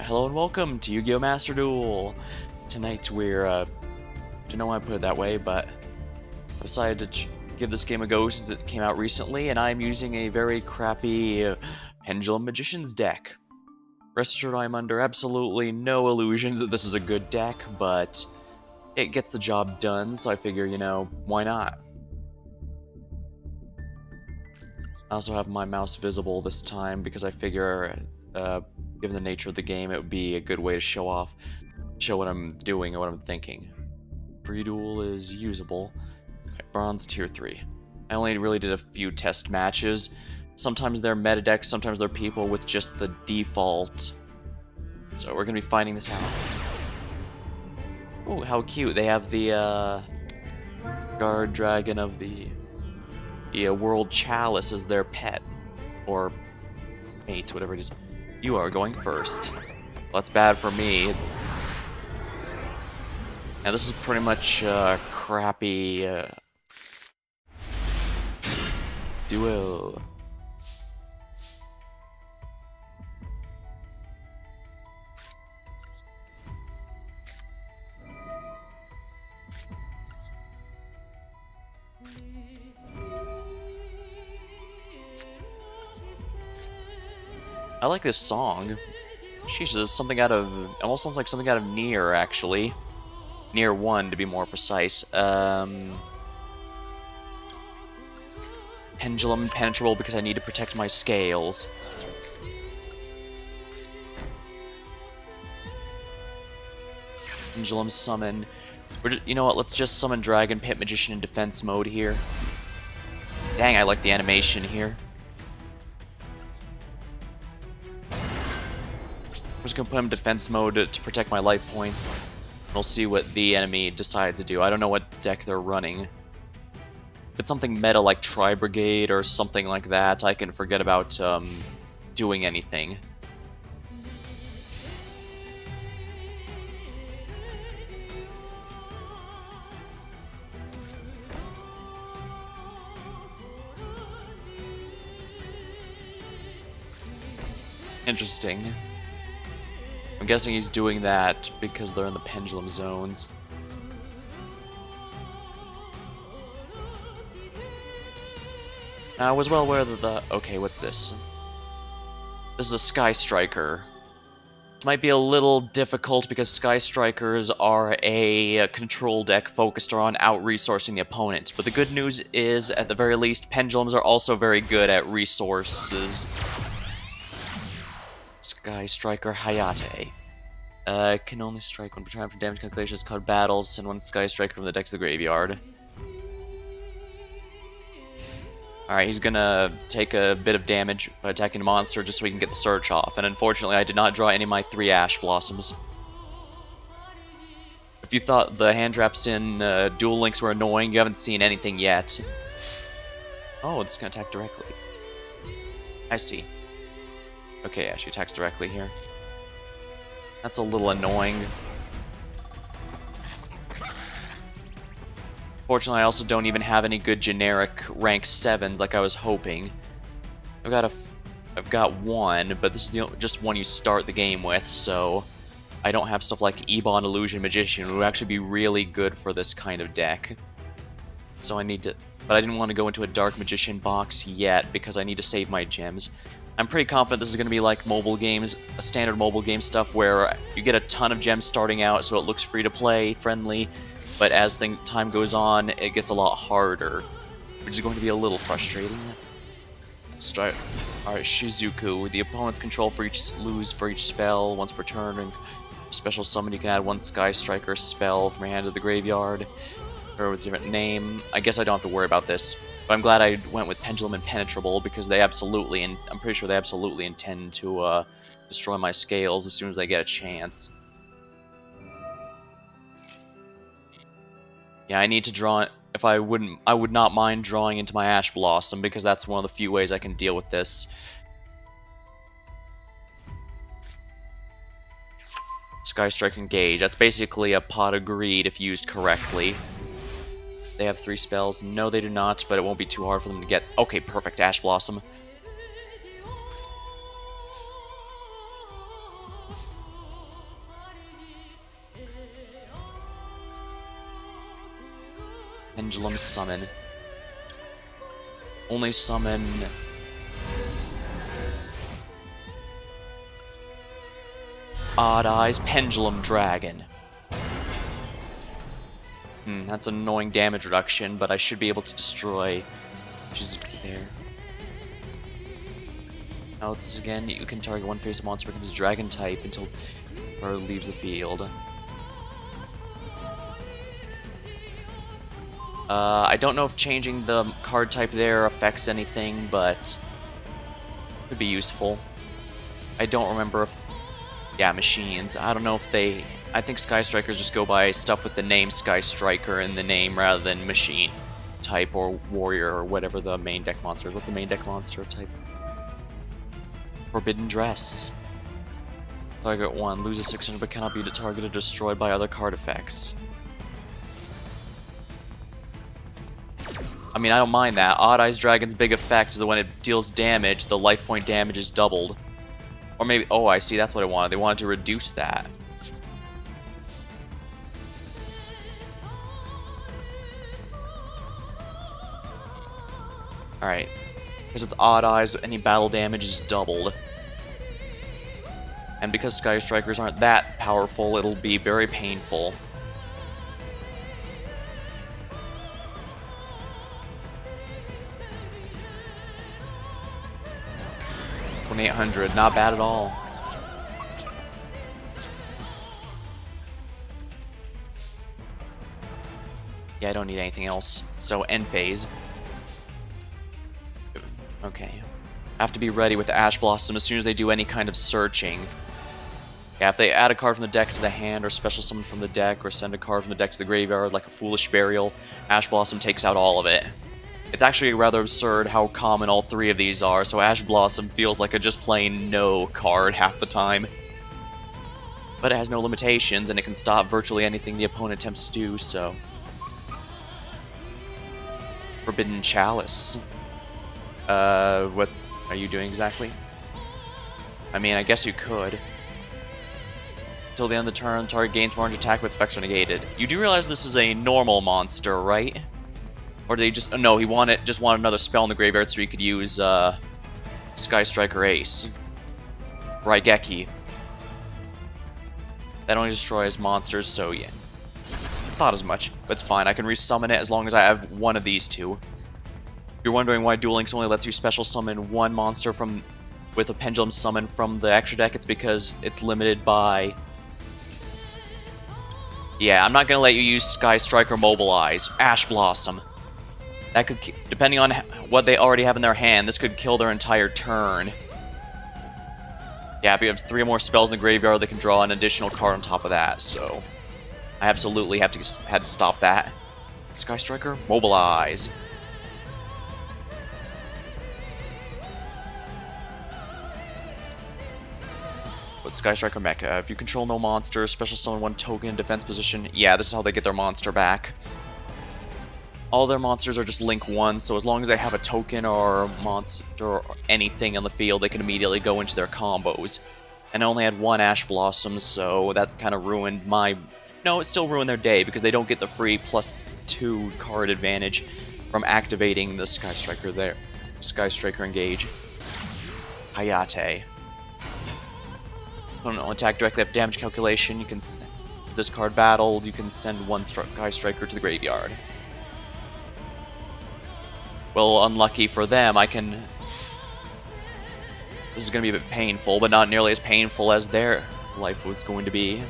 Hello and welcome to Yu-Gi-Oh! Master Duel! Tonight we're, don't know why I put it that way, but I decided to give this game a go since it came out recently, and I'm using a very crappy Pendulum Magicians deck. Rest assured I'm under absolutely no illusions that this is a good deck, but it gets the job done, so I figure, why not? I also have my mouse visible this time because I figure, given the nature of the game, it would be a good way to show what I'm doing and what I'm thinking. Free Duel is usable. Right, Bronze Tier 3. I only really did a few test matches. Sometimes they're meta decks, sometimes they're people with just the default. So we're gonna be finding this out. Oh, how cute. They have the Guard Dragon of the World Chalice as their pet. Or mate, whatever it is. You are going first. Well, that's bad for me. Now this is pretty much crappy Duel. I like this song. Sheesh, this is something out of... almost sounds like something out of Nier, actually. Nier 1, to be more precise. Pendulum impenetrable because I need to protect my scales. Pendulum summon. You know what, let's just summon Dragon Pit Magician in defense mode here. Dang, I like the animation here. I'm just gonna put him in defense mode to protect my life points. We'll see what the enemy decides to do. I don't know what deck they're running. If it's something meta like Tri-Brigade or something like that, I can forget about doing anything. Interesting. I'm guessing he's doing that because they're in the pendulum zones. I was well aware that okay, what's this? This is a Sky Striker. It might be a little difficult because Sky Strikers are a control deck focused on out-resourcing the opponent. But the good news is, at the very least, Pendulums are also very good at resources. Sky Striker Hayate. Can only strike when preparing for damage calculations called battles. Send one Sky Striker from the deck to the graveyard. Alright, he's gonna take a bit of damage by attacking a monster just so he can get the search off. And unfortunately, I did not draw any of my 3 Ash Blossoms. If you thought the hand traps in Duel Links were annoying, you haven't seen anything yet. Oh, it's gonna attack directly. I see. Okay, yeah, she attacks directly here. That's a little annoying. Fortunately, I also don't even have any good generic rank 7s like I was hoping. I've got one, but this is just one you start the game with, so I don't have stuff like Ebon Illusion Magician, who would actually be really good for this kind of deck. So I need to... but I didn't want to go into a Dark Magician box yet, because I need to save my gems. I'm pretty confident this is going to be like mobile games, a standard mobile game stuff where you get a ton of gems starting out, so it looks free to play, friendly, but as time goes on, it gets a lot harder, which is going to be a little frustrating. Alright, Shizuku. The opponent's control for each spell once per turn, and special summon you can add 1 Sky Striker spell from your hand to the graveyard, or with a different name. I guess I don't have to worry about this. But I'm glad I went with Pendulum Impenetrable, because they absolutely, and I'm pretty sure they absolutely intend to destroy my scales as soon as they get a chance. Yeah, I need to draw... if I would not mind drawing into my Ash Blossom, because that's one of the few ways I can deal with this. Sky Strike Engage. That's basically a Pot of Greed if used correctly. They have 3 spells. No, they do not, but it won't be too hard for them to get... okay, perfect, Ash Blossom. Pendulum summon. Only summon... Odd Eyes Pendulum Dragon. That's an annoying damage reduction, but I should be able to destroy Shizuki there. Now it's again, you can target one face monster becomes dragon type until or leaves the field. I don't know if changing the card type there affects anything, but it could be useful. I don't remember if... Yeah, machines. I don't know if they... I think Sky Strikers just go by stuff with the name Sky Striker in the name rather than machine type or warrior or whatever the main deck monster is. What's the main deck monster type? Forbidden Dress. Target 1. Loses 600 but cannot be targeted or destroyed by other card effects. I mean, I don't mind that. Odd Eyes Dragon's big effect is that when it deals damage, the life point damage is doubled. Or maybe... Oh, I see. That's what I wanted. They wanted to reduce that. Alright. Because it's Odd Eyes, any battle damage is doubled. And because Sky Strikers aren't that powerful, it'll be very painful. $2,800, not bad at all. Yeah, I don't need anything else. So, end phase. Okay. I have to be ready with the Ash Blossom as soon as they do any kind of searching. Yeah, if they add a card from the deck to the hand, or special summon from the deck, or send a card from the deck to the graveyard, like a Foolish Burial, Ash Blossom takes out all of it. It's actually rather absurd how common all three of these are, so Ash Blossom feels like a just plain no card half the time. But it has no limitations, and it can stop virtually anything the opponent attempts to do, so... Forbidden Chalice. What are you doing exactly? I mean, I guess you could. Until the end of the turn, target gains 400 attack with its effects are negated. You do realize this is a normal monster, right? Or they just... No, he just wanted another spell in the graveyard so he could use, Sky Striker Ace. Raigeki. That only destroys monsters, so yeah. Thought as much, but it's fine. I can resummon it as long as I have one of these two. If you're wondering why Duel Links only lets you special summon one monster with a Pendulum Summon from the extra deck, it's because it's limited by... Yeah, I'm not going to let you use Sky Striker Mobilize. Ash Blossom. That could, depending on what they already have in their hand, this could kill their entire turn. Yeah, if you have 3 or more spells in the graveyard, they can draw an additional card on top of that, so... I absolutely had to stop that. Sky Striker, Mobilize. With Sky Striker Mecha, if you control no monster, special summon 1 token in defense position. Yeah, this is how they get their monster back. All their monsters are just link 1, so as long as they have a token or a monster or anything on the field, they can immediately go into their combos. And I only had 1 Ash Blossom, so that kind of ruined my... No, it still ruined their day, because they don't get the free +2 card advantage from activating the Sky Striker there. Sky Striker Engage. Hayate. No, attack directly after damage calculation. You can... If this card battled, you can send 1 Sky Striker to the graveyard. Well, unlucky for them, I can... This is going to be a bit painful, but not nearly as painful as their life was going to be.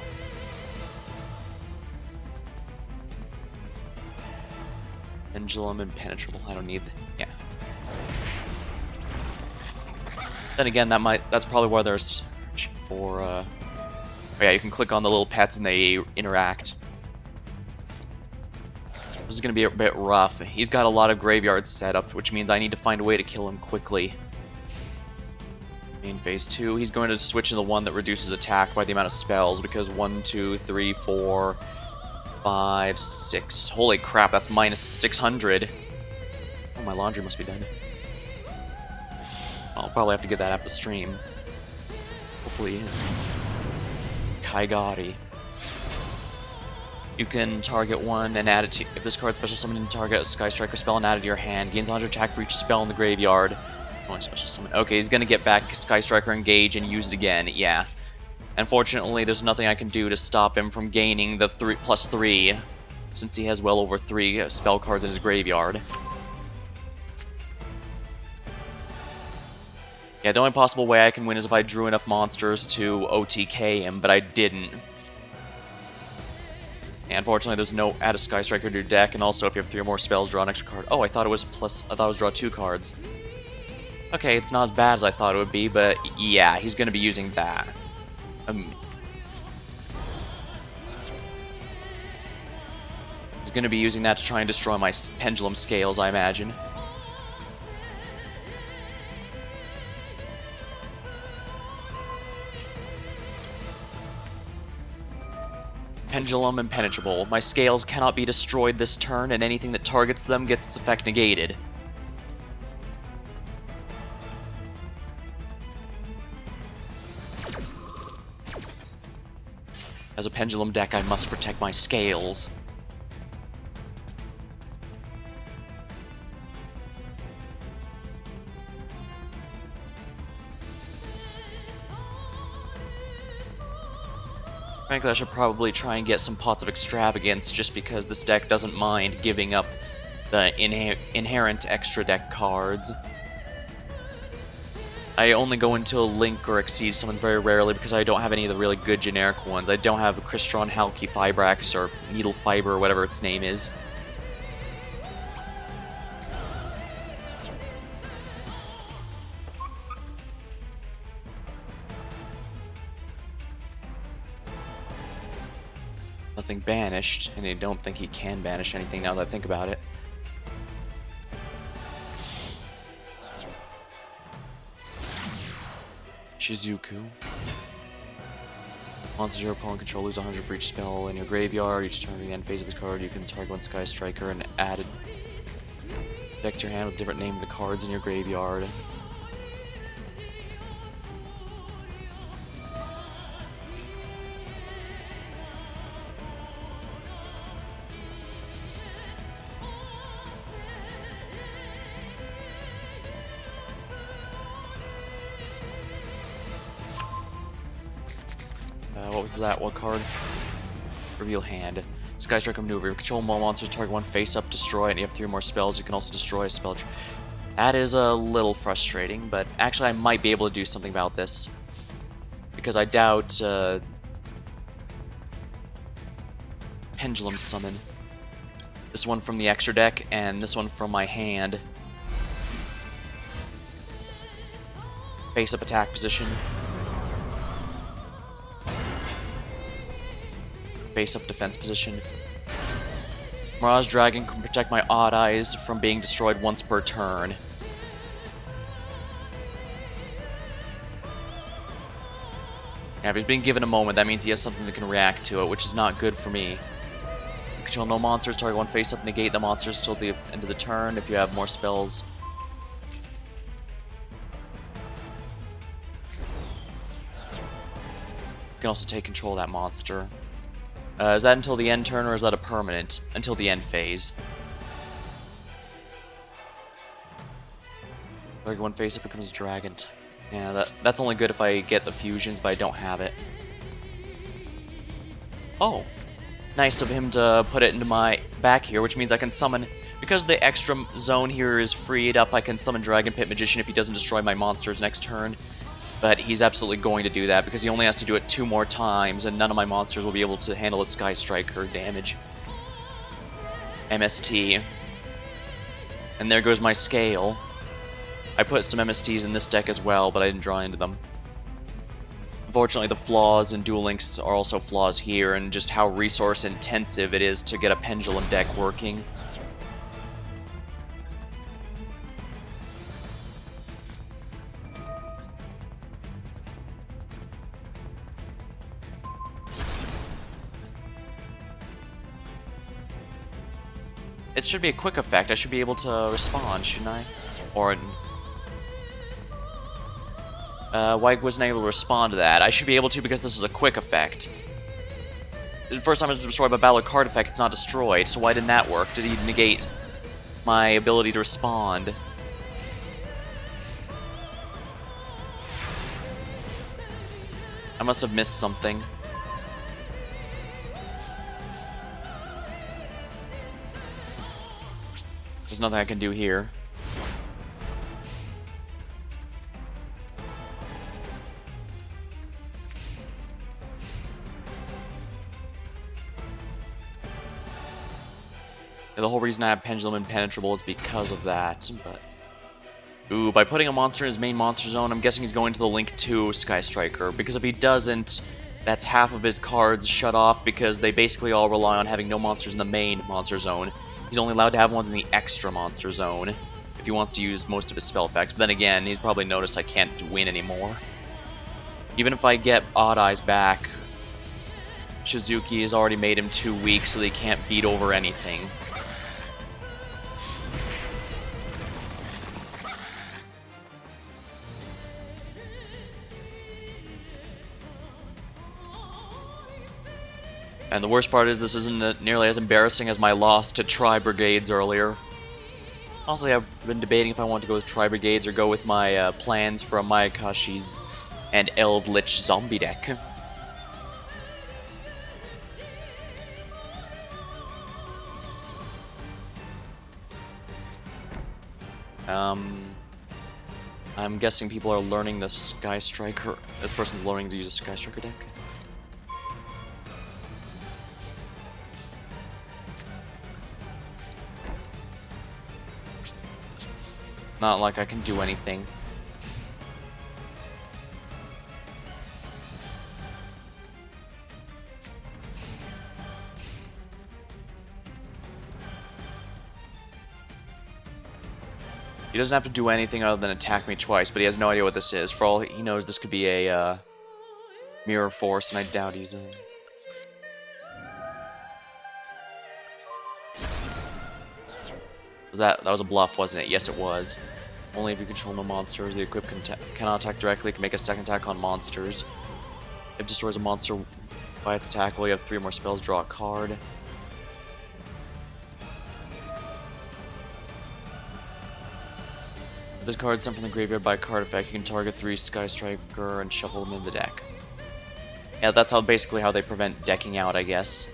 Pendulum Impenetrable. I don't need... Yeah. Then again, that's probably why they're searching for... Oh yeah, you can click on the little pets and they interact. This is going to be a bit rough. He's got a lot of graveyards set up, which means I need to find a way to kill him quickly. In phase 2, he's going to switch to the one that reduces attack by the amount of spells, because 1, 2, 3, 4, 5, 6. Holy crap, that's minus 600. Oh, my laundry must be done. I'll probably have to get that after the stream. Hopefully. Kaigari. You can target one and add it to... If this card special summoned, target a Sky Striker spell and add it to your hand. Gains 100 attack for each spell in the graveyard. Only special summon. Okay, he's gonna get back Sky Striker Engage and use it again. Yeah. Unfortunately, there's nothing I can do to stop him from gaining the +3, since he has well over 3 spell cards in his graveyard. Yeah, the only possible way I can win is if I drew enough monsters to OTK him, but I didn't. And unfortunately, there's no add a Sky Striker to your deck, and also if you have 3 or more spells, draw an extra card. Oh, I thought it was draw 2 cards. Okay, it's not as bad as I thought it would be, but yeah, he's gonna be using that. He's gonna be using that to try and destroy my pendulum scales, I imagine. Pendulum impenetrable. My scales cannot be destroyed this turn, and anything that targets them gets its effect negated. As a pendulum deck, I must protect my scales. Frankly, I should probably try and get some pots of extravagance, just because this deck doesn't mind giving up the inherent extra deck cards. I only go into a Link or Exceed summons very rarely because I don't have any of the really good generic ones. I don't have Crystron, Halki, Fibrax, or Needle Fiber, or whatever its name is. Nothing banished, and I don't think he can banish anything now that I think about it. Shizuku. Monsters your opponent control lose 100 for each spell in your graveyard. Each turn at the end phase of the card, you can target one Sky Striker and add a deck to your hand with a different name of the cards in your graveyard. What was that? What card? Reveal hand. Sky Striker maneuver. You control more monsters, target one face up, destroy it, and you have 3 more spells. You can also destroy a spell. That is a little frustrating, but actually I might be able to do something about this. Because I doubt Pendulum Summon. This one from the extra deck, and this one from my hand. Face up attack position. Face up defense position. Mirage Dragon can protect my Odd Eyes from being destroyed once per turn. Yeah, if he's being given a moment, that means he has something that can react to it, which is not good for me. You control no monsters, target one face up, negate the monsters till the end of the turn if you have more spells. You can also take control of that monster. Is that until the end turn, or is that a permanent? Until the end phase. Target one face up becomes a dragon. Yeah, that's only good if I get the fusions, but I don't have it. Oh! Nice of him to put it into my back here, which means I can summon... Because the extra zone here is freed up, I can summon Dragon Pit Magician if he doesn't destroy my monsters next turn. But he's absolutely going to do that, because he only has to do it 2 more times, and none of my monsters will be able to handle a Sky Striker damage. MST. And there goes my scale. I put some MSTs in this deck as well, but I didn't draw into them. Unfortunately, the flaws in Duel Links are also flaws here, and just how resource intensive it is to get a Pendulum deck working. It should be a quick effect. I should be able to respond, shouldn't I? Or... why wasn't I able to respond to that? I should be able to because this is a quick effect. The first time it was destroyed by battle card effect, it's not destroyed, so why didn't that work? Did he negate my ability to respond? I must have missed something. There's nothing I can do here. The whole reason I have Pendulum Impenetrable is because of that, but... Ooh, by putting a monster in his main monster zone, I'm guessing he's going to the Link 2 Sky Striker, because if he doesn't, that's half of his cards shut off, because they basically all rely on having no monsters in the main monster zone. He's only allowed to have ones in the extra monster zone, if he wants to use most of his spell effects, but then again, he's probably noticed I can't win anymore. Even if I get Odd Eyes back, Shizuki has already made him too weak, so they can't beat over anything. And the worst part is this isn't nearly as embarrassing as my loss to Tri-Brigades earlier. Honestly, I've been debating if I want to go with Tri-Brigades or go with my plans from Mayakashi's and Eldritch Zombie deck. I'm guessing people are learning the Sky Striker. This person's learning to use a Sky Striker deck. Not like I can do anything. He doesn't have to do anything other than attack me twice, but he has no idea what this is. For all he knows, this could be a Mirror Force, and I doubt he's in. That was a bluff, wasn't it? Yes, it was. Only if you control no monsters. The equip cannot attack directly. It can make a second attack on monsters. If it destroys a monster by its attack, while you have 3 more spells, draw a card. If this card is sent from the graveyard by a card effect, you can target 3 Sky Striker and shuffle them in the deck. Yeah, that's basically how they prevent decking out, I guess.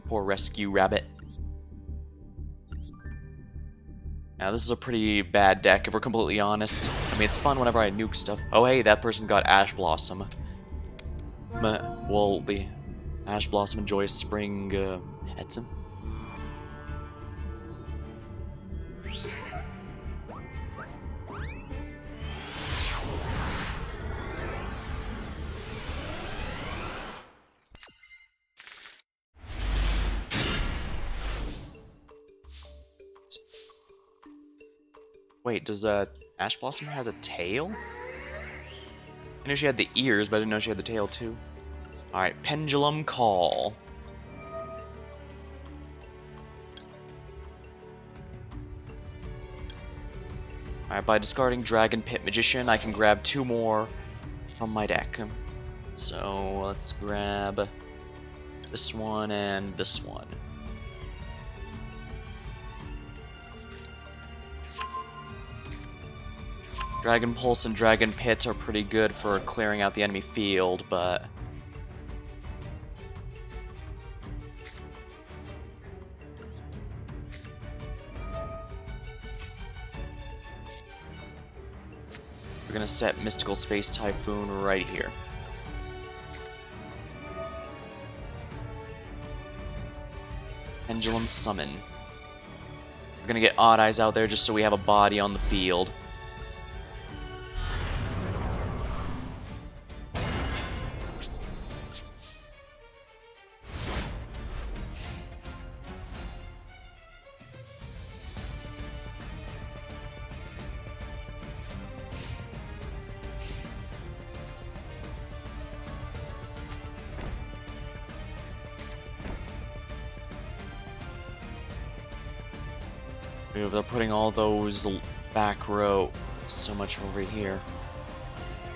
Poor rescue rabbit. Now this is a pretty bad deck if we're completely honest. I mean, it's fun whenever I nuke stuff. Oh hey, that person's got Ash Blossom. Well, the Ash Blossom enjoys spring pets. Wait, does Ash Blossom has a tail? I knew she had the ears, but I didn't know she had the tail too. Alright, Pendulum Call. Alright, by discarding Dragon Pit Magician, I can grab 2 more from my deck. So, let's grab this one and this one. Dragon Pulse and Dragon Pit are pretty good for clearing out the enemy field, but... we're gonna set Mystical Space Typhoon right here. Pendulum Summon. We're gonna get Odd Eyes out there just so we have a body on the field. They're putting all those back row so much over here.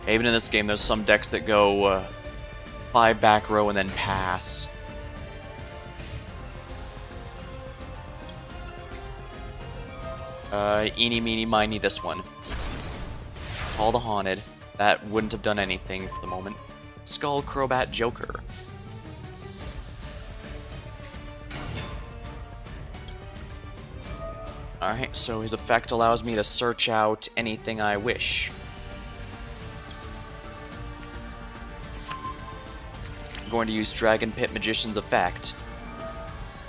Even in this game, there's some decks that go 5 back row and then pass. Eeny, meeny, miny, this one. Call the Haunted. That wouldn't have done anything for the moment. Skull Crobat Joker. Alright, so his effect allows me to search out anything I wish. I'm going to use Dragon Pit Magician's effect.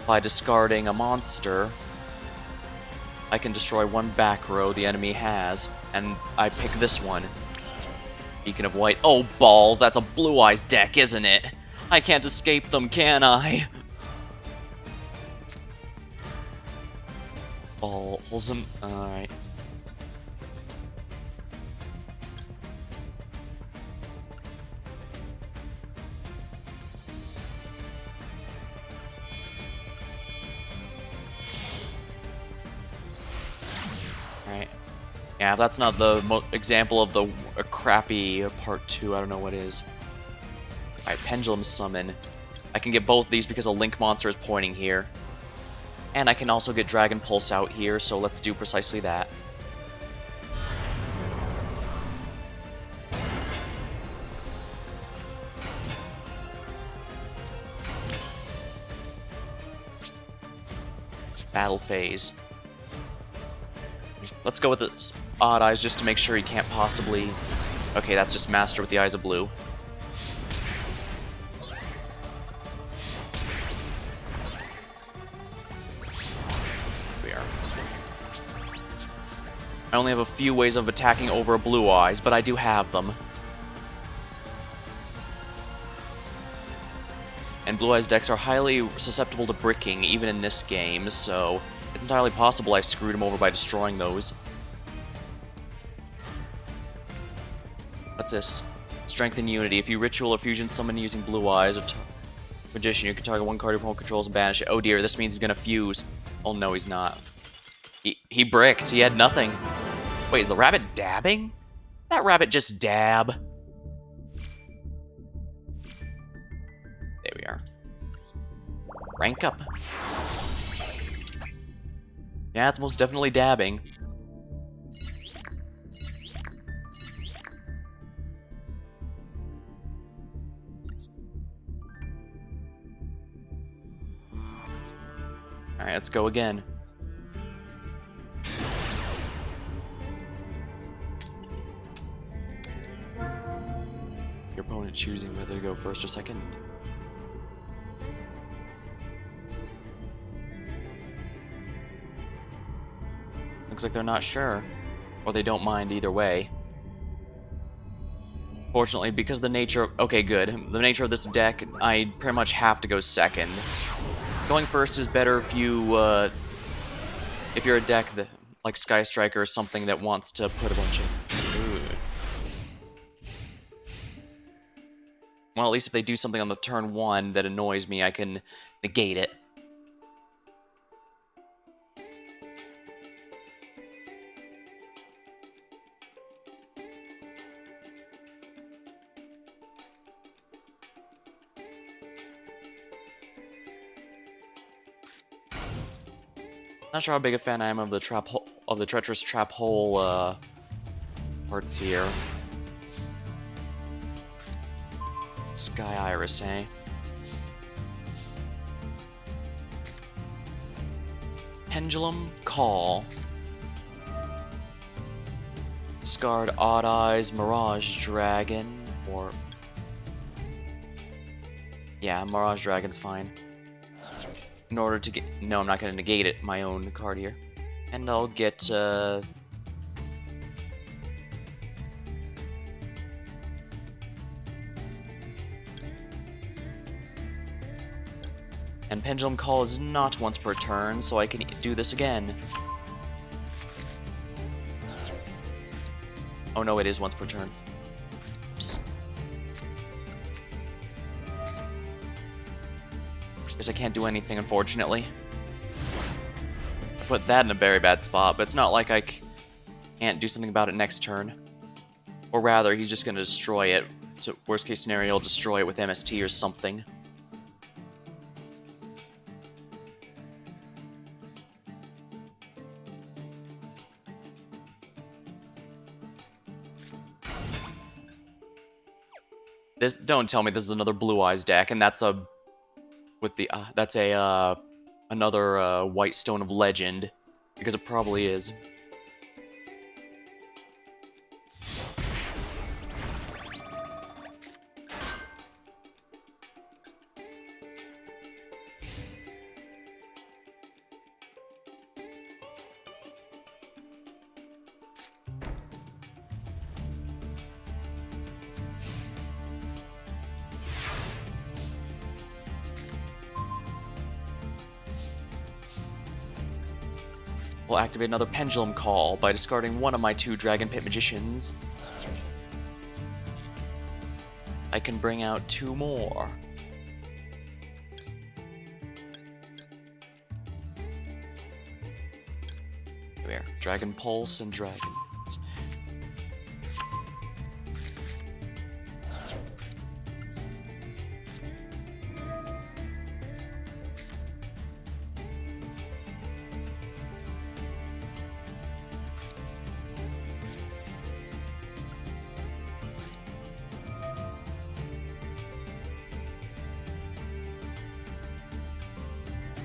By discarding a monster, I can destroy one back row the enemy has, and I pick this one. Beacon of White. Oh, balls! That's a Blue Eyes deck, isn't it? I can't escape them, can I? Balls. Alright. Alright. Yeah, if that's not the example of the crappy part 2, I don't know what is. Alright, Pendulum Summon. I can get both of these because a Link monster is pointing here. And I can also get Dragon Pulse out here, so let's do precisely that. Battle phase. Let's go with this Odd Eyes just to make sure he can't possibly... Okay, that's just Master with the Eyes of Blue. I only have a few ways of attacking over Blue Eyes, but I do have them. And Blue Eyes decks are highly susceptible to bricking, even in this game, so it's entirely possible I screwed him over by destroying those. What's this? Strength and Unity. If you Ritual or Fusion summon using Blue Eyes or Magician, you can target one card your opponent controls and banish it. Oh dear, this means he's gonna fuse. Oh no, he's not. He bricked. He had nothing. Wait, is the rabbit dabbing? That rabbit just dab. There we are. Rank up. Yeah, it's most definitely dabbing. Alright, let's go again. Your opponent choosing whether to go first or second. Looks like they're not sure. Or they don't mind either way. Fortunately, because the nature... Okay, good. The nature of this deck, I pretty much have to go second. Going first is better if you, if you're a deck that, like Sky Striker or something that wants to put a bunch of... Ooh. Well, at least if they do something on the turn 1 that annoys me, I can negate it. Not sure how big a fan I am of the trap hole, of the treacherous trap hole parts here. Sky Iris, eh? Pendulum Call. Discard Odd Eyes, Mirage Dragon, or... Yeah, Mirage Dragon's fine. In order to get... No, I'm not going to negate it, my own card here. And I'll get, And Pendulum Call is not once per turn, so I can do this again. Oh no, it is once per turn. Oops. Guess I can't do anything, unfortunately. I put that in a very bad spot, but it's not like I can't do something about it next turn. Or rather, he's just going to destroy it. So worst case scenario, he'll destroy it with MST or something. Don't tell me this is another Blue Eyes deck, and that's a another White Stone of Legend, because it probably is. We'll activate another Pendulum Call by discarding one of my 2 Dragon Pit Magicians. I can bring out 2 more. There, Dragon Pulse and Dragon.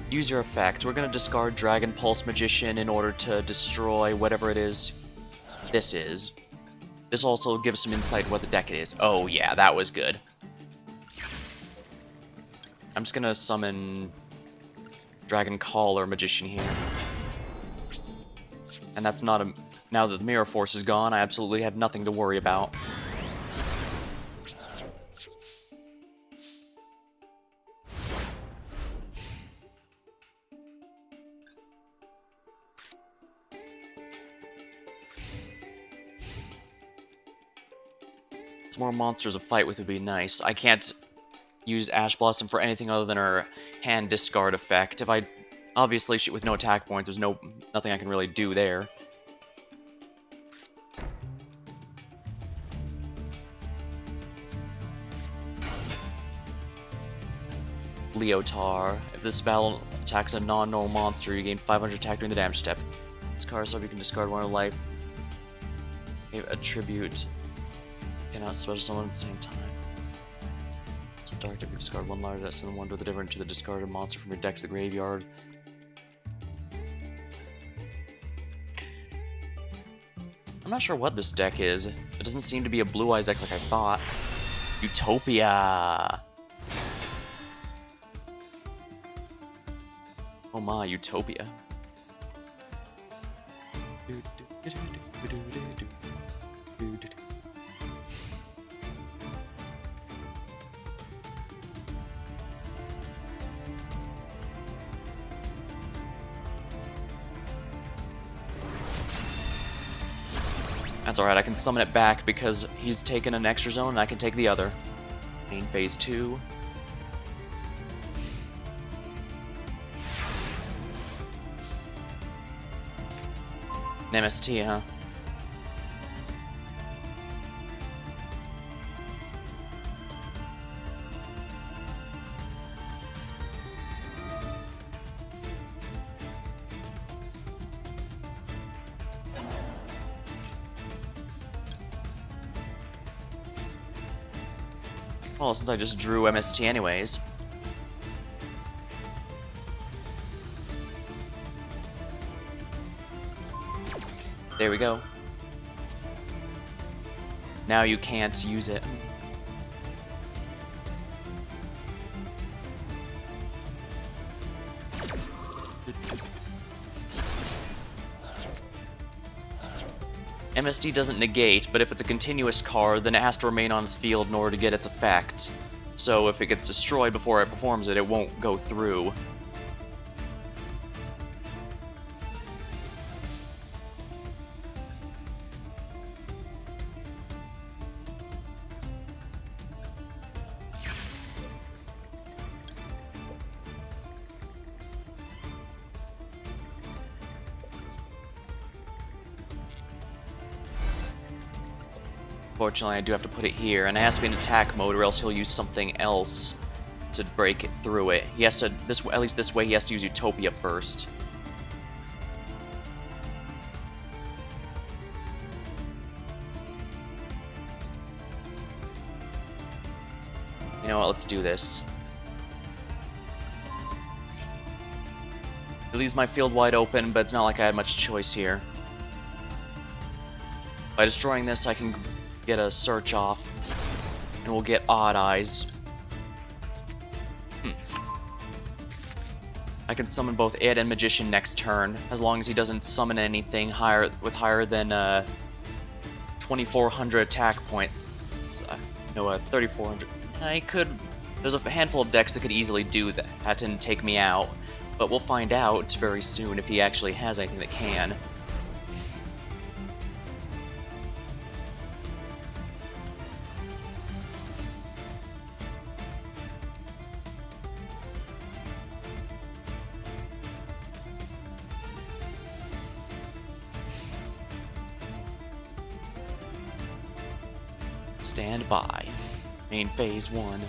Use your effect. We're going to discard Dragon Pulse Magician in order to destroy whatever it is this is. This also gives some insight what the deck it is. Oh yeah, that was good. I'm just going to summon Dragon Caller Magician here. And that's not a... Now that the Mirror Force is gone, I absolutely have nothing to worry about. More monsters to fight with would be nice. I can't use Ash Blossom for anything other than her hand discard effect. If I obviously shoot with no attack points, there's nothing I can really do there. Leotar. If this battle attacks a non-normal monster, you gain 500 attack during the damage step. This card, so you can discard 1 of life. Attribute. Cannot special summon at the same time. So dark if you discard 1 large, that summon 1 to the different to the discarded monster from your deck to the graveyard. I'm not sure what this deck is. It doesn't seem to be a Blue Eyes deck like I thought. Utopia! Oh my, Utopia. That's alright, I can summon it back because he's taken an extra zone and I can take the other. Main phase 2. An MST, huh? Well, since I just drew MST anyways. There we go. Now you can't use it. MSD doesn't negate, but if it's a continuous card, then it has to remain on its field in order to get its effect. So if it gets destroyed before it performs it, it won't go through. Fortunately, I do have to put it here, and it has to be in attack mode, or else he'll use something else to break it through it. He has to, at least this way, he has to use Utopia first. You know what, let's do this. It leaves my field wide open, but it's not like I had much choice here. By destroying this, I can get a search off, and we'll get Odd Eyes. I can summon both it and Magician next turn, as long as he doesn't summon anything higher than 2,400 attack points. No, 3,400. I could. There's a handful of decks that could easily do that and take me out, but we'll find out very soon if he actually has anything that can. Stand by. Main phase 1.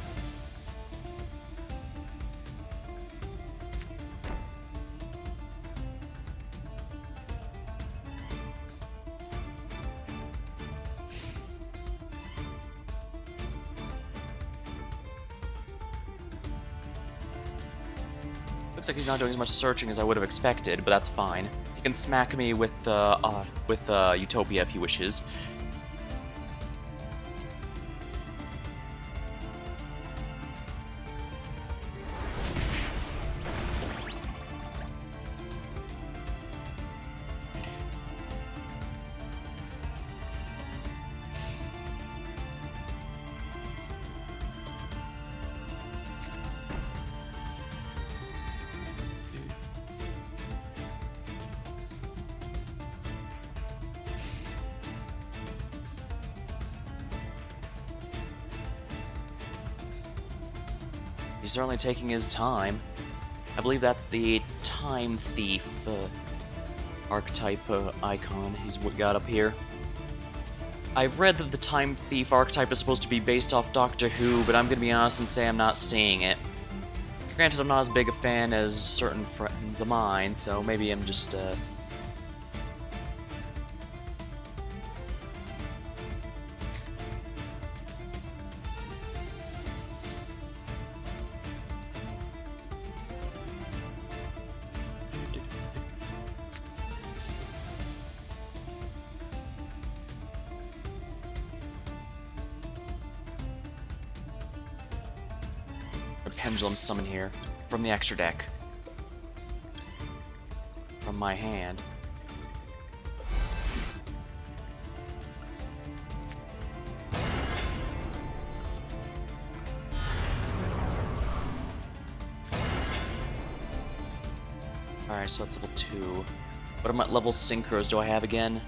Looks like he's not doing as much searching as I would have expected, but that's fine. He can smack me with Utopia if he wishes. He's certainly taking his time. I believe that's the Time Thief archetype icon he's got up here. I've read that the Time Thief archetype is supposed to be based off Doctor Who, but I'm going to be honest and say I'm not seeing it. Granted, I'm not as big a fan as certain friends of mine, so maybe I'm just Pendulum summon here from the extra deck. From my hand. Alright, so that's level 2. What level synchros do I have again?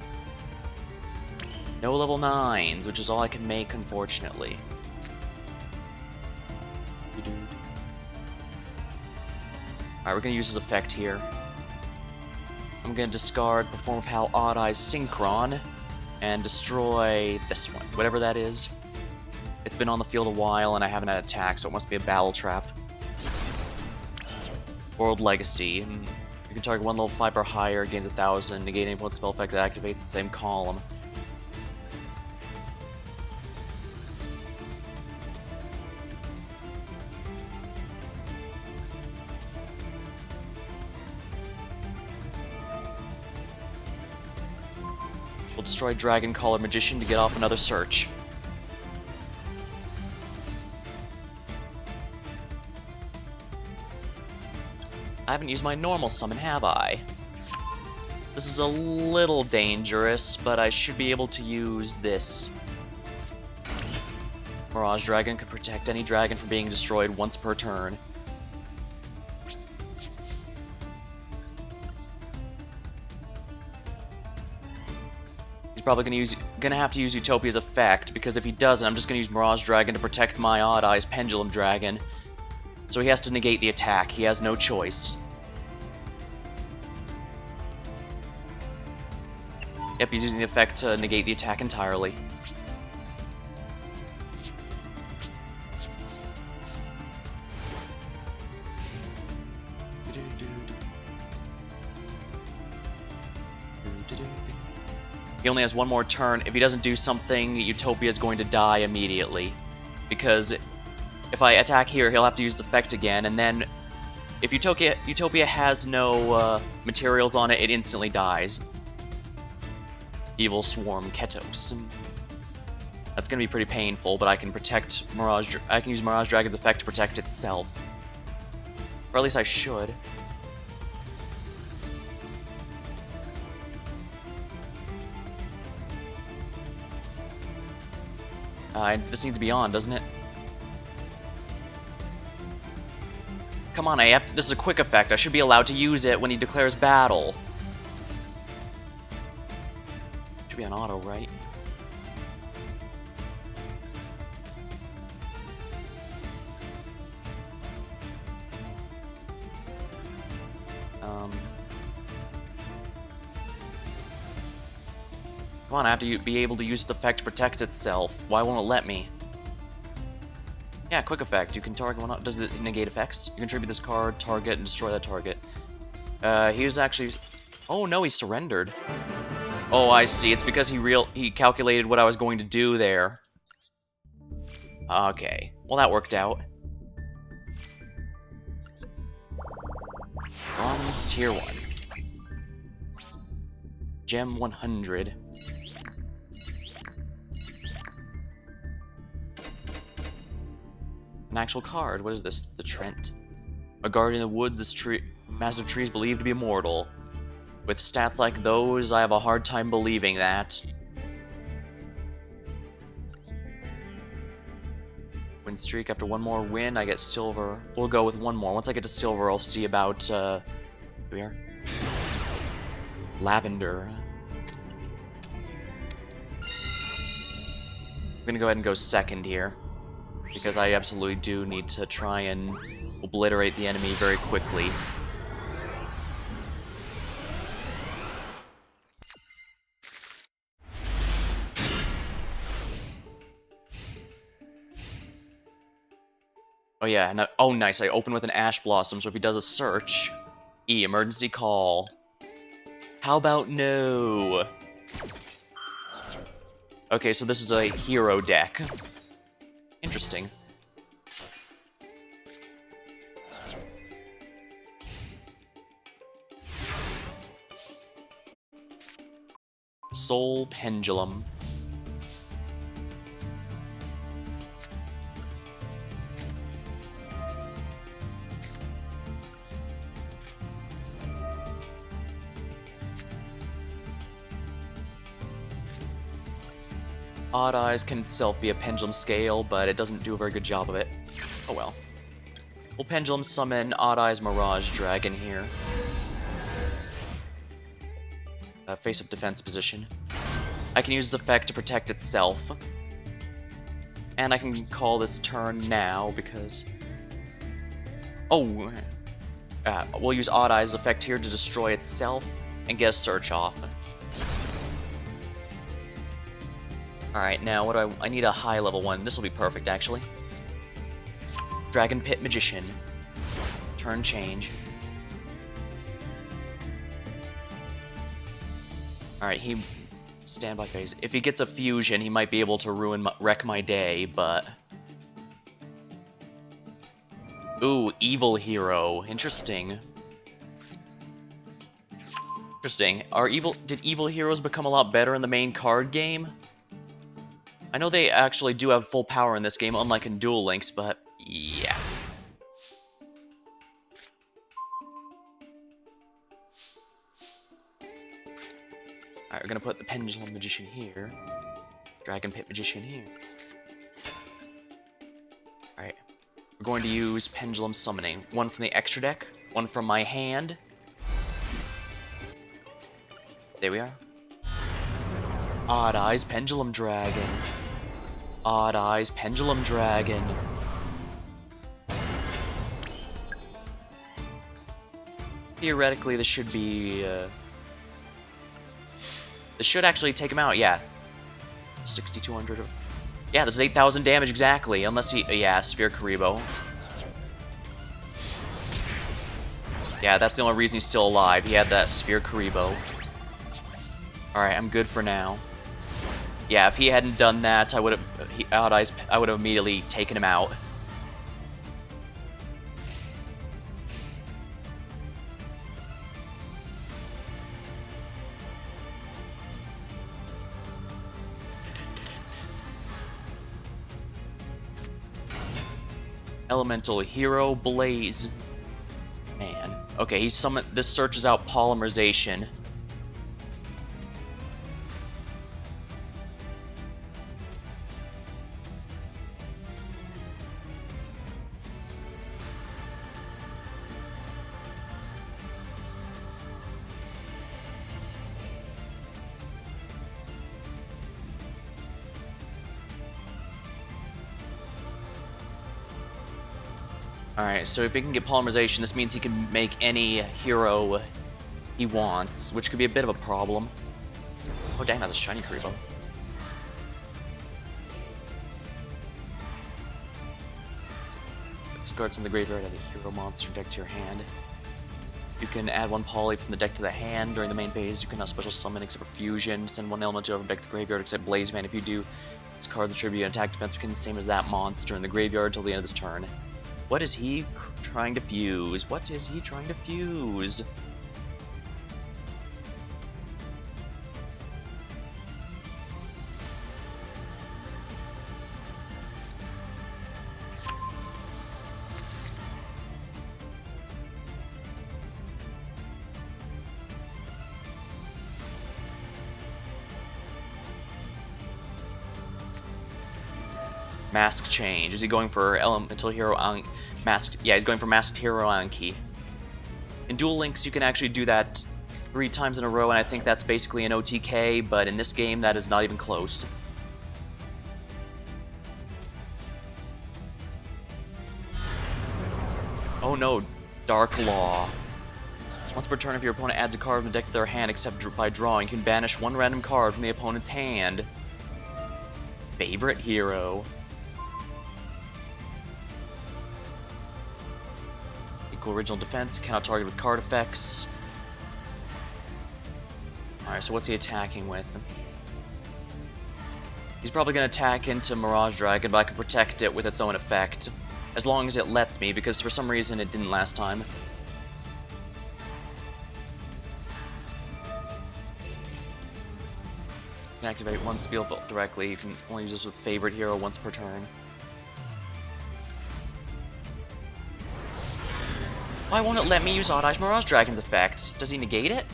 No level 9s, which is all I can make, unfortunately. Alright, we're going to use his effect here. I'm going to discard Performer Pal Odd Eyes Synchron and destroy this one, whatever that is. It's been on the field a while and I haven't had attack, so it must be a battle trap. World Legacy. You can target one level 5 or higher, gains 1,000, negate any one spell effect that activates the same column. We'll destroy Dragon Caller Magician to get off another search. I haven't used my normal summon, have I? This is a little dangerous, but I should be able to use this. Mirage Dragon can protect any dragon from being destroyed once per turn. He's probably gonna have to use Utopia's effect, because if he doesn't, I'm just gonna use Mirage Dragon to protect my Odd Eyes Pendulum Dragon. So he has to negate the attack. He has no choice. Yep, he's using the effect to negate the attack entirely. He only has one more turn. If he doesn't do something, Utopia is going to die immediately. Because if I attack here, he'll have to use the effect again, and then if Utopia has no materials on it, it instantly dies. Evil Swarm Ketos. That's gonna be pretty painful, but I can protect Mirage. I can use Mirage Dragon's effect to protect itself, or at least I should. This needs to be on, doesn't it? Come on, this is a quick effect. I should be allowed to use it when he declares battle. Should be on auto, right? Come on, I have to be able to use the effect to protect itself. Why won't it let me? Yeah, quick effect. You can target one. Does it negate effects? You contribute this card, target, and destroy that target. He was actually. Oh no, he surrendered. Oh, I see. It's because he calculated what I was going to do there. Okay. Well, that worked out. Bronze tier 1. Gem 100. An actual card. What is this? The Trent. A guardian of the woods, this massive tree is believed to be immortal. With stats like those, I have a hard time believing that. Win streak. After one more win, I get silver. We'll go with one more. Once I get to silver, I'll see about, here we are. Lavender. I'm gonna go ahead and go second here, because I absolutely do need to try and obliterate the enemy very quickly. Oh yeah, and oh nice, I open with an Ash Blossom, so if he does a search... emergency call. How about no? Okay, so this is a hero deck. Interesting. Soul Pendulum. Odd Eyes can itself be a pendulum scale, but it doesn't do a very good job of it. Oh well. We'll pendulum summon Odd Eyes Mirage Dragon here. Face-up defense position. I can use this effect to protect itself. And I can call this turn now because... Oh! We'll use Odd Eyes' effect here to destroy itself and get a search off. Alright, now what do I need a high level one. This will be perfect, actually. Dragon Pit Magician. Turn change. Alright, he... Standby phase. If he gets a fusion, he might be able to wreck my day, but... Ooh, Evil Hero. Interesting. Interesting. Did Evil Heroes become a lot better in the main card game? I know they actually do have full power in this game, unlike in Duel Links, but yeah. Alright, we're gonna put the Pendulum Magician here. Dragon Pit Magician here. Alright. We're going to use Pendulum Summoning. One from the extra deck, one from my hand. There we are. Odd Eyes Pendulum Dragon. Odd Eyes Pendulum Dragon. Theoretically, this should be... This should actually take him out, yeah. 6,200. Yeah, this is 8,000 damage exactly, unless he... Yeah, Sphere Karibo. Yeah, that's the only reason he's still alive. He had that Sphere Karibo. Alright, I'm good for now. Yeah, if he hadn't done that, I would have immediately taken him out. Elemental Hero Blaze. Man. Okay, he's summoned. This searches out polymerization. Alright, so if he can get polymerization, this means he can make any hero he wants, which could be a bit of a problem. Oh dang, that's a shiny Karibo. Discards in the graveyard, add a hero monster deck to your hand. You can add one poly from the deck to the hand during the main phase. You cannot special summon except for fusion. Send one element over deck to the graveyard except Blazeman. If you do, discard the tribute and attack defense becomes the same as that monster in the graveyard until the end of this turn. What is he trying to fuse? What is he trying to fuse? Mask change. Is he going for Elemental Hero Masked? Yeah, he's going for Masked Hero Anki. In Duel Links, you can actually do that 3 times in a row, and I think that's basically an OTK, but in this game, that is not even close. Oh no, Dark Law. Once per turn, if your opponent adds a card from the deck to their hand except by drawing, you can banish 1 random card from the opponent's hand. Favorite hero. Equal original defense, cannot target with card effects. Alright, so what's he attacking with? He's probably going to attack into Mirage Dragon, but I can protect it with its own effect. As long as it lets me, because for some reason it didn't last time. You can activate one spell directly. You can only use this with favorite hero once per turn. Why won't it let me use Odd-Eyes Mirage Dragon's effect? Does he negate it?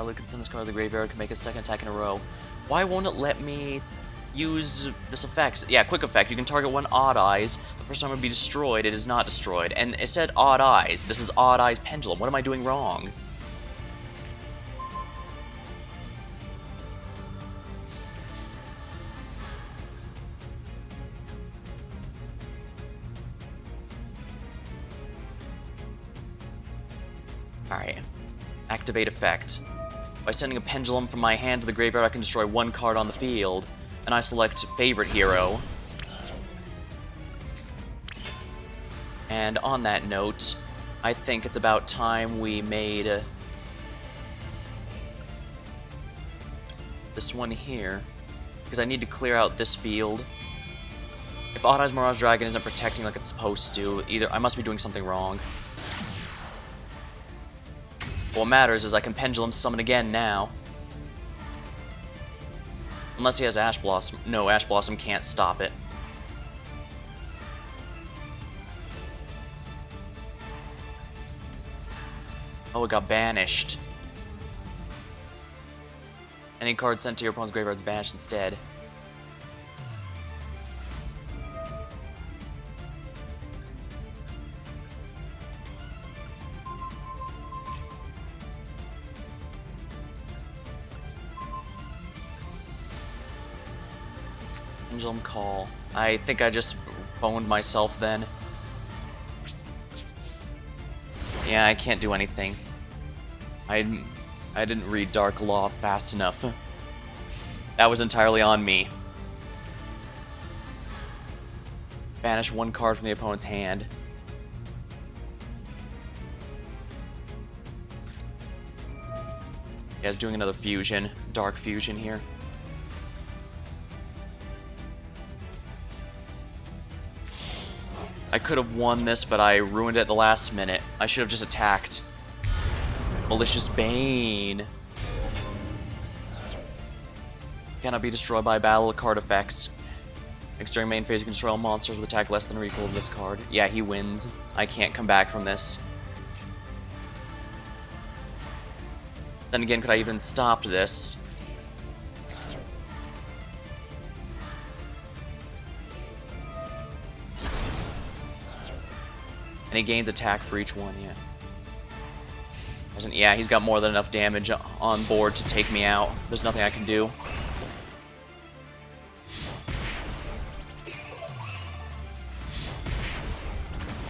Luke can send this card to the graveyard, can make a second attack in a row. Why won't it let me use this effect? Yeah, quick effect. You can target 1 Odd Eyes. The first time it would be destroyed, it is not destroyed. And it said Odd Eyes. This is Odd Eyes Pendulum. What am I doing wrong? Alright. Activate effect. By sending a pendulum from my hand to the graveyard, I can destroy 1 card on the field. And I select favorite hero. And on that note, I think it's about time we made this one here. Because I need to clear out this field. If Odd-Eyes Mirage Dragon isn't protecting like it's supposed to, either I must be doing something wrong. What matters is I can Pendulum Summon again now. Unless he has Ash Blossom. No, Ash Blossom can't stop it. Oh, it got banished. Any card sent to your opponent's graveyard is banished instead. Pendulum Call. I think I just boned myself then. Yeah, I can't do anything. I didn't read Dark Law fast enough. That was entirely on me. Banish one card from the opponent's hand. Yeah, he's doing another fusion. Dark fusion here. I could have won this, but I ruined it at the last minute. I should have just attacked. Malicious Bane. Cannot be destroyed by battle card effects. During main phase, you can destroy all monsters with attack less than or equal to this card. Yeah, he wins. I can't come back from this. Then again, could I even stop this? And he gains attack for each one, yeah. Yeah, he's got more than enough damage on board to take me out. There's nothing I can do.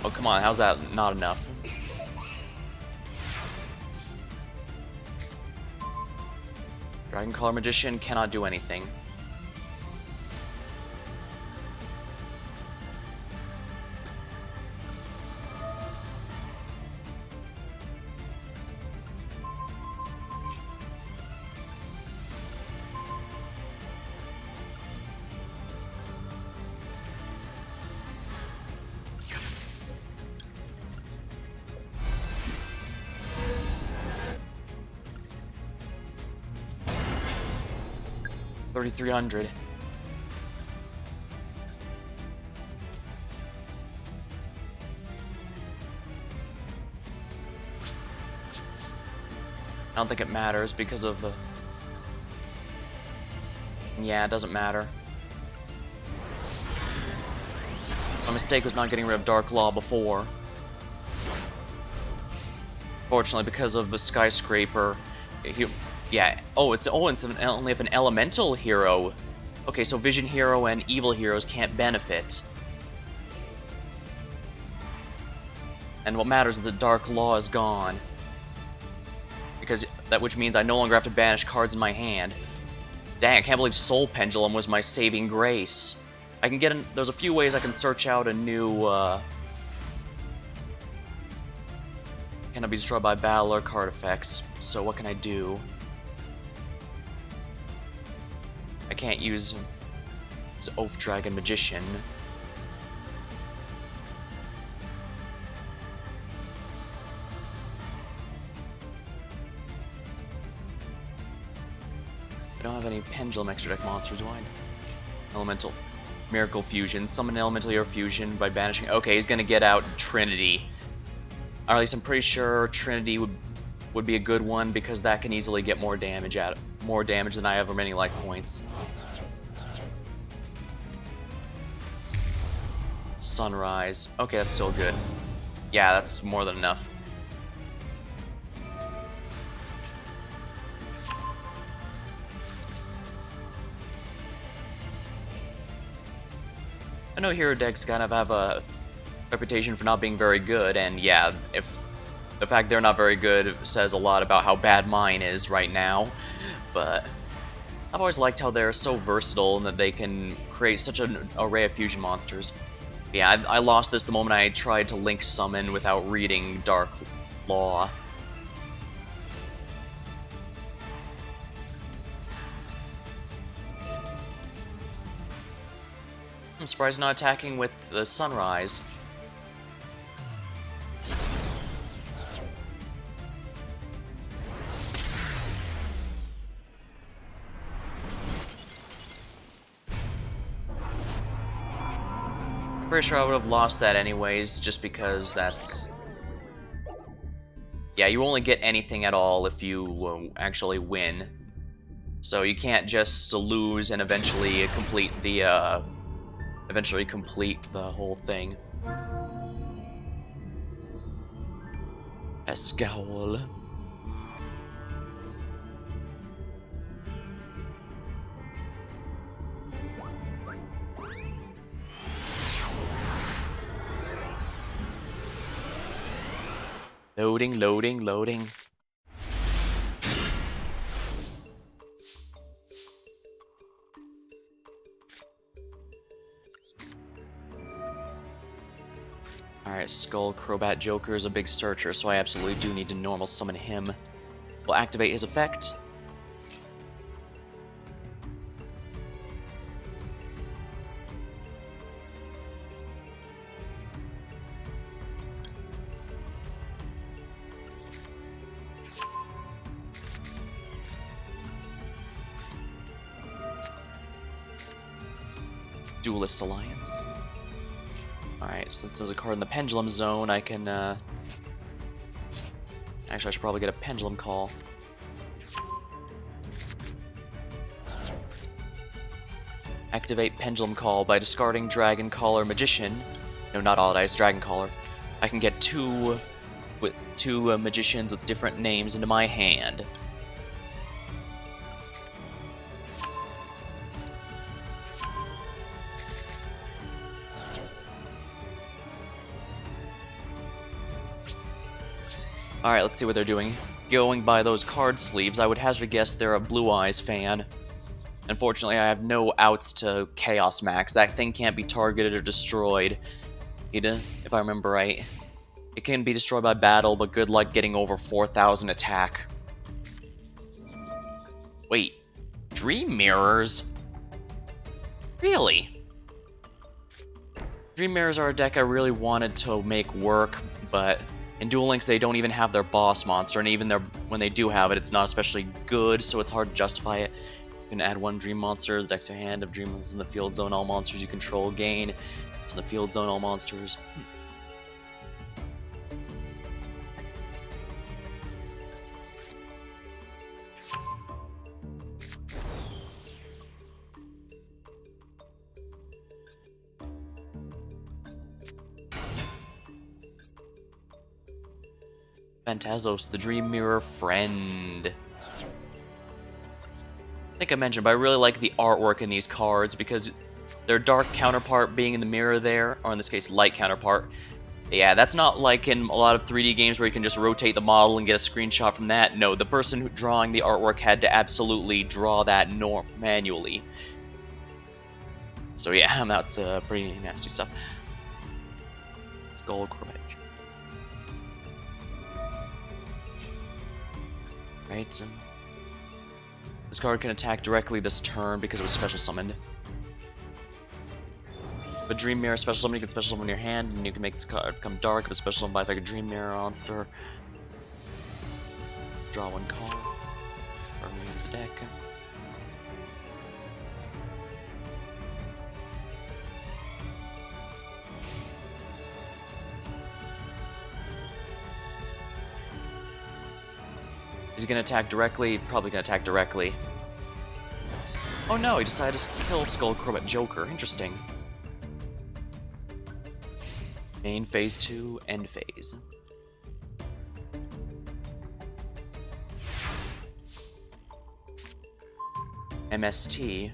Oh, come on, how's that not enough? Dragon Color Magician cannot do anything. $3,300. I don't think it matters because of the... Yeah, it doesn't matter. My mistake was not getting rid of Dark Law before. Fortunately, because of the Skyscraper, yeah. Oh, it's only if an elemental hero. Okay, so Vision Hero and Evil Heroes can't benefit. And what matters is the Dark Law is gone. Which means I no longer have to banish cards in my hand. Dang, I can't believe Soul Pendulum was my saving grace. I can get there's a few ways I can search out a new, cannot be destroyed by battle or card effects. So what can I do? I can't use this Oath Dragon Magician. I don't have any Pendulum extra deck monsters, do I? Elemental Miracle Fusion. Summon Elemental Hero Fusion by banishing... Okay, he's gonna get out Trinity. Or at least I'm pretty sure Trinity would be a good one because that can easily get more damage at it. More damage than I have or many life points. Sunrise. Okay, that's still good. Yeah, that's more than enough. I know hero decks kind of have a reputation for not being very good, and yeah, if the fact they're not very good says a lot about how bad mine is right now, but I've always liked how they're so versatile and that they can create such an array of fusion monsters. Yeah, I lost this the moment I tried to link summon without reading Dark Law. I'm surprised not attacking with the Sunrise. I'm pretty sure I would have lost that anyways, just because that's... Yeah, you only get anything at all if you actually win. So you can't just lose and eventually complete the whole thing. A scowl. Loading, loading, loading. Alright, Skull Crobat Joker is a big searcher, so I absolutely do need to normal summon him. We'll activate his effect. Duelist Alliance. Alright, so since there's a card in the Pendulum Zone, I can, actually, I should probably get a Pendulum Call. Activate Pendulum Call by discarding Dragon Caller Magician. No, not Aldice, Dragon Caller. I can get two magicians with different names into my hand. Alright, let's see what they're doing. Going by those card sleeves, I would hazard a guess they're a Blue Eyes fan. Unfortunately, I have no outs to Chaos Max. That thing can't be targeted or destroyed. If I remember right. It can be destroyed by battle, but good luck getting over 4,000 attack. Wait. Dream Mirrors? Really? Dream Mirrors are a deck I really wanted to make work, but in Duel Links they don't even have their boss monster, and even when they do have it, it's not especially good, so it's hard to justify it. You can add one Dream Monster to the deck to hand of Dream Monsters in the field zone. All monsters you control gain to the field zone. All monsters. Phantasos, the Dream Mirror friend. I think I mentioned, but I really like the artwork in these cards because their dark counterpart being in the mirror there, or in this case, light counterpart. Yeah, that's not like in a lot of 3D games where you can just rotate the model and get a screenshot from that. No, the person drawing the artwork had to absolutely draw that manually. So yeah, that's pretty nasty stuff. Skull Croc. Right. This card can attack directly this turn because it was special summoned. If a Dream Mirror special summon, you can special summon in your hand, and you can make this card become dark if a special summon by like a Dream Mirror monster. Draw one card. Or remove the deck. Is he gonna attack directly? Probably gonna attack directly. Oh no, he decided to kill Skull Crobat Joker. Interesting. Main phase 2, end phase. MST.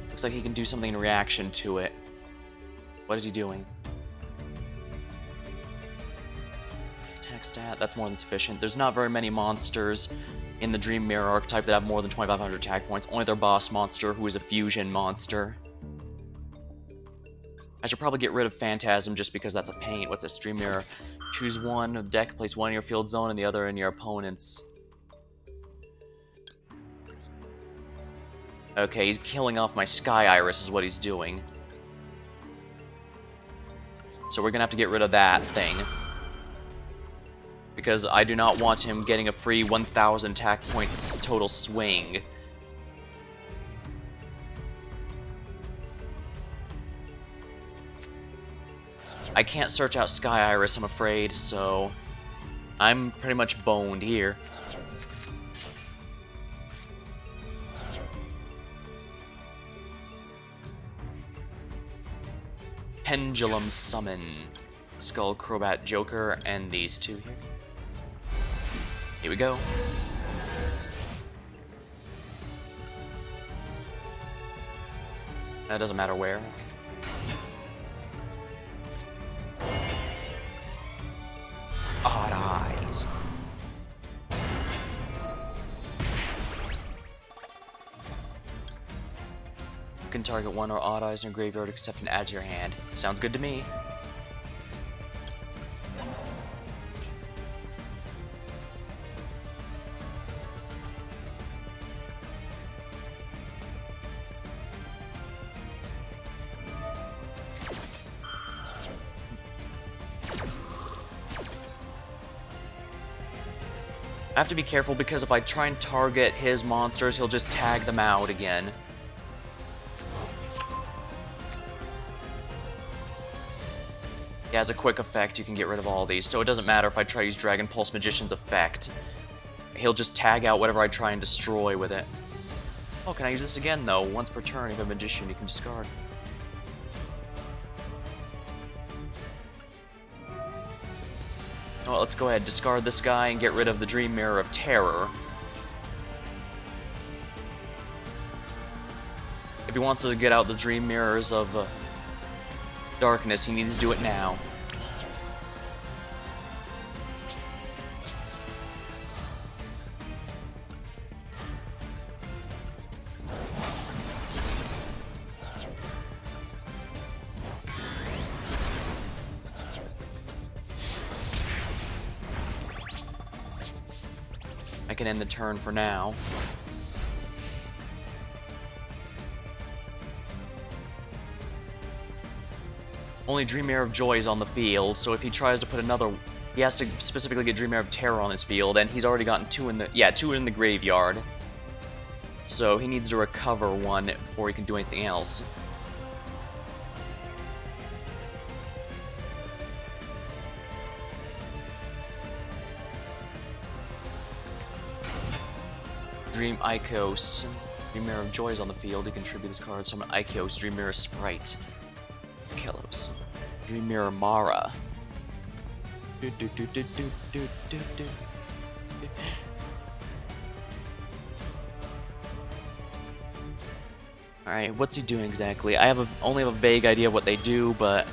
Looks like he can do something in reaction to it. What is he doing? Attack stat, that's more than sufficient. There's not very many monsters in the Dream Mirror archetype that have more than 2,500 attack points. Only their boss monster, who is a fusion monster. I should probably get rid of Phantasm just because that's a pain. What's this? Dream Mirror. Choose one of the deck, place one in your field zone and the other in your opponent's. Okay, he's killing off my Sky Iris is what he's doing. So we're gonna have to get rid of that thing. Because I do not want him getting a free 1,000 attack points total swing. I can't search out Sky Iris, I'm afraid, so I'm pretty much boned here. Pendulum Summon. Skull Crobat Joker and these two here. Here we go. That doesn't matter where. You can target one or odd eyes in your graveyard except and add to your hand. Sounds good to me. I have to be careful because if I try and target his monsters, he'll just tag them out again. Yeah, as a quick effect, you can get rid of all these, so it doesn't matter if I try to use Dragon Pulse Magician's effect. He'll just tag out whatever I try and destroy with it. Oh, can I use this again, though? Once per turn, if you have a Magician, you can discard. Well, let's go ahead, discard this guy and get rid of the Dream Mirror of Terror. If he wants to get out the Dream Mirrors of Darkness, he needs to do it now. I can end the turn for now. Only Dream Mirror of Joy is on the field, so if he tries to put another... He has to specifically get Dream Mirror of Terror on his field, and he's already gotten two in the graveyard. So he needs to recover one before he can do anything else. Dream Ichos. Dream Mirror of Joy is on the field. He contribute this card. Summon Ichos. Dream Mirror Sprite. Kelos. Dream Mirror Mara. Alright, what's he doing exactly? I only have a vague idea of what they do, but...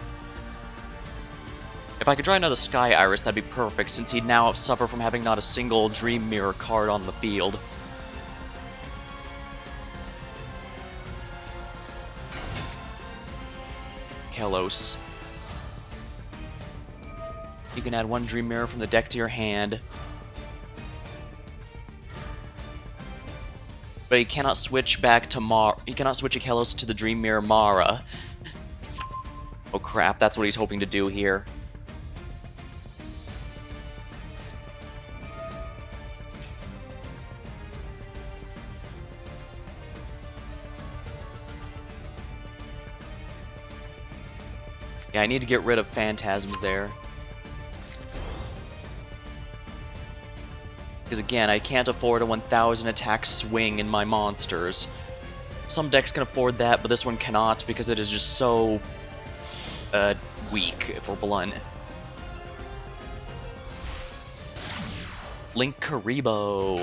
If I could draw another Sky Iris, that'd be perfect, since he'd now suffer from having not a single Dream Mirror card on the field. Kelos. You can add one Dream Mirror from the deck to your hand. But he cannot switch back to he cannot switch a Kelos to the Dream Mirror Mara. Oh crap, that's what he's hoping to do here. Yeah, I need to get rid of Phantasms there. Because again, I can't afford a 1000 attack swing in my monsters. Some decks can afford that, but this one cannot because it is just so weak, if we're blunt. Link Karibo.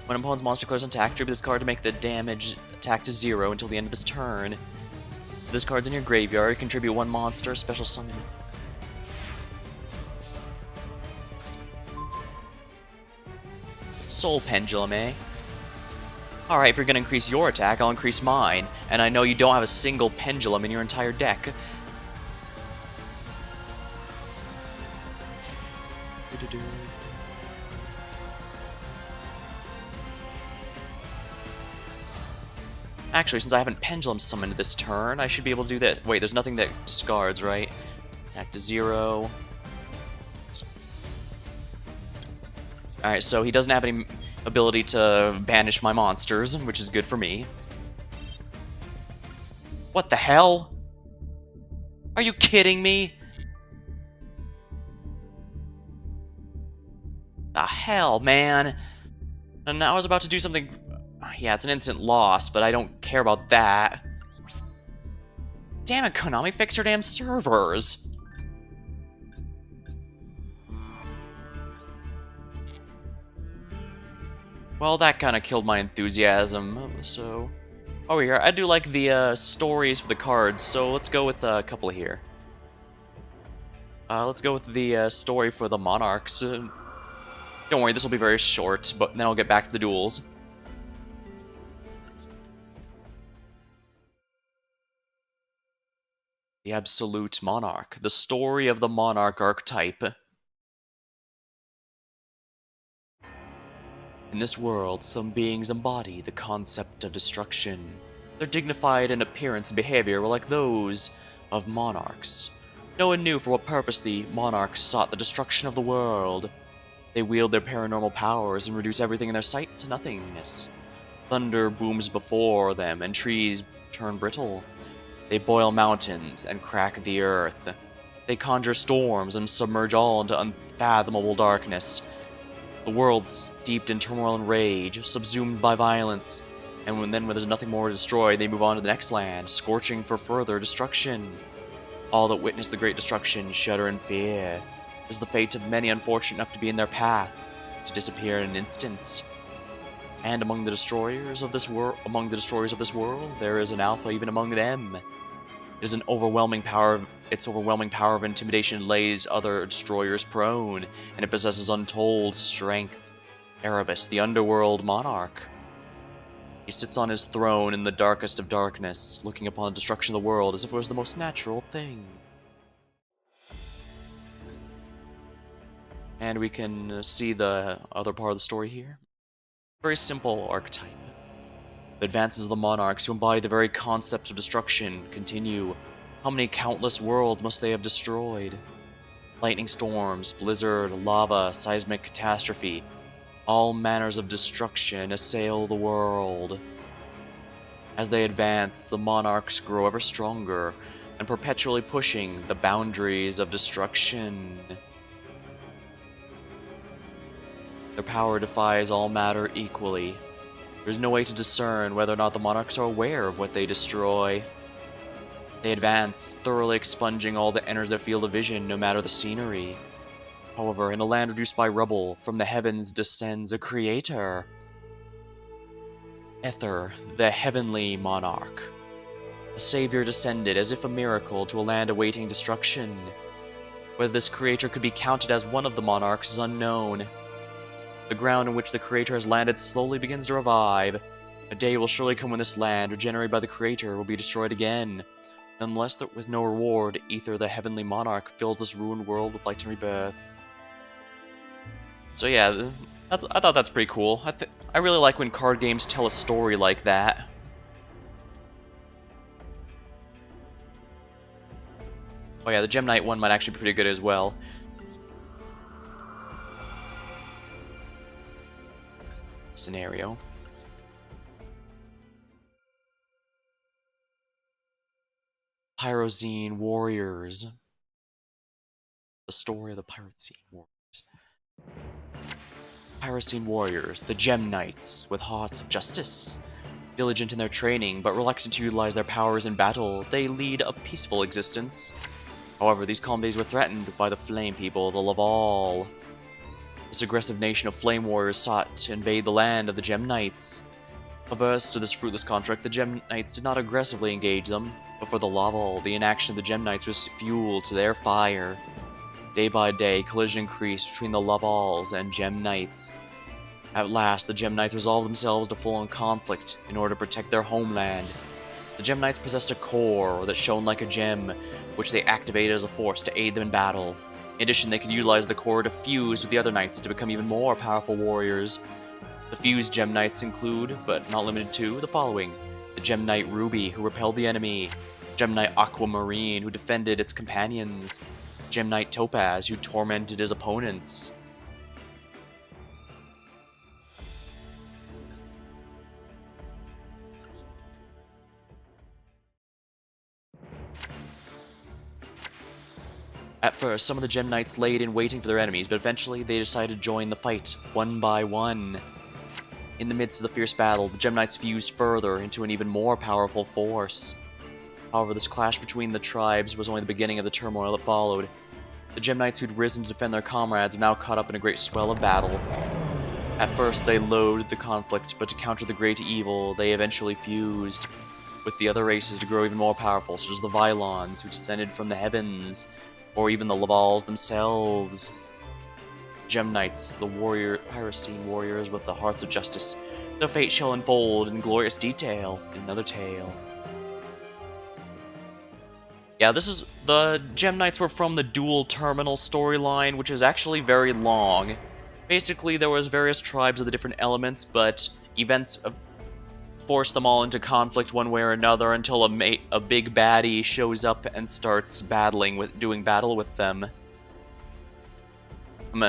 When an opponent's monster declares an attack, tribute this card to make the damage attack to 0 until the end of this turn. If this card's in your graveyard, contribute one monster, special summon. Soul Pendulum, eh? Alright, if you're gonna increase your attack, I'll increase mine. And I know you don't have a single Pendulum in your entire deck. Actually, since I haven't Pendulum summoned this turn, I should be able to do this. Wait, there's nothing that discards, right? Attack to 0. Alright, so he doesn't have any ability to banish my monsters, which is good for me. What the hell? Are you kidding me? The hell, man? And I was about to do something... Yeah, it's an instant loss, but I don't care about that. Damn it, Konami, fix your damn servers! Well, that kind of killed my enthusiasm, so... Oh, here, I do like the stories for the cards, so let's go with a couple here. Let's go with the story for the Monarchs. Don't worry, this will be very short, but then I'll get back to the duels. The Absolute Monarch. The story of the Monarch archetype. In this world, some beings embody the concept of destruction. Their dignified in appearance and behavior were like those of monarchs. No one knew for what purpose the monarchs sought the destruction of the world. They wield their paranormal powers and reduce everything in their sight to nothingness. Thunder booms before them, and trees turn brittle. They boil mountains and crack the earth. They conjure storms and submerge all into unfathomable darkness. The world steeped in turmoil and rage, subsumed by violence, and when there's nothing more to destroy, they move on to the next land, scorching for further destruction. All that witness the great destruction shudder in fear. It is the fate of many unfortunate enough to be in their path, to disappear in an instant. And among the destroyers of this world, there is an alpha even among them. It is its overwhelming power of intimidation lays other destroyers prone, and it possesses untold strength. Erebus, the underworld monarch. He sits on his throne in the darkest of darkness, looking upon the destruction of the world as if it was the most natural thing. And we can see the other part of the story here. Very simple archetype. The advances of the monarchs who embody the very concept of destruction continue. How many countless worlds must they have destroyed? Lightning storms, blizzard, lava, seismic catastrophe. All manners of destruction assail the world. As they advance, the monarchs grow ever stronger and perpetually pushing the boundaries of destruction. Their power defies all matter equally. There's no way to discern whether or not the monarchs are aware of what they destroy. They advance, thoroughly expunging all that enters their field of vision, no matter the scenery. However, in a land reduced by rubble, from the heavens descends a creator. Ether, the heavenly monarch. A savior descended, as if a miracle, to a land awaiting destruction. Whether this creator could be counted as one of the monarchs is unknown. The ground in which the creator has landed slowly begins to revive. A day will surely come when this land, regenerated by the creator, will be destroyed again. Nonetheless, with no reward, Ether, the heavenly monarch, fills this ruined world with light and rebirth. So yeah, I thought that's pretty cool. I really like when card games tell a story like that. Oh yeah, the Gem Knight one might actually be pretty good as well. Scenario. Pyrozine Warriors. The story of the Pyrozine Warriors. Pyrozine Warriors, the Gem Knights, with hearts of justice. Diligent in their training, but reluctant to utilize their powers in battle, they lead a peaceful existence. However, these calm days were threatened by the Flame People, the Laval. This aggressive nation of Flame Warriors sought to invade the land of the Gem Knights. Averse to this fruitless contract, the Gem Knights did not aggressively engage them, but for the Laval, the inaction of the Gem Knights was fuel to their fire. Day by day, collision increased between the Lavals and Gem Knights. At last, the Gem Knights resolved themselves to full-on conflict in order to protect their homeland. The Gem Knights possessed a core that shone like a gem, which they activated as a force to aid them in battle. In addition, they could utilize the core to fuse with the other knights to become even more powerful warriors. The fused Gem Knights include, but not limited to, the following. The Gem Knight Ruby, who repelled the enemy. Gem Knight Aquamarine, who defended its companions. Gem Knight Topaz, who tormented his opponents. At first, some of the Gem Knights laid in waiting for their enemies, but eventually they decided to join the fight, one by one. In the midst of the fierce battle, the Gem Knights fused further into an even more powerful force. However, this clash between the tribes was only the beginning of the turmoil that followed. The Gem Knights who'd risen to defend their comrades were now caught up in a great swell of battle. At first, they loathed the conflict, but to counter the great evil, they eventually fused with the other races to grow even more powerful, such as the Vylons, who descended from the heavens, or even the Lavals themselves. Gem Knights, the Pyrocene Warriors with the hearts of justice. Their fate shall unfold in glorious detail in another tale. Yeah, this is... The Gem Knights were from the Duel Terminal storyline, which is actually very long. Basically, there was various tribes of the different elements, but events forced them all into conflict one way or another until a big baddie shows up and starts doing battle with them.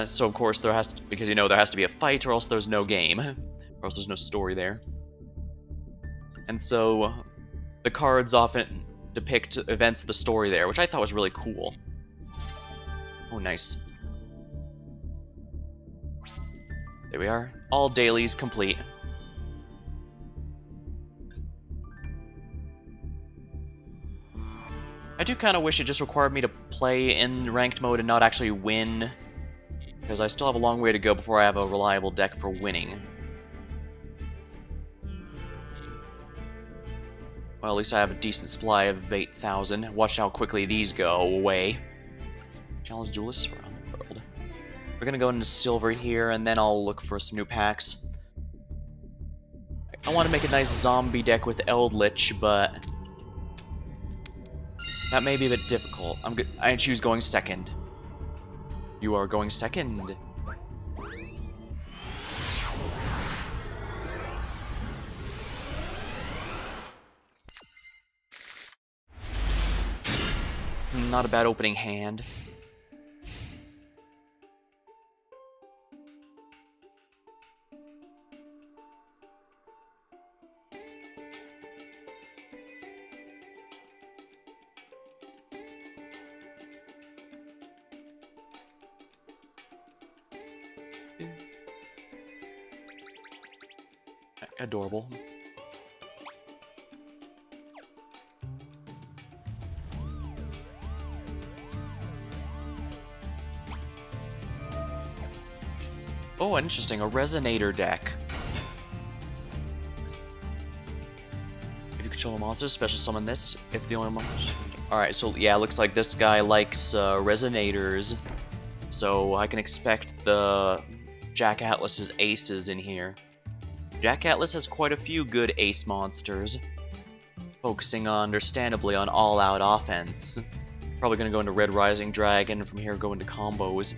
So of course there has to, because there has to be a fight or else there's no game, or else there's no story there. And so the cards often depict events of the story there, which I thought was really cool. Oh, nice. There we are. All dailies complete. I do kind of wish it just required me to play in ranked mode and not actually win, because I still have a long way to go before I have a reliable deck for winning. Well, at least I have a decent supply of 8,000. Watch how quickly these go away. Challenge duelists around the world. We're gonna go into silver here, and then I'll look for some new packs. I want to make a nice zombie deck with Eldritch, but that may be a bit difficult. I choose going second. You are going second. Not a bad opening hand. Adorable. Oh, interesting, a Resonator deck. If you control a monster, special summon this. If the only monster... Alright, so yeah, looks like this guy likes Resonators. So I can expect the Jack Atlas's aces in here. Jack Atlas has quite a few good ace monsters, focusing understandably on all-out offense. Probably gonna go into Red Rising Dragon, from here go into combos.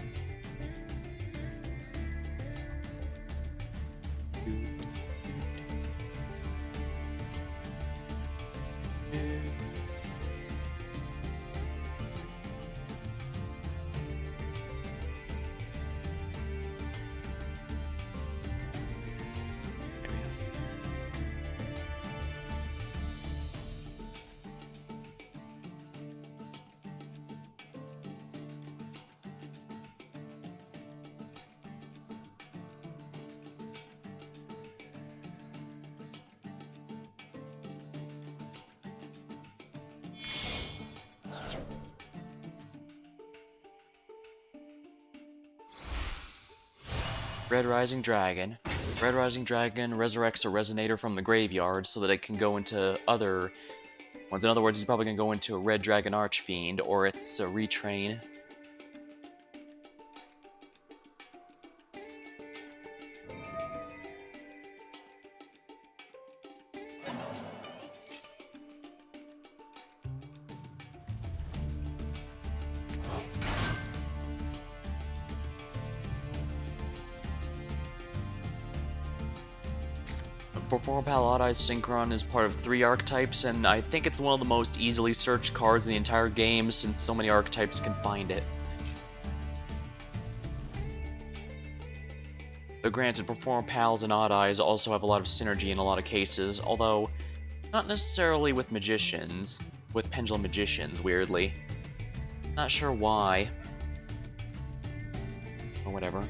Red Rising Dragon. Red Rising Dragon resurrects a Resonator from the graveyard so that it can go into other ones. In other words, he's probably going to go into a Red Dragon Archfiend, or it's a Retrain. Perform Paladise Synchron is part of 3 archetypes, and I think it's one of the most easily searched cards in the entire game since so many archetypes can find it. But granted, Perform Pals and Odd Eyes also have a lot of synergy in a lot of cases, although not necessarily with Magicians, with Pendulum Magicians, weirdly. Not sure why. Or whatever.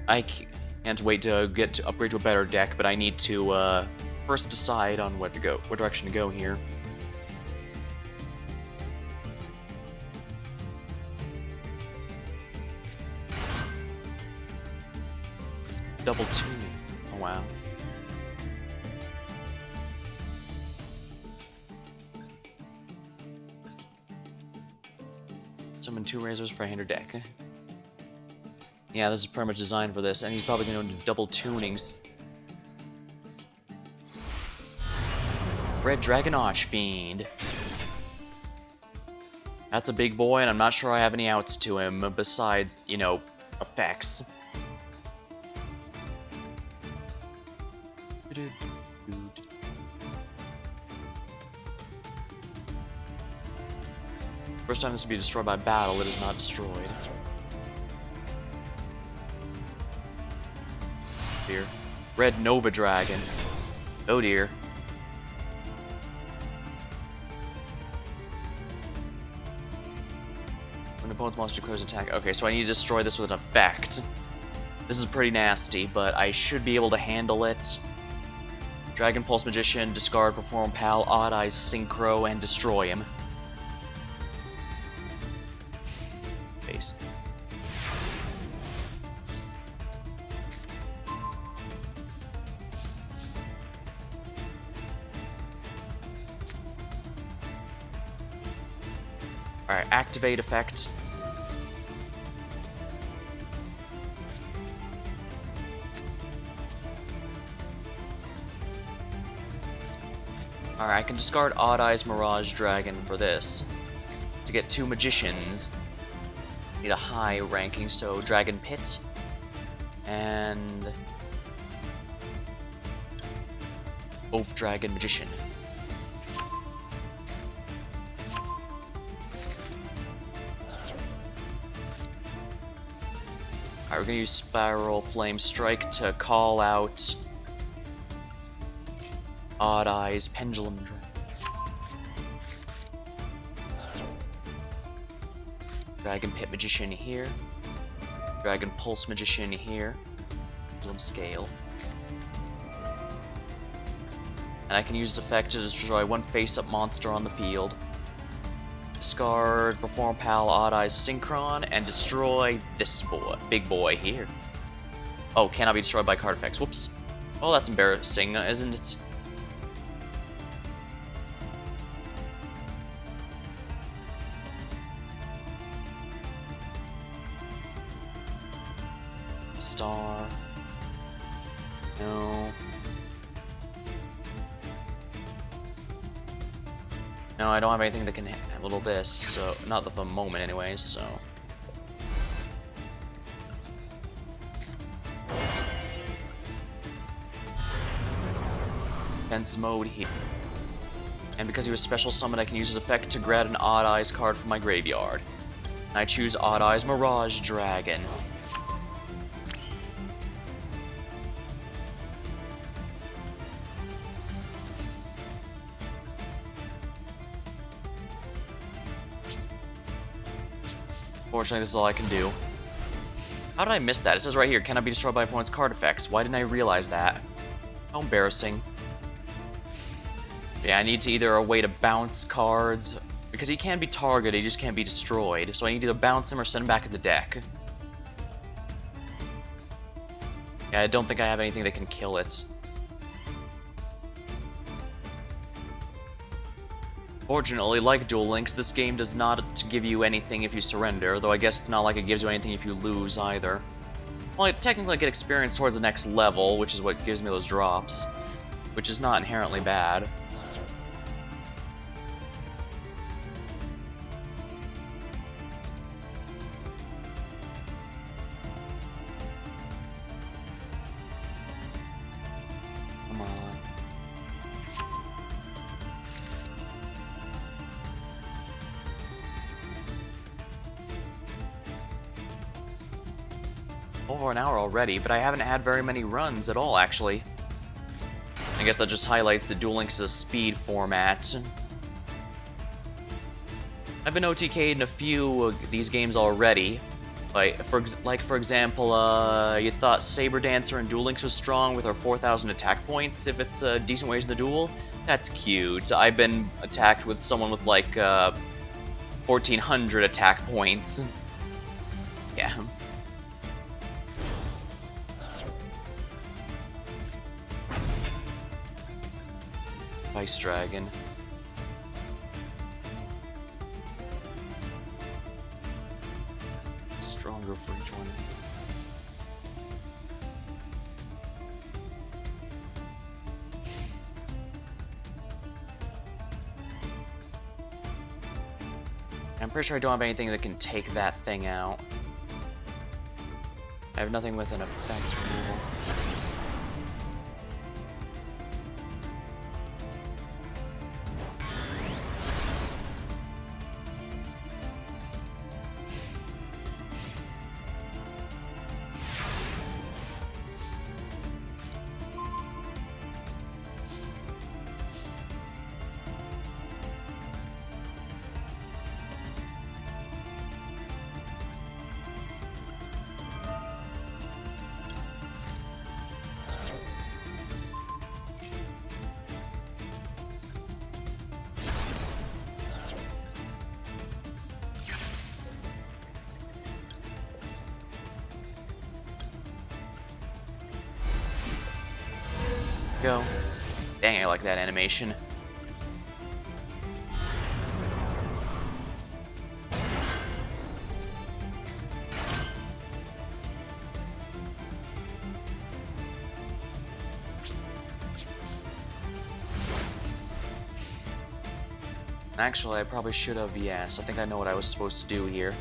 I can't wait to upgrade to a better deck, but I need to first decide on what direction to go here. Double tuning. Oh wow. Summon 2 razors for a hand or deck. Yeah, this is pretty much designed for this, and he's probably going to do double tunings. Red Dragon Archfiend. That's a big boy, and I'm not sure I have any outs to him besides, you know, effects. First time this will be destroyed by battle, it is not destroyed. Dear. Red Nova Dragon. Oh dear. When an opponent's monster declares attack. Okay, so I need to destroy this with an effect. This is pretty nasty, but I should be able to handle it. Dragon Pulse Magician, discard, perform Pal, Odd Eyes, Synchro, and destroy him. Base. Alright, activate effect. Alright, I can discard Odd Eyes Mirage Dragon for this. To get 2 Magicians. Need a high ranking, so Dragon Pit. And... Oaf Dragon Magician. Alright, we're gonna use Spiral Flame Strike to call out Odd Eyes Pendulum Dragon. Dragon Pit Magician here. Dragon Pulse Magician here. Pendulum Scale. And I can use this effect to destroy 1 face-up monster on the field. Discard, perform Pal, Odd Eyes, Synchron, and destroy this boy, big boy here. Oh, cannot be destroyed by card effects. Whoops. Oh, that's embarrassing, isn't it? Star. No. No, I don't have anything that can handle this, so not at the moment anyways, so. Defense mode here. And because he was special summoned, I can use his effect to grab an Odd Eyes card from my graveyard. And I choose Odd Eyes Mirage Dragon. Unfortunately, this is all I can do. How did I miss that? It says right here, cannot be destroyed by opponent's card effects. Why didn't I realize that? How embarrassing. Yeah, I need to either a way to bounce cards, because he can be targeted, he just can't be destroyed. So I need to either bounce him or send him back to the deck. Yeah, I don't think I have anything that can kill it. Fortunately, like Duel Links, this game does not give you anything if you surrender, though I guess it's not like it gives you anything if you lose either. Well, I technically get experience towards the next level, which is what gives me those drops, which is not inherently bad. Come on. Over an hour already, but I haven't had very many runs at all, actually. I guess that just highlights that Duel Links is a speed format. I've been OTK'd in a few of these games already. For example, you thought Saber Dancer and Duel Links was strong with our 4,000 attack points if it's decent ways in the duel? That's cute. I've been attacked with someone with like 1,400 attack points. Yeah. Ice Dragon. Stronger for each one. I'm pretty sure I don't have anything that can take that thing out. I have nothing with an effect removal. Go. Dang, I like that animation. Actually, I probably should have, yes. I think I know what I was supposed to do here.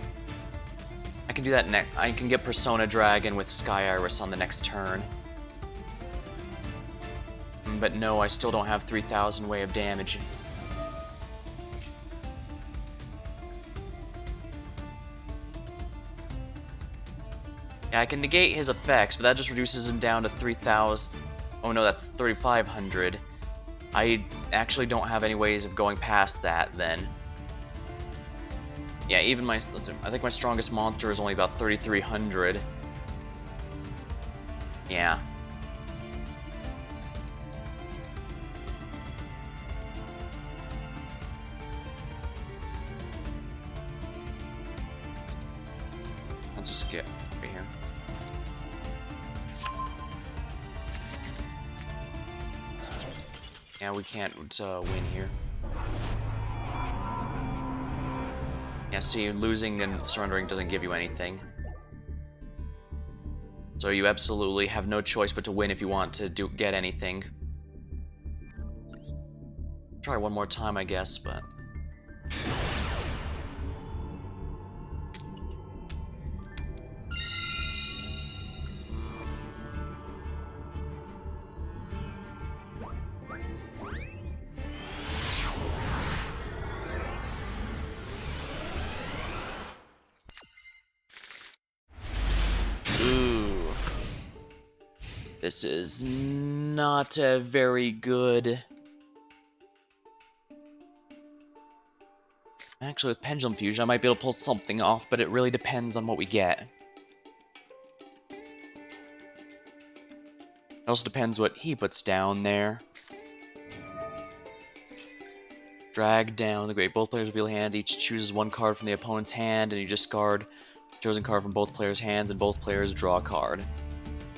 I can do that next. I can get Persona Dragon with Sky Iris on the next turn. But no, I still don't have 3,000 way of damage. Yeah, I can negate his effects, but that just reduces him down to 3,000. Oh no, that's 3,500. I actually don't have any ways of going past that then. Yeah, even my, let's see, I think my strongest monster is only about 3,300. Yeah. Let's just get over here. Yeah, we can't win here. Yeah, see, losing and surrendering doesn't give you anything. So you absolutely have no choice but to win if you want to get anything. Try one more time, I guess, but... Ooh. This is not a very good... Actually, with Pendulum Fusion, I might be able to pull something off, but it really depends on what we get. It also depends what he puts down there. Drag down the great. Both players reveal a hand. Each chooses one card from the opponent's hand, and you discard the chosen card from both players' hands, and both players draw a card.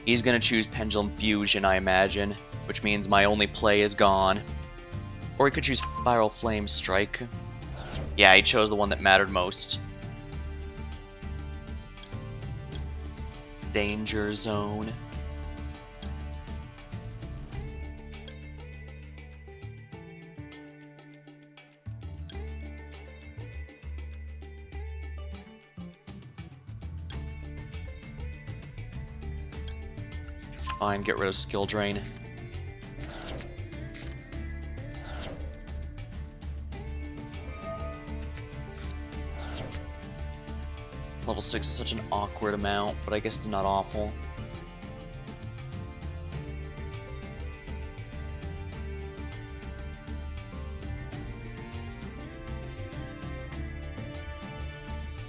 He's gonna choose Pendulum Fusion, I imagine, which means my only play is gone. Or he could choose Spiral Flame Strike. Yeah, he chose the one that mattered most. Danger Zone. Fine, get rid of Skill Drain. Level 6 is such an awkward amount, but I guess it's not awful.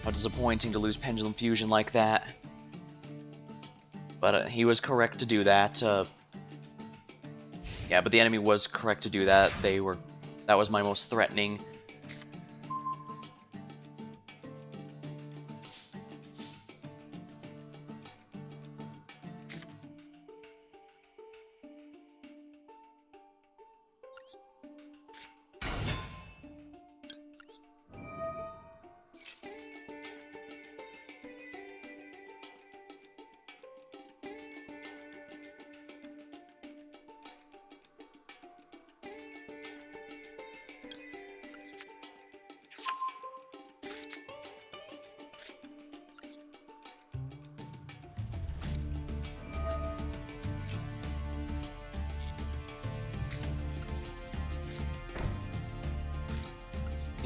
How disappointing to lose Pendulum Fusion like that. But he was correct to do that. Yeah, but the enemy was correct to do that. That was my most threatening.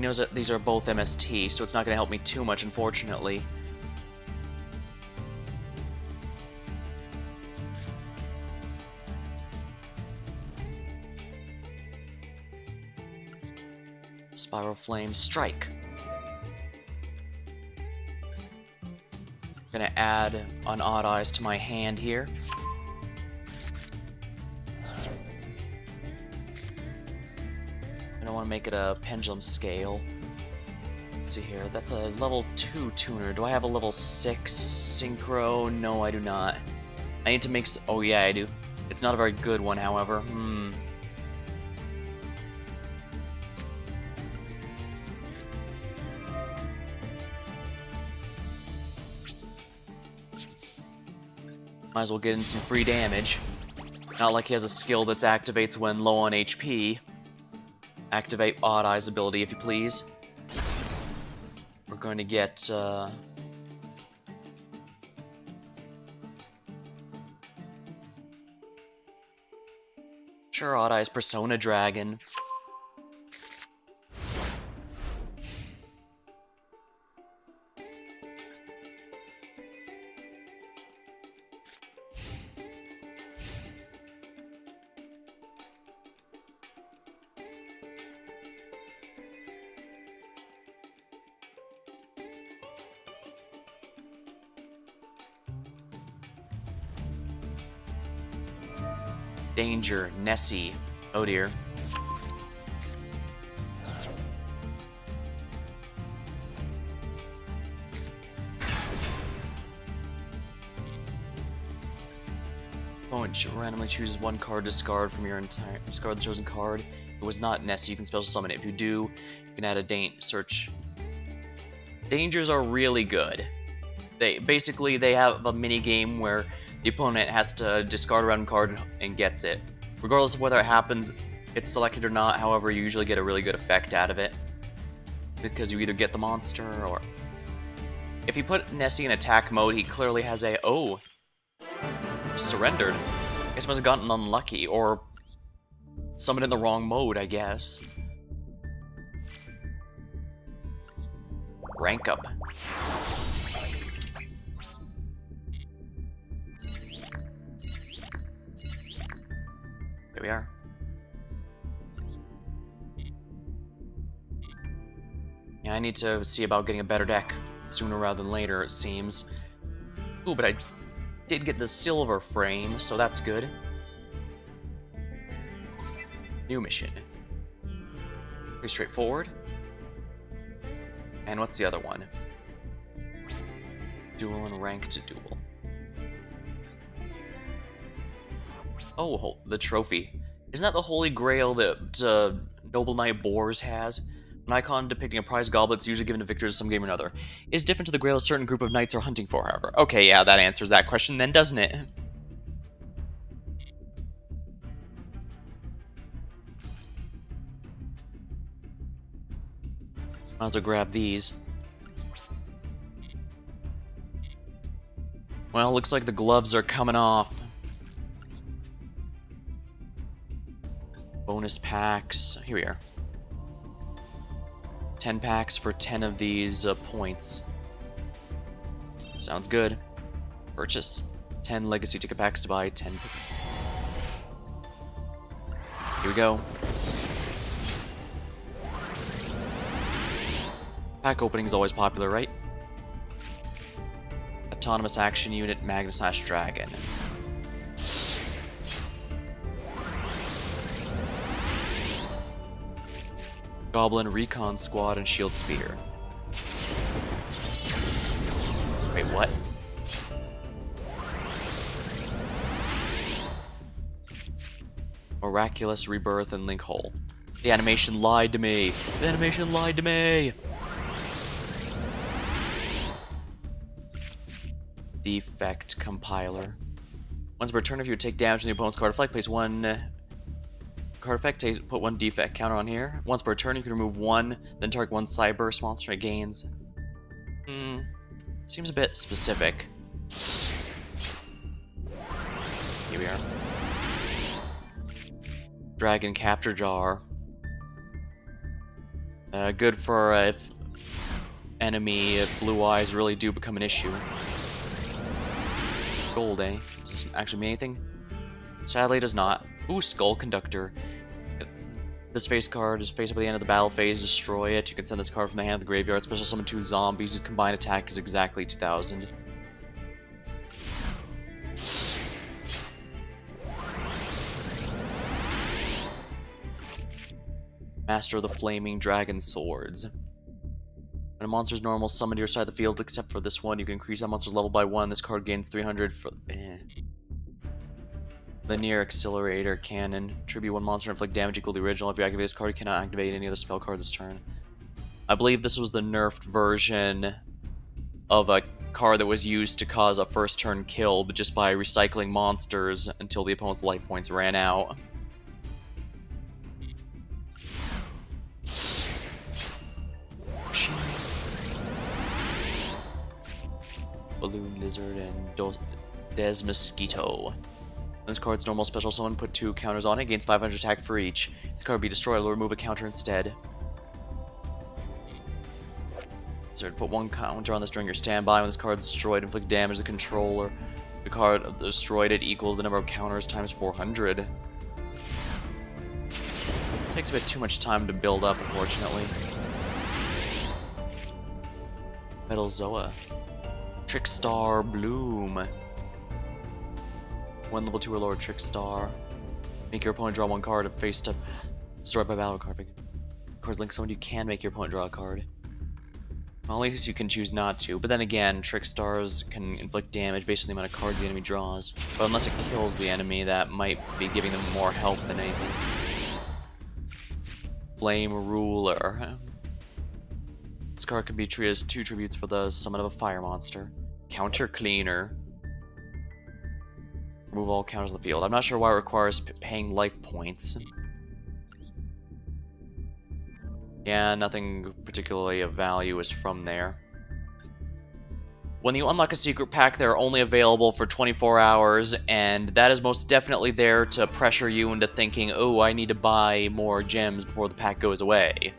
He knows that these are both MST, so it's not going to help me too much, unfortunately. Spiral Flame Strike. Gonna add an Odd Eyes to my hand here. I don't want to make it a pendulum scale. Let's see here. That's a level 2 tuner. Do I have a level 6 synchro? No, I do not. I need to make. Oh yeah, I do. It's not a very good one, however. Might as well get in some free damage. Not like he has a skill that activates when low on HP. Activate Odd Eyes ability, if you please. We're going to get, Sure, Odd Eyes Persona Dragon. Danger, Nessie. Oh dear. Opponent randomly chooses one card to discard from your entire discard the chosen card. If it was not Nessie, you can special summon it. If you do, you can add a search. Dangers are really good. They have a mini game where the opponent has to discard a random card and gets it. Regardless of whether it happens, it's selected or not, however, you usually get a really good effect out of it. Because you either get the monster or... If you put Nessie in attack mode, he clearly has a... Oh! Surrendered. I guess he must have gotten unlucky, or... summoned in the wrong mode, I guess. Rank up. There we are. Yeah, I need to see about getting a better deck sooner rather than later, it seems. Ooh, but I did get the silver frame, so that's good. New mission. Pretty straightforward. And what's the other one? Duel and ranked duel. Oh, the trophy. Isn't that the holy grail that Noble Knight Boars has? An icon depicting a prize goblet is usually given to victors in some game or another. It is different to the grail a certain group of knights are hunting for, however. Okay, yeah, that answers that question then, doesn't it? Might as well grab these. Well, looks like the gloves are coming off. Bonus packs. Here we are. 10 packs for 10 of these points. Sounds good. Purchase. 10 legacy ticket packs to buy 10 tickets. Here we go. Pack opening is always popular, right? Autonomous action unit, Mirage Dragon. Goblin, Recon Squad, and Shield Spear. Wait, what? Miraculous Rebirth and Link Hole. The animation lied to me! The animation lied to me! Defect Compiler. Once per turn, if you take damage from the opponent's card effect, place one card effect, put one defect counter on here. Once per turn, you can remove one, then target one Cyburst monster, it gains. Seems a bit specific. Here we are. Dragon Capture Jar. Good for if enemy blue eyes really do become an issue. Gold, eh? Does this actually mean anything? Sadly, it does not. Ooh, Skull Conductor. This face card is face up at the end of the battle phase. Destroy it. You can send this card from the hand of the graveyard. Special summon 2 zombies. Whose combined attack is exactly 2,000. Master of the Flaming Dragon Swords. When a monster's normal summoned to your side of the field, except for this one, you can increase that monster's level by 1. This card gains 300 for... Linear Accelerator Cannon. Tribute 1 monster, inflict damage equal to the original. If you activate this card, you cannot activate any other spell card this turn. I believe this was the nerfed version of a card that was used to cause a first turn kill, but just by recycling monsters until the opponent's life points ran out. Balloon Lizard and Des Mosquito. This card's normal special summon, put 2 counters on it, gains 500 attack for each. If the card be destroyed, it'll remove a counter instead. So put 1 counter on this during your standby. When this card's destroyed, inflict damage to the controller. The card destroyed it equals the number of counters times 400. Takes a bit too much time to build up, unfortunately. Metal Zoa. Trickstar Bloom. 1 level 2 or lower Trickstar. Make your opponent draw 1 card if faced up. Destroyed by battle card. Cards link someone, you can make your opponent draw a card. Well, at least you can choose not to. But then again, Trickstars can inflict damage based on the amount of cards the enemy draws. But unless it kills the enemy, that might be giving them more help than anything. Flame Ruler. This card can be treated as 2 tributes for the summon of a fire monster. Counter Cleaner. Remove all counters on the field. I'm not sure why it requires paying life points. Yeah, nothing particularly of value is from there. When you unlock a secret pack, they're only available for 24 hours, and that is most definitely there to pressure you into thinking, oh, I need to buy more gems before the pack goes away.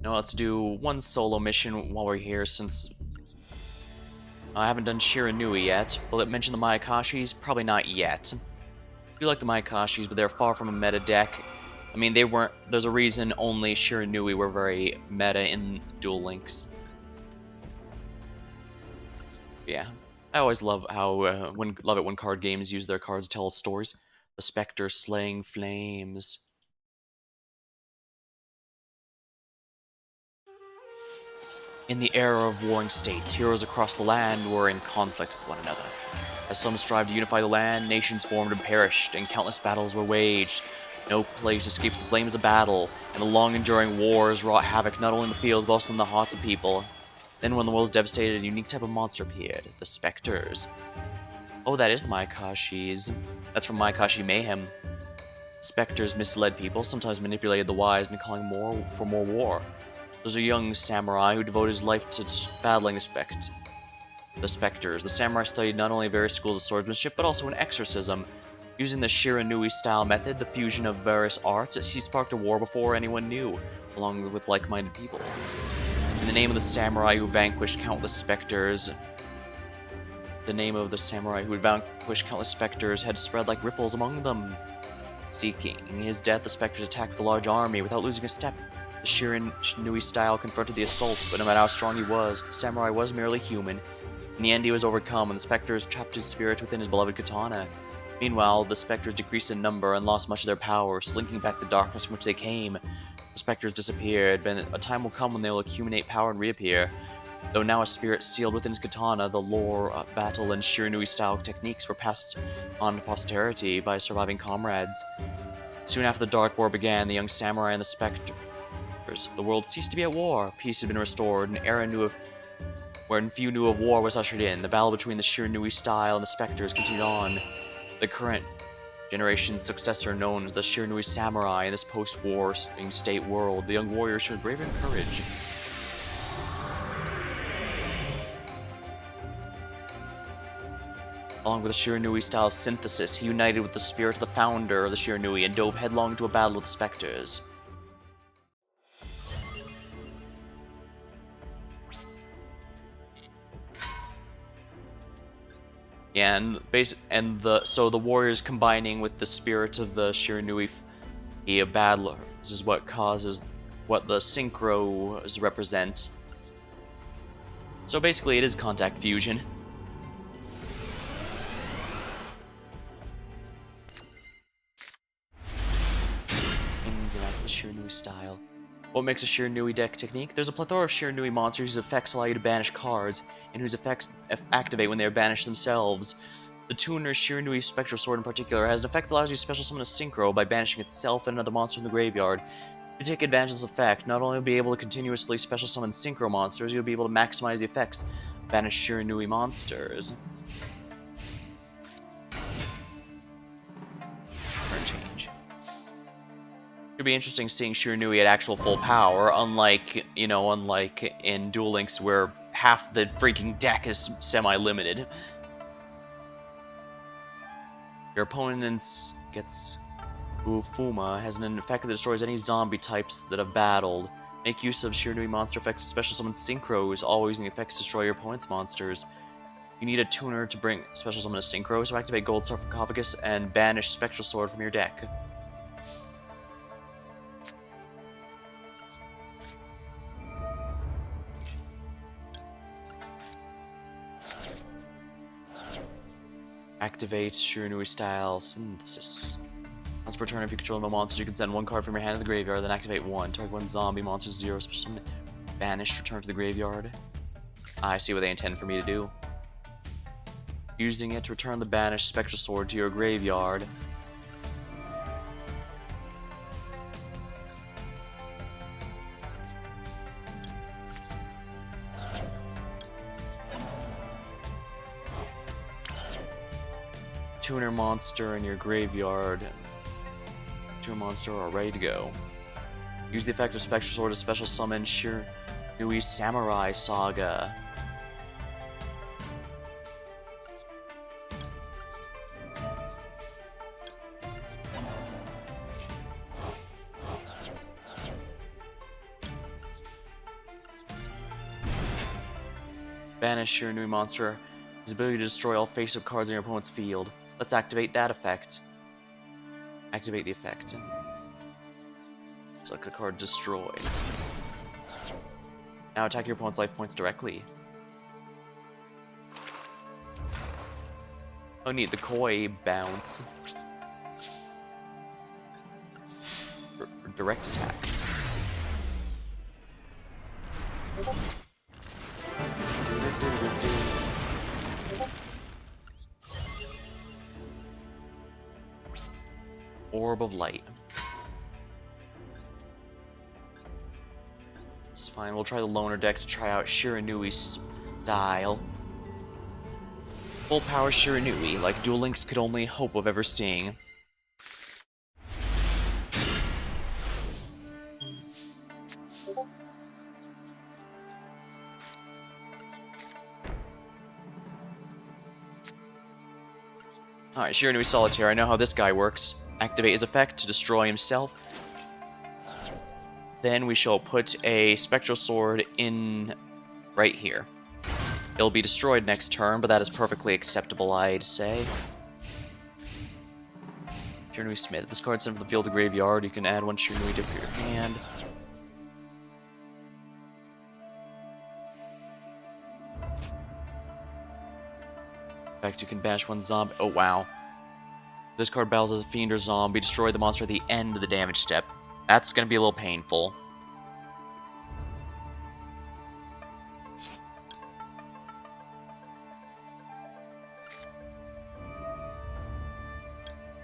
Now let's do 1 solo mission while we're here, since I haven't done Shiranui yet. Will it mention the Mayakashis? Probably not yet. I do like the Mayakashis, but they're far from a meta deck. I mean, they weren't. There's a reason only Shiranui were very meta in Duel Links. Yeah, I always love how love it when card games use their cards to tell stories. The Spectre slaying flames. In the era of warring states, heroes across the land were in conflict with one another. As some strived to unify the land, nations formed and perished, and countless battles were waged. No place escapes the flames of battle, and the long-enduring wars wrought havoc not only in the field, but also in the hearts of people. Then when the world was devastated, a unique type of monster appeared, the Spectres. Oh, that is the Mayakashis. That's from Mayakashi Mayhem. Spectres misled people, sometimes manipulated the wise into calling for more war. There's a young samurai who devoted his life to battling the Spectres. The samurai studied not only various schools of swordsmanship, but also in exorcism. Using the Shiranui-style method, the fusion of various arts, he sparked a war before anyone knew, along with like-minded people. In the name of the samurai who vanquished countless Spectres, had spread like ripples among them. Seeking his death, the Spectres attacked with a large army without losing a step. The Shiranui style confronted the assault, but no matter how strong he was, the samurai was merely human. In the end, he was overcome, and the Spectres trapped his spirit within his beloved katana. Meanwhile, the Spectres decreased in number and lost much of their power, slinking back the darkness from which they came. The Spectres disappeared, but a time will come when they will accumulate power and reappear. Though now a spirit sealed within his katana, the lore, battle, and Shiranui-style techniques were passed on to posterity by surviving comrades. Soon after the Dark War began, the young samurai and the Spectres. The world ceased to be at war. Peace had been restored. An era wherein few knew of war was ushered in. The battle between the Shiranui style and the Spectres continued on. The current Generation's successor known as the Shiranui Samurai in this post-war state world, the young warrior showed bravery and courage. Along with the Shiranui-style synthesis, he united with the spirit of the founder of the Shiranui and dove headlong into a battle with the specters. Yeah, so the warriors combining with the spirit of the Shiranui battlers is what causes what the synchros represent. So basically, it is contact fusion. And that's the Shiranui style. What makes a Shiranui deck technique? There's a plethora of Shiranui monsters whose effects allow you to banish cards, and whose effects activate when they are banished themselves. The tuner Shiranui Spectral Sword in particular has an effect that allows you to special summon a synchro by banishing itself and another monster in the graveyard. If you take advantage of this effect, not only will you be able to continuously special summon synchro monsters, you'll be able to maximize the effects of banished Shiranui monsters. Turn change. It'd be interesting seeing Shiranui at actual full power, unlike in Duel Links where half the freaking deck is semi-limited. Your opponent gets Ufuma has an effect that destroys any zombie types that have battled. Make use of Shiranui monster effects to special summon synchros, always using the effects to destroy your opponent's monsters. You need a tuner to bring special summon a synchro, so activate Gold Sarcophagus and banish Spectral Sword from your deck. Activate Shiranui style synthesis. Once per turn, if you control no monsters, you can send one card from your hand to the graveyard, then activate one. Target one zombie, monster 0, special summon, banish, return to the graveyard. I see what they intend for me to do. Using it to return the banished Spectral Sword to your graveyard. Tuner monster in your graveyard. Tuner monster are ready to go. Use the effect of Spectral Sword to special summon Shiranui Samurai Saga. Banish Shiranui monster. His ability to destroy all face-up cards in your opponent's field. Let's activate that effect. Activate the effect. Select a card destroyed. Now attack your opponent's life points directly. Oh neat, the Koi bounce. Direct attack. Orb of Light. It's fine, we'll try the Loner deck to try out Shiranui's style. Full power Shiranui, like Duel Links could only hope of ever seeing. Alright, Shiranui Solitaire, I know how this guy works. Activate his effect to destroy himself. Then we shall put a Spectral Sword in right here. It'll be destroyed next turn, but that is perfectly acceptable, I'd say. Shiranui Smith. This card sent from the field to graveyard. You can add one Shiranui to your hand. In fact, you can banish one zombie. Oh, wow. This card battles as a fiend or zombie. Destroy the monster at the end of the damage step. That's going to be a little painful.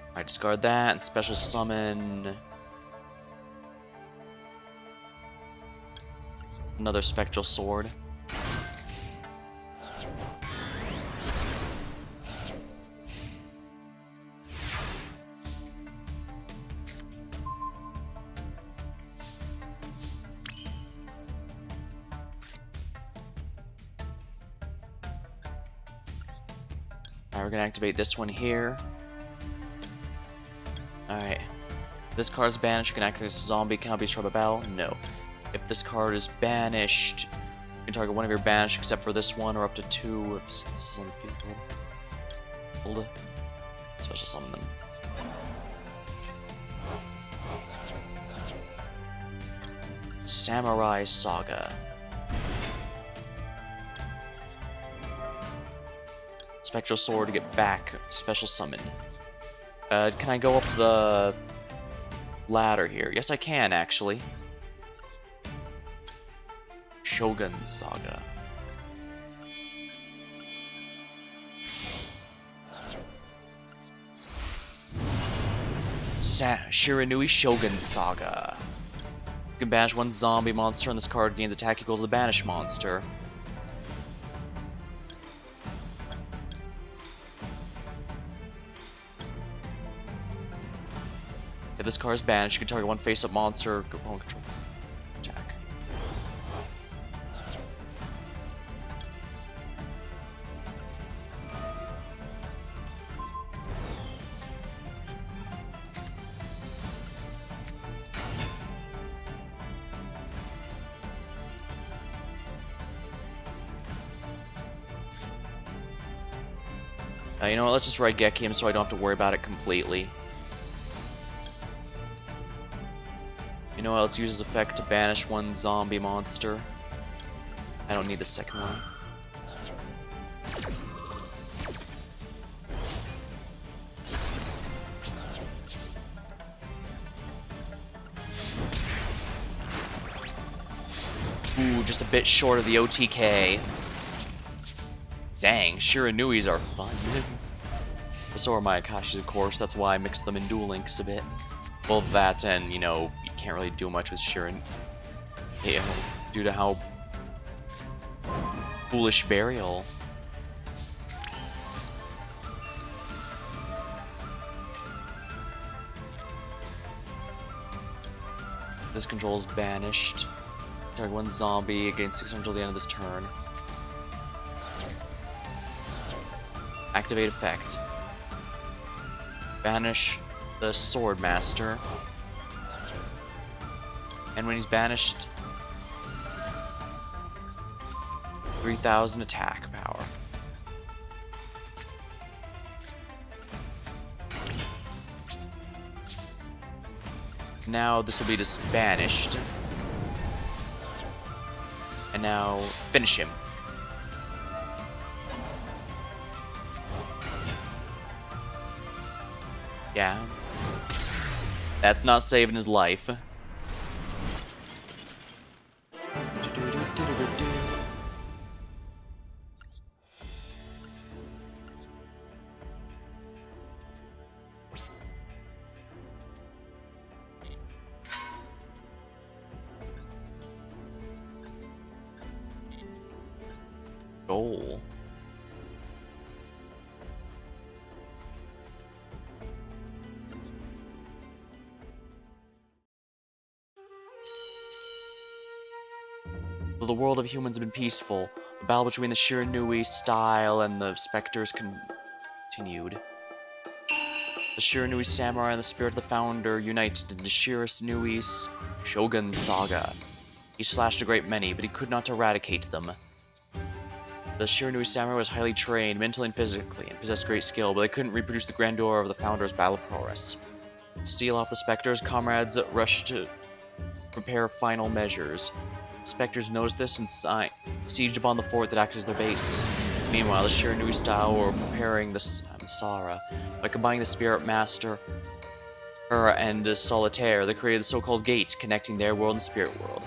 Alright, discard that and special summon another Spectral Sword. Alright, we're gonna activate this one here. Alright. This card is banished, you can activate this zombie, cannot be destroyed by battle? No. If this card is banished, you can target one of your banished except for this one, or up to 2 if this is on the field. Hold it. Special summon them. Samurai Saga. Spectral Sword to get back. Special summon. Can I go up the ladder here? Yes, I can, actually. Shogun Saga. Shiranui Shogun Saga. You can banish one zombie monster, and this card gains attack equal to the banished monster. If this card is banished, you can target one face-up monster, opponent control. Attack. You know what, let's just write Geki him so I don't have to worry about it completely. You know what, let's use his effect to banish one zombie monster. I don't need the second one. Ooh, just a bit short of the OTK. Dang, Shiranuis are fun. So are my Akashis, of course. That's why I mix them in Duel Links a bit. Well, that and, you know, you can't really do much with Shiran. You know, due to how foolish burial. This control is banished. Target one zombie, against 600 until the end of this turn. Activate effect. Banish the Sword Master. And when he's banished, 3000 attack power. Now this will be disbanished. And now finish him. Yeah. That's not saving his life. Goal. Though the world of humans have been peaceful, the battle between the Shiranui style and the specters continued. The Shiranui samurai and the spirit of the founder united in the Shiranui's Shogun Saga. He slashed a great many, but he could not eradicate them. The Shiranui samurai was highly trained, mentally and physically, and possessed great skill, but they couldn't reproduce the grandeur of the founder's battle prowess. To seal off the specters, comrades rushed to prepare final measures. The specters noticed this and sieged upon the fort that acted as their base. Meanwhile, the Shiranui style were preparing the Samsara. By combining the Spirit Master and Solitaire, they created the so-called gate, connecting their world and the spirit world.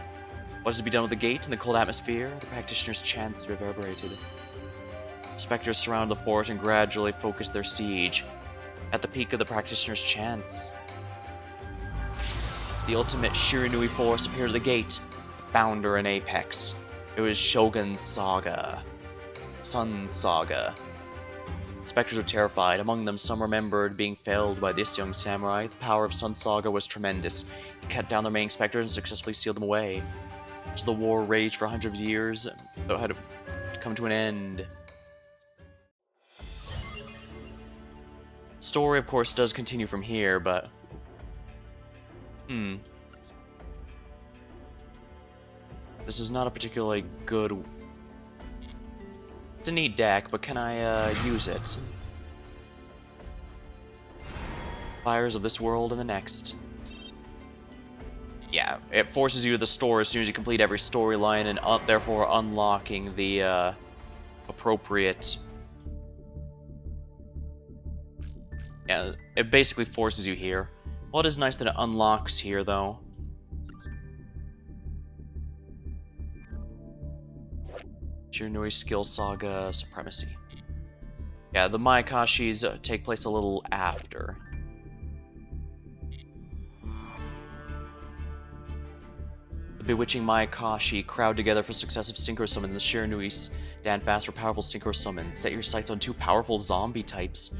What is to be done with the gate in the cold atmosphere? The practitioners' chants reverberated. The specters surrounded the fort and gradually focused their siege. At the peak of the practitioners' chants, the ultimate Shiranui force appeared at the gate, the founder and apex. It was Shogun Saga. Sun Saga. The specters were terrified. Among them, some remembered being felled by this young samurai. The power of Sun Saga was tremendous. He cut down the remaining specters and successfully sealed them away. So the war raged for hundreds of years, though it had to come to an end. Story, of course, does continue from here, but... This is not a particularly good... It's a neat deck, but can I use it? Fires of this world and the next. Yeah, it forces you to the store as soon as you complete every storyline, and therefore unlocking the appropriate... Yeah, it basically forces you here. Well, it is nice that it unlocks here, though. Shiranui Skill Saga Supremacy. Yeah, the Mayakashis take place a little after. The bewitching Mayakashi crowd together for successive synchro summons. The Shiranui stand fast for powerful synchro summons. Set your sights on 2 powerful zombie types.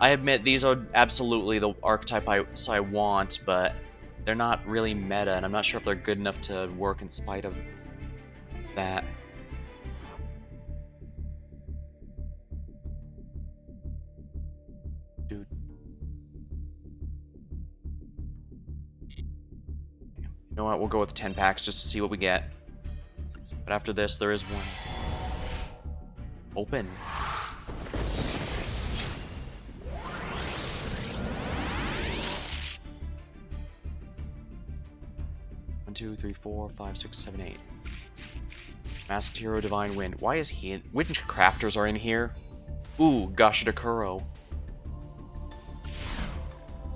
I admit these are absolutely the archetype I want, but they're not really meta, and I'm not sure if they're good enough to work in spite of that. Dude. You know what, we'll go with 10 packs just to see what we get. But after this, there is one. Open. 1, 2, 3, 4, 5, 6, 7, 8. Masked Hero, Divine Wind. Why is he in? Which crafters are in here? Ooh, Gashadakuro.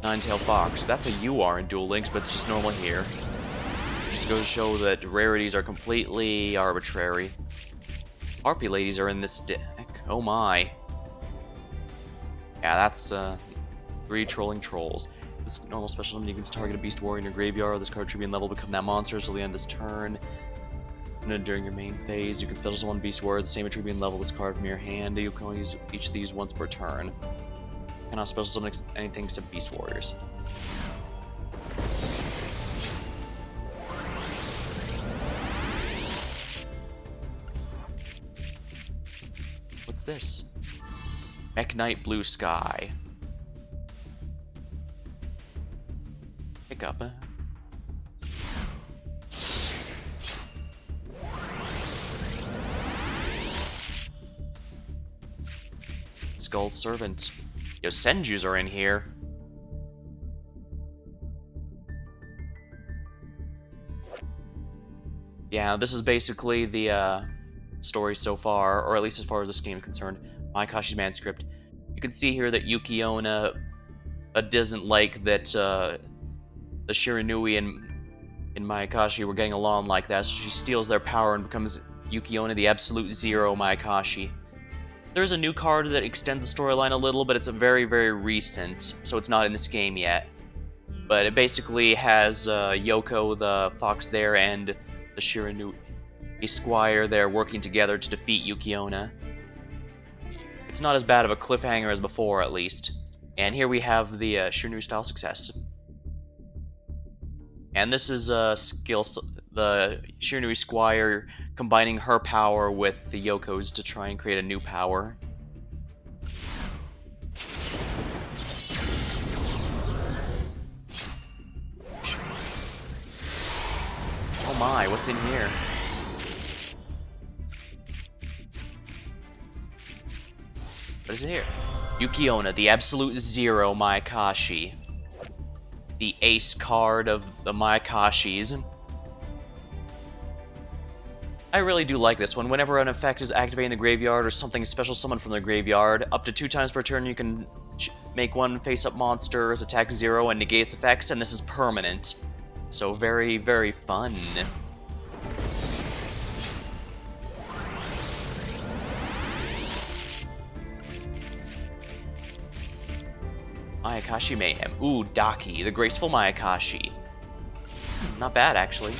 Nine-tailed Fox. That's a UR in Duel Links, but it's just normal here. Just goes to show that rarities are completely arbitrary. Harpy ladies are in this deck. Oh my. Yeah, that's 3 trolling trolls. This normal special summon, you can target a beast warrior in your graveyard. This card tribute level become that monster until the end of this turn. And then during your main phase, you can special summon beast warrior at the same attribute level this card from your hand. You can only use each of these once per turn. You cannot special summon anything except beast warriors. What's this? Mech Knight Blue Sky. Pick up. Skull Servant. Yo, Senjus are in here. Yeah, this is basically the story so far, or at least as far as this game is concerned. Mayakashi's manuscript. You can see here that Yugioh doesn't like that the Shiranui and Mayakashi were getting along like that, so she steals their power and becomes Yugioh the Absolute Zero Mayakashi. There's a new card that extends the storyline a little, but it's a very, very recent, so it's not in this game yet. But it basically has Yoko the Fox there and the Shiranui Squire there working together to defeat Yugioh. It's not as bad of a cliffhanger as before, at least. And here we have the Shiranui style success. And this is the Shiranui Squire combining her power with the Yoko's to try and create a new power. Oh my, what's in here? What is it here? Yugioh, the Absolute Zero Mayakashi. The ace card of the Mayakashis. I really do like this one. Whenever an effect is activated in the graveyard or something special summoned from the graveyard, up to 2 times per turn you can make one face-up monster's attack 0 and negate its effects, and this is permanent. So very, very fun. Mayakashi Mayhem. Ooh, Daki, the graceful Mayakashi. Not bad, actually.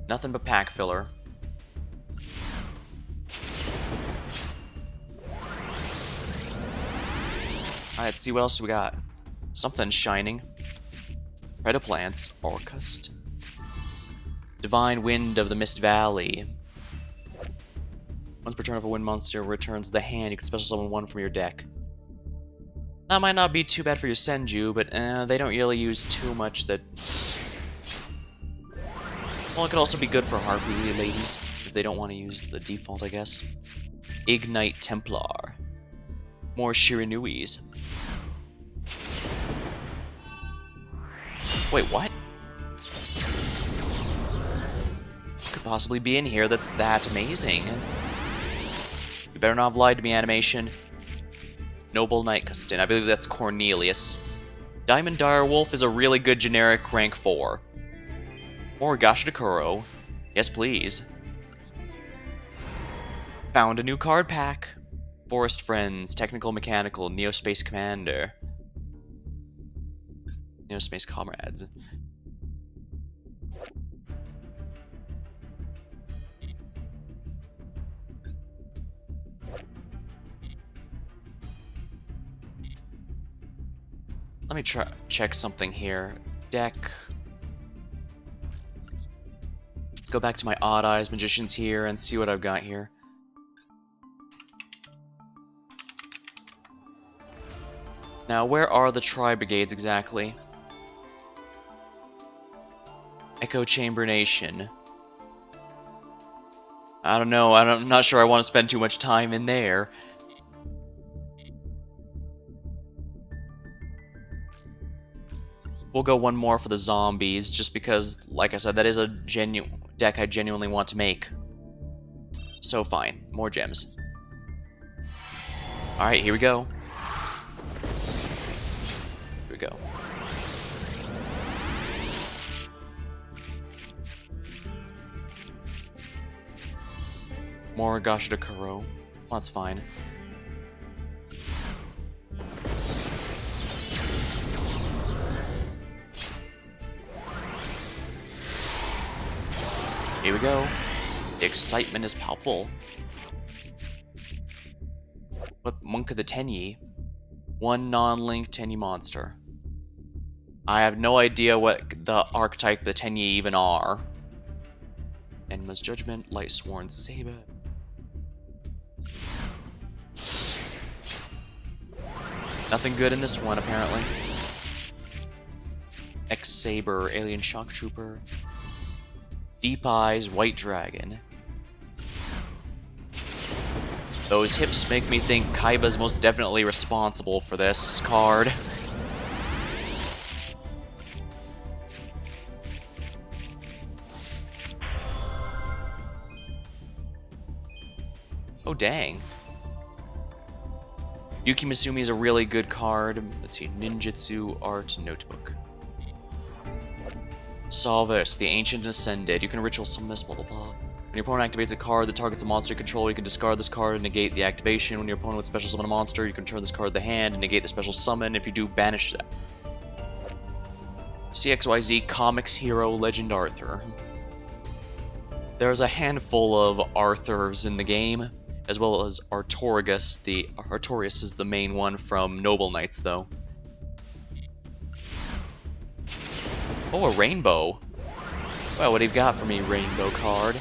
Nothing but pack filler. Alright, let's see what else we got. Something shining. Predaplants, Orcust. Divine Wind of the Mist Valley. Once per turn of a wind monster returns to the hand, you can special summon one from your deck. That might not be too bad for your Senju, but they don't really use too much that... Well, it could also be good for Harpy ladies, if they don't want to use the default, I guess. Ignite Templar. More Shirinuis. Wait, what? What could possibly be in here that's that amazing? You better not have lied to me, animation. Noble Knight Custon. I believe that's Cornelius. Diamond Direwolf is a really good generic rank 4. Or Gashadakuro. Yes, please. Found a new card pack. Forest Friends, Technical Mechanical, Neospace Commander. Neospace Comrades. Let me check something here. Deck. Let's go back to my Odd Eyes Magicians here and see what I've got here. Now, where are the Tri-Brigades exactly? Echo Chamber Nation. I don't know, I'm not sure I want to spend too much time in there. We'll go one more for the zombies, just because, like I said, that is a deck I genuinely want to make. So fine, more gems. Alright, here we go. Here we go. More Gashadakuro. Well, that's fine. Here we go. The excitement is palpable. What Monk of the Tenyi? One non-link Tenyi monster. I have no idea what the archetype the Tenyi even are. Enma's Judgment, Light Sworn Saber. Nothing good in this one, apparently. X-Saber, Alien Shock Trooper. Deep Eyes, White Dragon. Those hips make me think Kaiba's most definitely responsible for this card. Oh, dang. Yuki Misumi is a really good card. Let's see, Ninjutsu Art Notebook. Salvus, the Ancient Ascended. You can ritual summon this, blah blah blah. When your opponent activates a card that targets a monster you control, you can discard this card and negate the activation. When your opponent would special summon a monster, you can turn this card to the hand and negate the special summon. If you do, banish that. CXYZ Comics Hero Legend Arthur. There's a handful of Arthurs in the game, as well as Artorigus. Artorius is the main one from Noble Knights, though. Oh, a rainbow. Well, what do you got for me, rainbow card?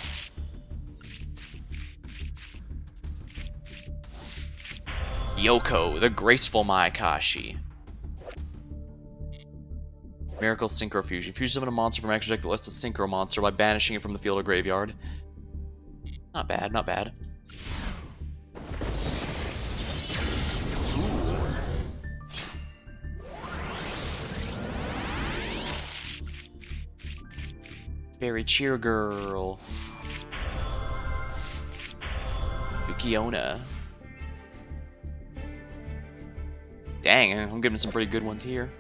Yoko, the Graceful Maekashi. Miracle Synchro Fusion. Fusion summon a monster from action deck that lists a Synchro monster by banishing it from the field or graveyard. Not bad, not bad. Fairy Cheer Girl. Yugioh. Dang, I'm getting some pretty good ones here.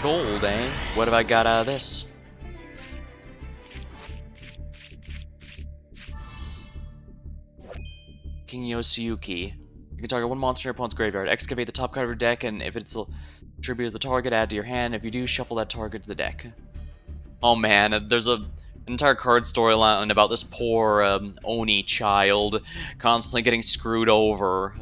Gold, eh? What have I got out of this? King Yoshiyuki. You can target one monster in your opponent's graveyard. Excavate the top card of your deck, and if it's attributed to the target, add to your hand. If you do, shuffle that target to the deck. Oh man, there's an entire card storyline about this poor Oni child constantly getting screwed over.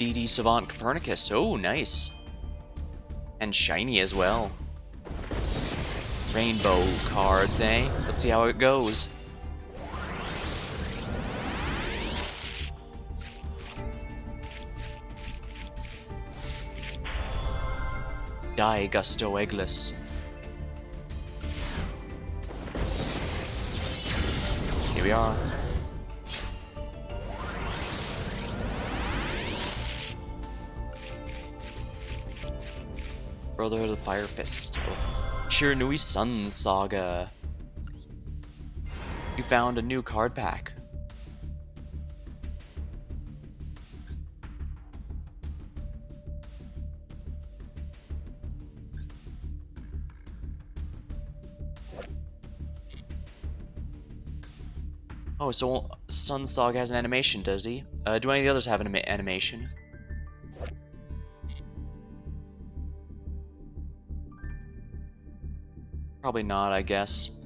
DD Savant Copernicus. Oh, nice. And shiny as well. Rainbow cards, eh? Let's see how it goes. Die Gusto Eggless. Here we are. Brotherhood of the Fire Fist. Shiranui Sun Saga. You found a new card pack. Oh, so Sun Saga has an animation, does he? Do any of the others have an animation? Probably not, I guess.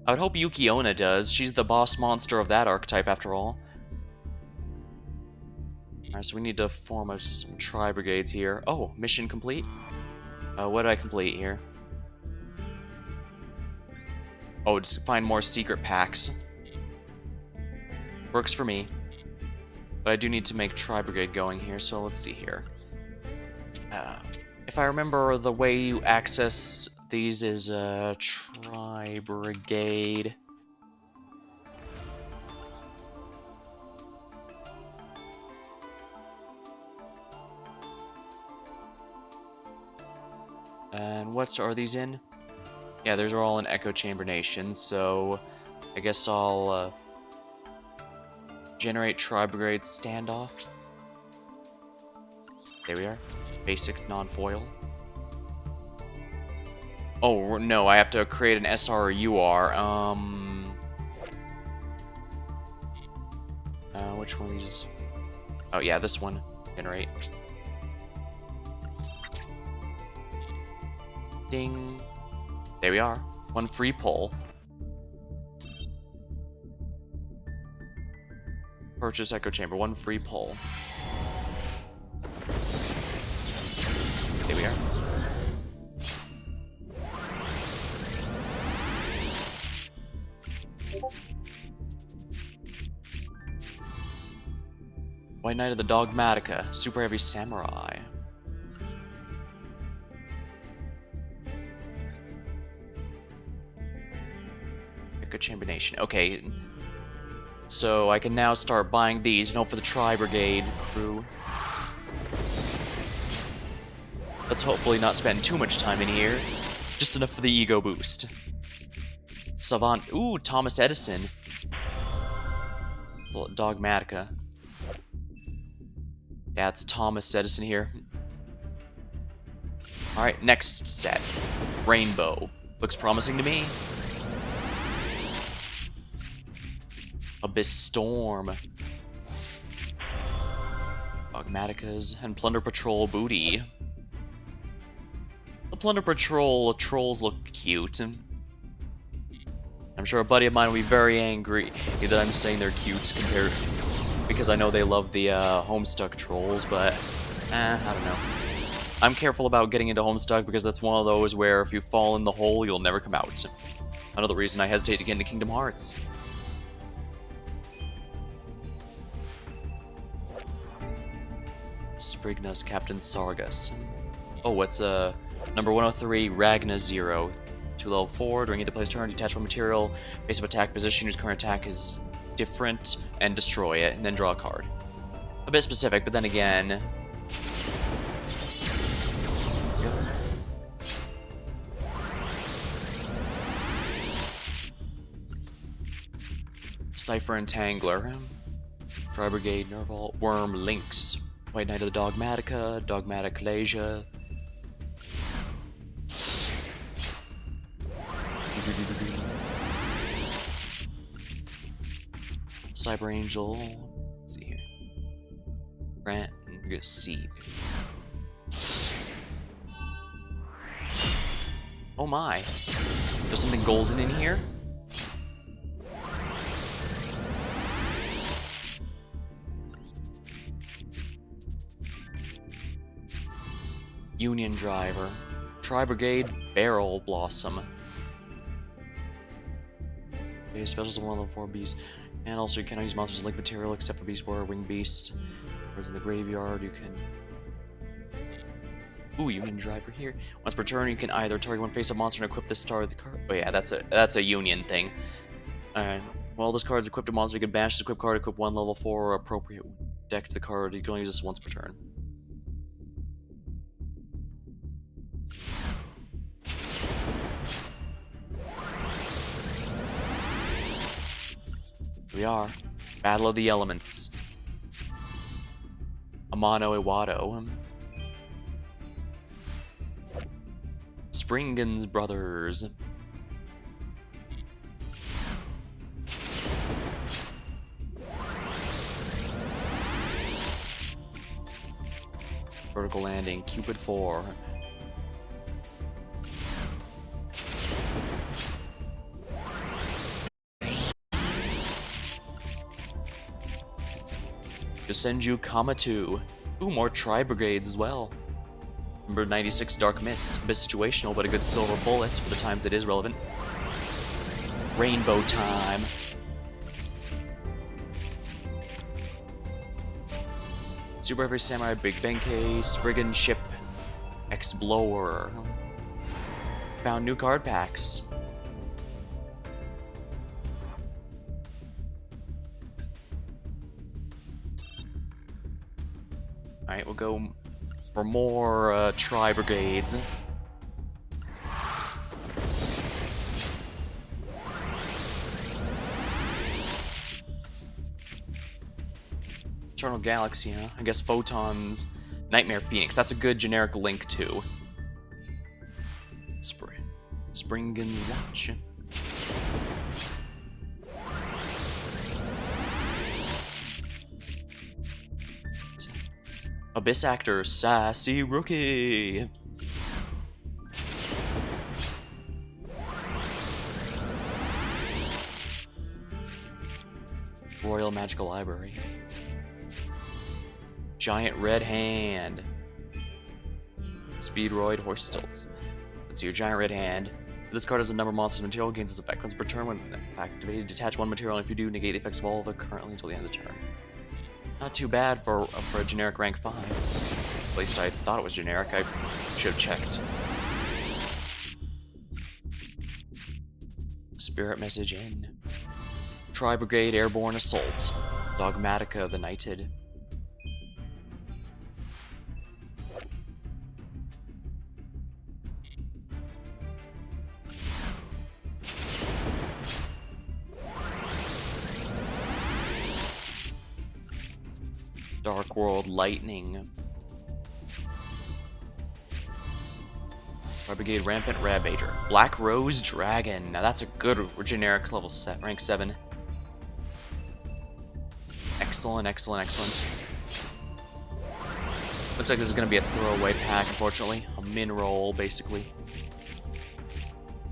I would hope Yugioh does. She's the boss monster of that archetype, after all. Alright, so we need to form some Tri-Brigades here. Oh, mission complete? What did I complete here? Oh, just find more secret packs. Works for me. But I do need to make Tri-Brigade going here, so let's see here. If I remember, the way you access these is Tri-Brigade. And what are these in? Yeah, those are all in Echo Chamber Nation, so I guess I'll generate Tri-Brigade standoff. There we are. Basic non-foil. Oh, no, I have to create an SR or UR. Which one of these? Oh, yeah, this one. Generate. Ding. There we are. One free pull. Purchase Echo Chamber. One free pull. There we are. White Knight of the Dogmatica. Super Heavy Samurai. Echo Chamber Nation. Okay. So I can now start buying these and hope for the Tri-Brigade crew. Let's hopefully not spend too much time in here. Just enough for the ego boost. Savant. Ooh, Thomas Edison. Dogmatica. Yeah, it's Thomas Edison here. Alright, next set. Rainbow. Looks promising to me. Abyss Storm. Dogmaticas and Plunder Patrol booty. The Plunder Patrol trolls look cute. I'm sure a buddy of mine will be very angry that I'm saying they're cute compared, because I know they love the Homestuck trolls, but I don't know. I'm careful about getting into Homestuck because that's one of those where if you fall in the hole, you'll never come out. Another reason I hesitate to get into Kingdom Hearts. Sprigna's Captain Sargas. Oh, what's number 103, Ragna 0. 2 level 4, during either place turn, detach one material, base of attack position, whose current attack is different, and destroy it, and then draw a card. A bit specific, but then again... Cypher Entangler. Tri-Brigade, Nerval, Worm, Lynx. White Knight of the Dogmatica, Dogmatic Leisure. Cyber Angel. Let's see here. Grant and Seed. Oh my. There's something golden in here? Union Driver. Tri-Brigade Barrel Blossom. Okay, special summon level 4 beast. And also you cannot use monsters like material except for Beast Warrior, Winged Beast. Whereas in the graveyard you can... Ooh, Union Driver here. Once per turn you can either target one face-up monster and equip this star with the card. Oh yeah, that's a Union thing. Alright. While this card is equipped to a monster, you can banish this equipped card, equip one level 4 or appropriate deck to the card. You can only use this once per turn. Here we are. Battle of the Elements. Amano Iwado. Springens Brothers. Vertical Landing, Cupid 4. Senju Kama 2. Ooh, more Tri-Brigades as well. Number 96 Dark Mist. A bit situational, but a good silver bullet for the times it is relevant. Rainbow Time. Super Heavy Samurai Big Benkei, Spriggan Ship, Explorer. Found new card packs. Alright, we'll go for more Tri-Brigades. Eternal Galaxy, huh? I guess Photons, Nightmare Phoenix. That's a good generic link too. Springen Watch. Abyss Actor, Sassy Rookie. Royal Magical Library. Giant Red Hand. Speedroid Horse Stilts. Let's see your Giant Red Hand. This card has a number of monsters material, gains this effect once per turn. When activated, detach one material, and if you do, negate the effects of all of the currently until the end of the turn. Not too bad for a generic rank 5. At least I thought it was generic. I should have checked. Spirit Message in. Tri-Brigade Airborne Assault. Dogmatica the Knighted. Dark World Lightning. Tri-Brigade Rampant Rabager. Black Rose Dragon. Now that's a good generic level set, rank 7. Excellent, excellent, excellent. Looks like this is going to be a throwaway pack, unfortunately. A min roll, basically.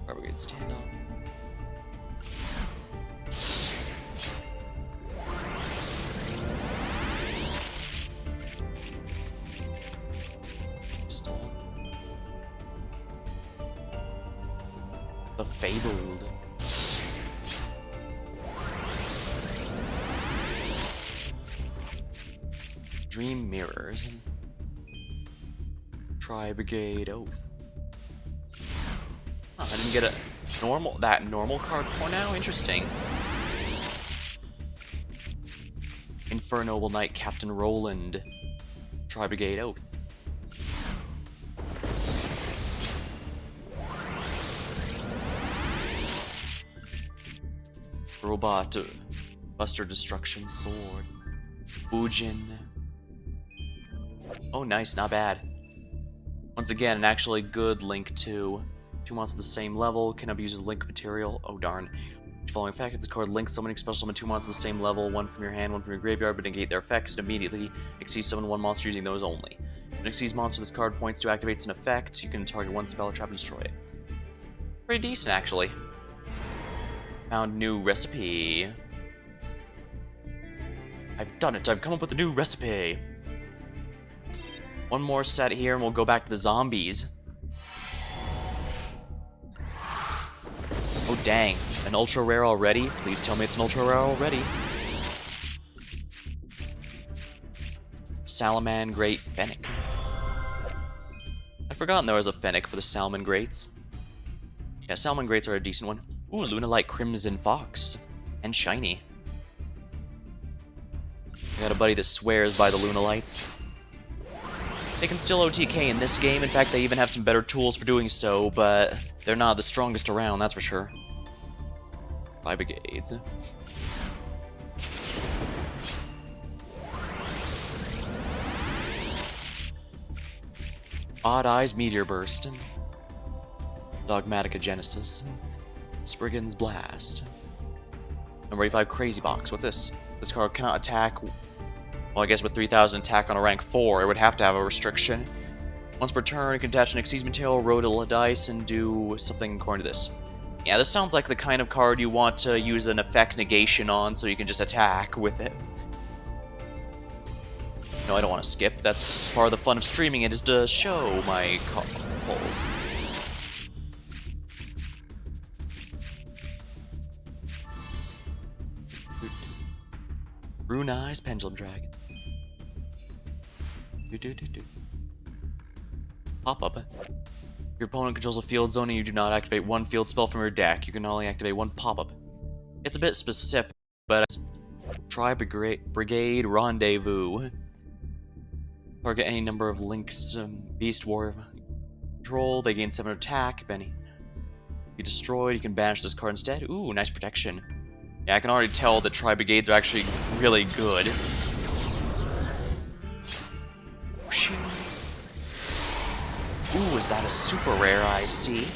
Tri-Brigade stand up. The Fabled. Dream Mirrors. Tri-Brigade Oath. Oh, I didn't get that normal card for now? Interesting. Infernoble Knight Captain Roland. Tri-Brigade Oath. Robot Buster Destruction Sword. Ujin. Oh, nice, not bad. Once again, an actually good link too. 2 monsters of the same level, cannot be used as link material. Oh darn. Following fact, if this card links summoning special summon 2 monsters of the same level, 1 from your hand, 1 from your graveyard, but negate their effects, and immediately exceed summon 1 monster using those only. When it exceeds monster this card points to activates an effect, you can target 1 spell or trap and destroy it. Pretty decent, actually. Found new recipe. I've done it. I've come up with a new recipe. One more set here and we'll go back to the zombies. Oh dang, an ultra rare already? Please tell me it's an ultra rare already. Salaman Great Fennec. I'd forgotten there was a Fennec for the Salmon Greats. Yeah, Salmon Greats are a decent one. Ooh, Lunalight Crimson Fox. And shiny. I got a buddy that swears by the Lunalights. They can still OTK in this game. In fact, they even have some better tools for doing so, but they're not the strongest around, that's for sure. Tri-Brigades. Odd Eyes Meteor Burst. Dogmatica Genesis. Spriggan's Blast. Number 85 Crazy Box. What's this? This card cannot attack. Well, I guess with 3000 attack on a rank 4, it would have to have a restriction. Once per turn, you can attach an Exceeds Material, roll a dice, and do something according to this. Yeah, this sounds like the kind of card you want to use an effect negation on so you can just attack with it. No, I don't want to skip. That's part of the fun of streaming it, is to show my polls. Rune Eyes Pendulum Dragon. Pop up. If your opponent controls a field zone and you do not activate one field spell from your deck, you can only activate one pop-up. It's a bit specific, but it's Tri-Brigade Rendezvous. Target any number of links Beast Warrior control. They gain 7 attack, if any. If you destroyed, you can banish this card instead. Ooh, nice protection. Yeah, I can already tell that Tri-Brigades are actually really good. Ooh, is that a super rare I see?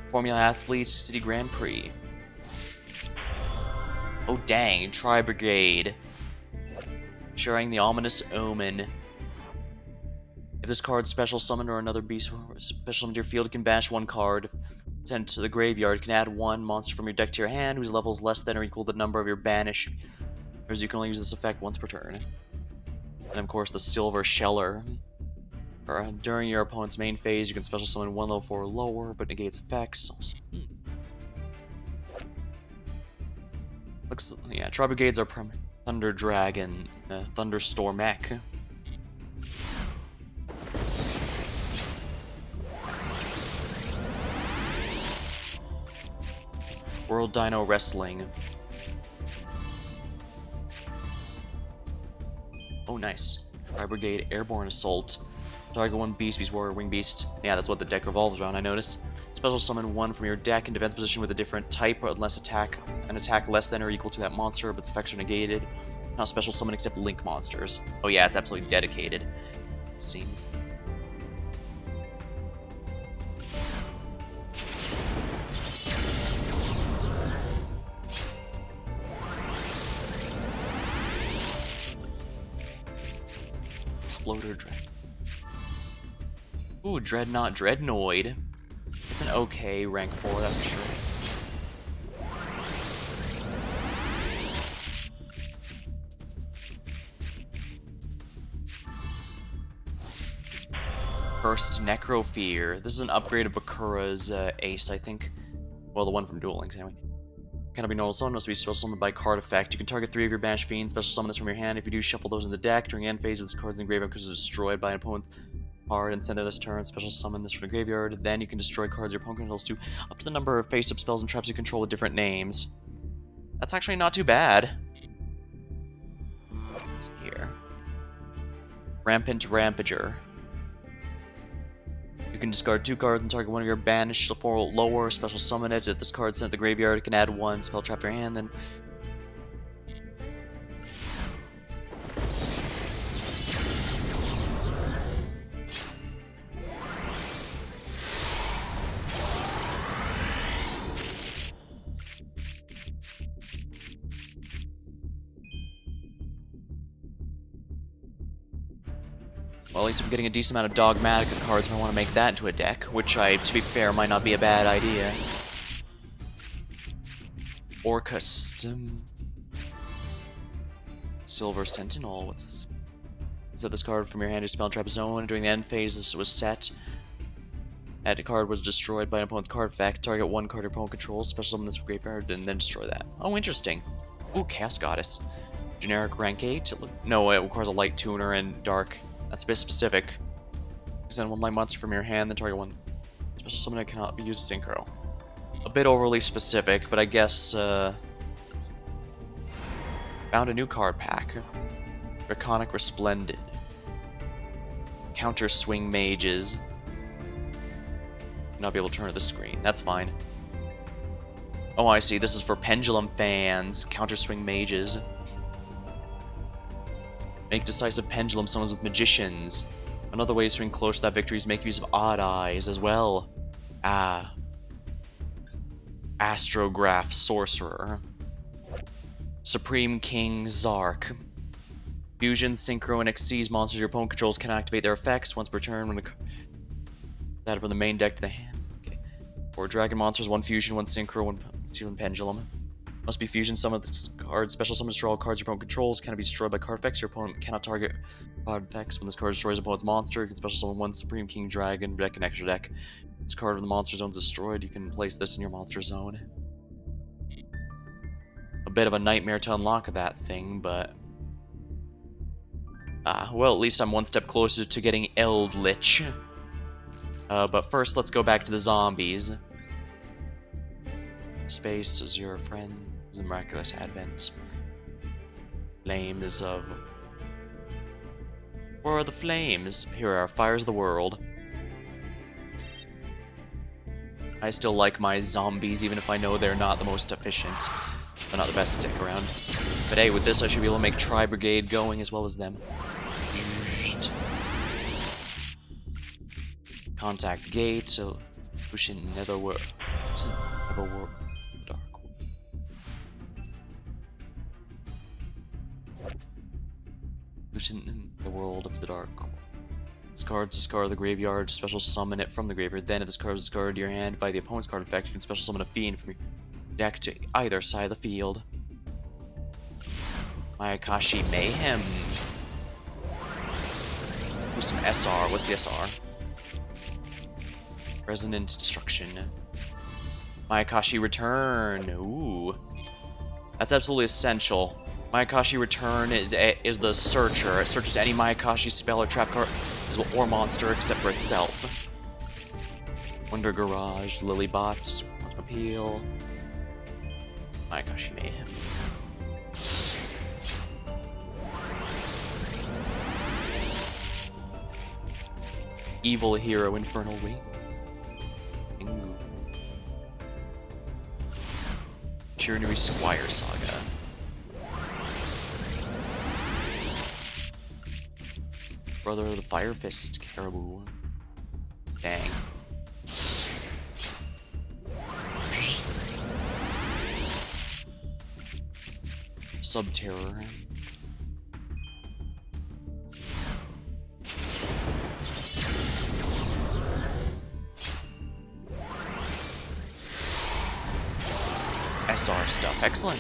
Formula Athlete City Grand Prix. Oh dang, Tri-Brigade. Sharing the Ominous Omen. If this card's special summoned or another beast special summoned to your field, it can banish one card. Sent to the graveyard, you can add one monster from your deck to your hand whose level is less than or equal to the number of your banished. Whereas you can only use this effect once per turn. And of course the Silver Sheller. During your opponent's main phase, you can special summon one level 4 or lower, but negates effects. Looks, yeah, Tri-Brigades are Thunder Dragon, Thunderstorm Mech. World Dino Wrestling. Oh, nice. Tri-Brigade Airborne Assault. Target one Beast, Beast Warrior, Wing Beast. Yeah, that's what the deck revolves around, I notice. Special summon one from your deck in defense position with a different type, or unless an attack less than or equal to that monster, but its effects are negated. Not special summon except link monsters. Oh yeah, it's absolutely dedicated. It seems. Exploder Dread. Ooh, Dreadnought Dreadnoid. It's an okay rank 4, that's for sure. First Necrofear. This is an upgrade of Bakura's Ace, I think. Well, the one from Duel Links, anyway. Cannot be normal summon, must be special summoned by card effect. You can target 3 of your banished fiends, special summon this from your hand. If you do, shuffle those in the deck. During end phase, this card's in the graveyard because it's destroyed by an opponent's card and send it this turn. Special summon this from the graveyard. Then you can destroy cards your opponent controls to up to the number of face-up spells and traps you control with different names. That's actually not too bad. What's here? Rampant Rampager. You can discard 2 cards and target one of your banished 4 lower, special summon it. If this card's sent to the graveyard, it can add 1 spell trap to your hand, then... Well, at least I'm getting a decent amount of Dogmatica cards if I want to make that into a deck, which, to be fair, might not be a bad idea. Orcust. Let's Silver Sentinel. What's this? Set this card from your hand to spell trap zone. During the end phase, this was set. Add a card was destroyed by an opponent's card effect. Target one card your opponent controls. Special summon this graveyard and then destroy that. Oh, interesting. Ooh, Chaos Goddess. Generic rank 8. No, it requires a light tuner and dark. That's a bit specific. Send one light monster from your hand, then target one. Special summon that cannot be used as synchro. A bit overly specific, but I guess found a new card pack. Draconic Resplendent. Counter Swing Mages. Not be able to turn to the screen. That's fine. Oh, I see. This is for Pendulum fans. Counter Swing Mages. Make decisive Pendulum summons with Magicians. Another way to swing close to that victory is make use of Odd Eyes as well. Astrograph Sorcerer. Supreme King Zark. Fusion, Synchro, and Xyz monsters your opponent controls can activate their effects once per turn when that from the main deck to the hand. Okay. Or Dragon monsters, one Fusion, one Synchro, one Pendulum. Must be Fusion summon this card. Special summon destroy all cards your opponent controls. Cannot be destroyed by card effects. Your opponent cannot target card effects. When this card destroys an opponent's monster, you can special summon one Supreme King Dragon deck and extra deck. This card from the monster zone is destroyed. You can place this in your monster zone. A bit of a nightmare to unlock that thing, but well, at least I'm one step closer to getting Eldritch. But first, let's go back to the zombies. Space is your friend. The miraculous advent. Flames of... Where are the flames? Here are fires of the world. I still like my zombies, even if I know they're not the most efficient. They're not the best to stick around. But hey, with this I should be able to make Tri-Brigade going as well as them. Contact gate, so push in Netherworld. Netherworld. Dark. Push in the world of the dark. Discard the graveyard, special summon it from the graveyard. Then if this card is discarded to your hand by the opponent's card effect, you can special summon a fiend from your deck to either side of the field. Mayakashi Mayhem. Ooh, some SR. What's the SR? Resonant Destruction. Mayakashi Return. Ooh. That's absolutely essential. Mayakashi Return is the searcher. It searches any Mayakashi spell or trap card or monster except for itself. Wonder Garage, Lilybot, Appeal. Mayakashi Mayhem. Evil Hero Infernal Wing. Shiranui Squire Saga. Brother of the Fire Fist Caribou. Dang. Subterror. SR stuff. Excellent.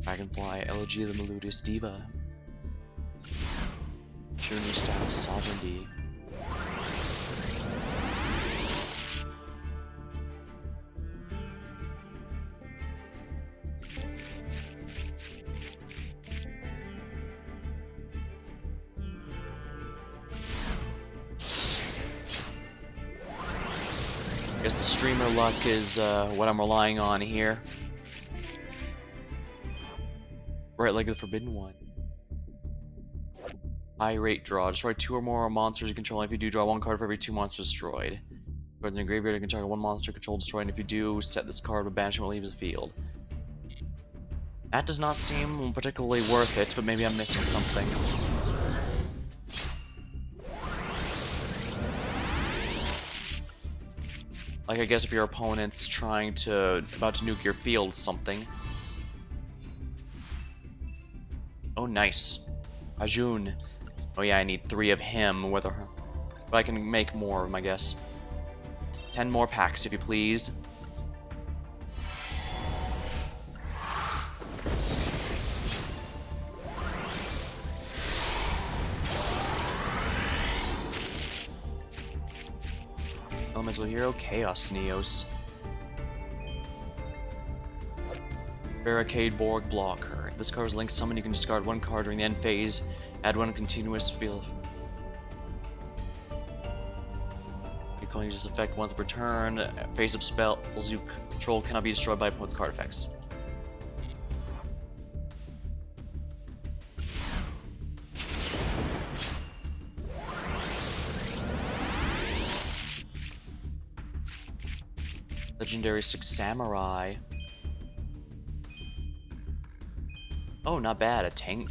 Dragonfly, Elegy of the Melodious Diva. Journey Status, Sovereignty. I guess the streamer luck is what I'm relying on here. Right leg of the Forbidden One. High rate draw. Destroy 2 or more monsters you control. If you do, draw 1 card for every 2 monsters destroyed. Cards in your graveyard, you can target 1 monster control destroyed, and if you do, set this card with banishment leaves the field. That does not seem particularly worth it, but maybe I'm missing something. Like, I guess if your opponent's about to nuke your field, something. Oh, nice. Ajun. Oh yeah, I need 3 of him, but I can make more of him, I guess. 10 more packs, if you please. Elemental Hero, Chaos Neos. Barricade Borg Blocker. If this card is linked summon, you can discard one card during the end phase. Add one continuous field. You can only use this effect once per turn. Face-up spells you control cannot be destroyed by opponent's card effects. Legendary 6 Samurai. Oh, not bad. A tank.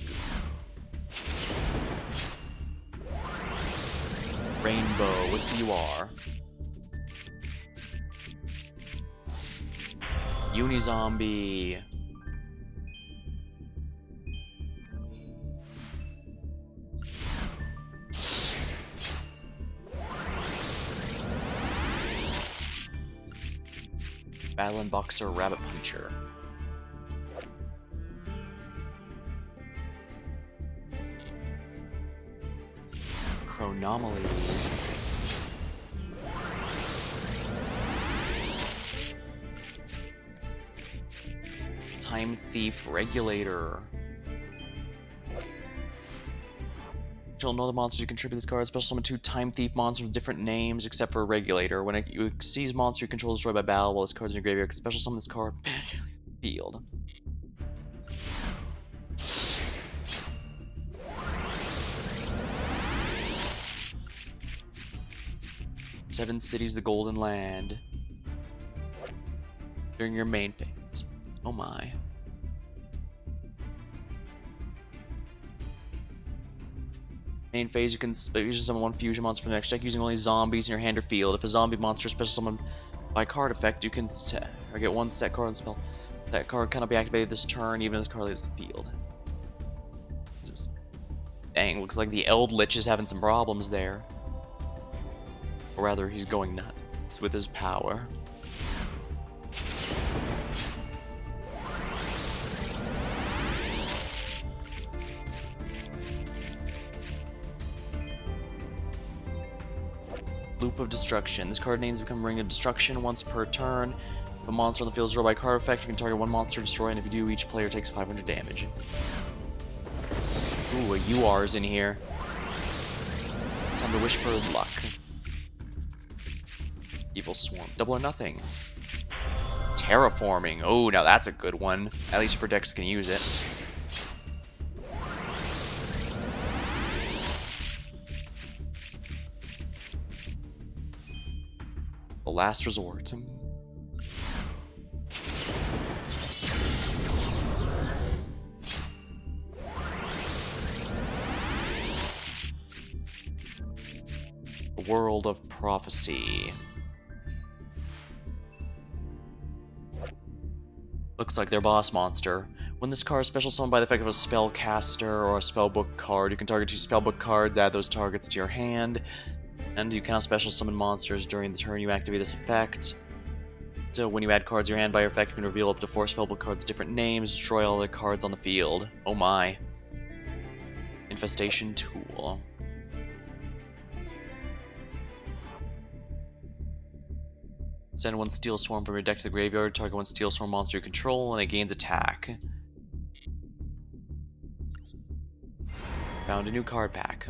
Rainbow. What's UR? Unizombie. Battling Boxer, Rabbit Puncher. Chronomalies. Time Thief Regulator. Control another monster you contribute this card. Special summon 2 Time Thief monsters with different names except for Regulator. When it sees monster you control destroyed by battle while this card's in your graveyard, can special summon this card field. Seven Cities, the Golden Land. During your main phase. Oh my. Main phase, you can summon 1 fusion monster from the next deck using only zombies in your hand or field. If a zombie monster is special summoned by card effect, you can get 1 set card and spell. That card cannot be activated this turn, even if this card leaves the field. Jesus. Dang, looks like the Eldritch is having some problems there. Or rather, he's going nuts with his power. Loop of Destruction. This card names become Ring of Destruction once per turn. If a monster on the field is destroyed by card effect, you can target 1 monster to destroy, and if you do, each player takes 500 damage. Ooh, a UR's in here. Time to wish for luck. Evil Swarm. Double or nothing. Terraforming. Oh, now that's a good one. At least if your decks can use it. The Last Resort. The World of Prophecy. Looks like their boss monster. When this card is special summoned by the effect of a spellcaster or a spellbook card, you can target 2 spellbook cards, add those targets to your hand, and you cannot special summon monsters during the turn you activate this effect. So when you add cards to your hand by your effect, you can reveal up to 4 spellbook cards with different names, destroy all the cards on the field. Oh my. Infestation Tool. Send 1 Steel Swarm from your deck to the graveyard, target 1 Steel Swarm monster you control, and it gains attack. Found a new card pack.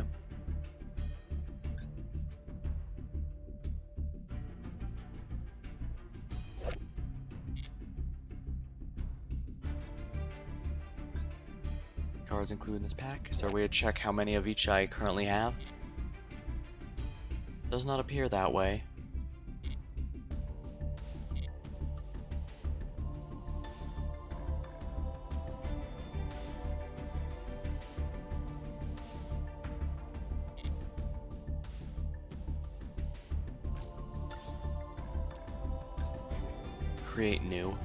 Cards included in this pack. Is there a way to check how many of each I currently have? Does not appear that way. Create new.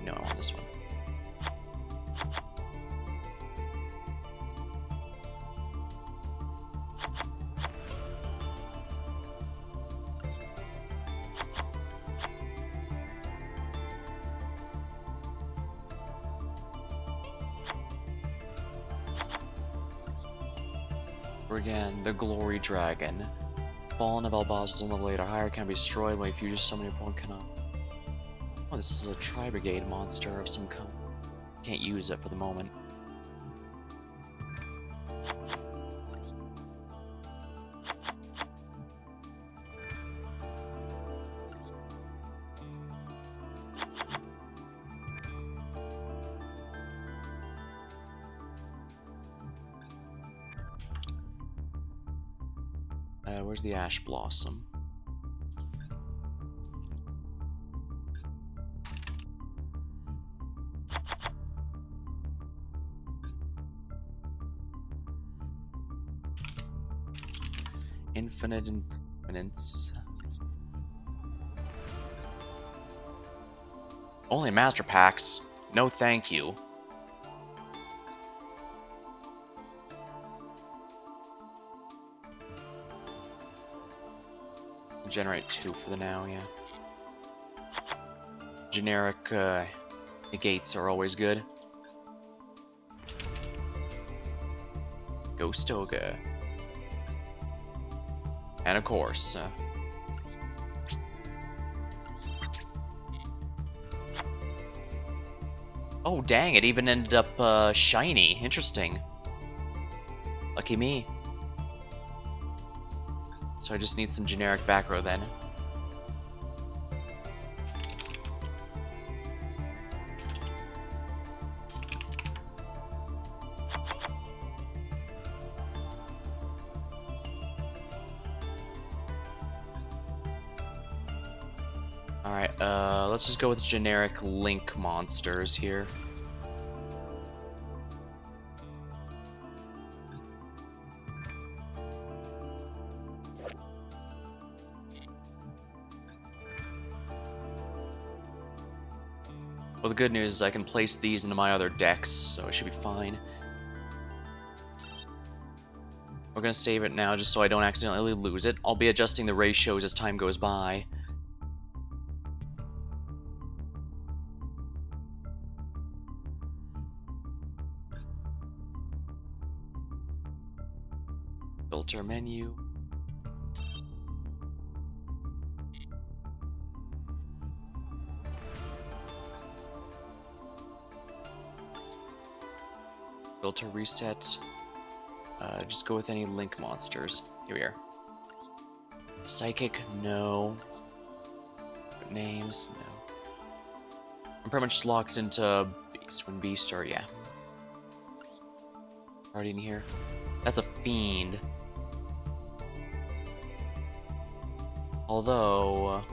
No, I want this one. Again, the Glory Dragon. Fallen of Albaz's on level 8 or higher can be destroyed when if you just summon your opponent cannot. Oh, this is a Tri-Brigade monster of some kind. Can't use it for the moment. Where's the Ash Blossom? Infinite Impermanence. Only Master Packs. No thank you. Generate 2 for the now, yeah. Generic negates are always good. Ghostoga. And of course, oh dang, it even ended up shiny. Interesting. Lucky me. So I just need some generic back row then. Alright, let's just go with generic Link monsters here. Well, the good news is I can place these into my other decks, so it should be fine. We're gonna save it now just so I don't accidentally lose it. I'll be adjusting the ratios as time goes by. Filter menu. Filter reset. Just go with any Link monsters. Here we are. Psychic, no. Names, no. I'm pretty much locked into Beast. When Beast or yeah. Already in here. That's a Fiend. Although,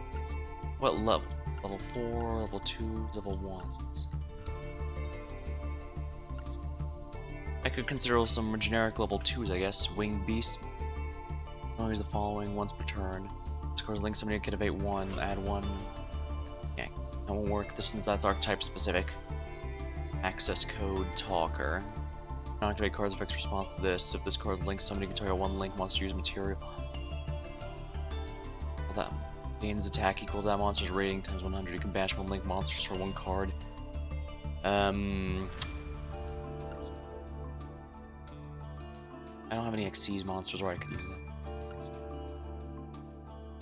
what level? Level 4, level 2, level 1s. I could consider some generic level 2s, I guess. Winged Beast. Always the following once per turn. Scores Link somebody can activate 1, add 1. Yeah, that won't work since that's archetype specific. Access code Talker. Activate cards affects response to this. If this card links somebody can target 1 Link monster use material. That gains attack equal to that monster's rating times 100. You can bash 1 Link monsters for 1 card. I don't have any Xyz monsters where I could use that.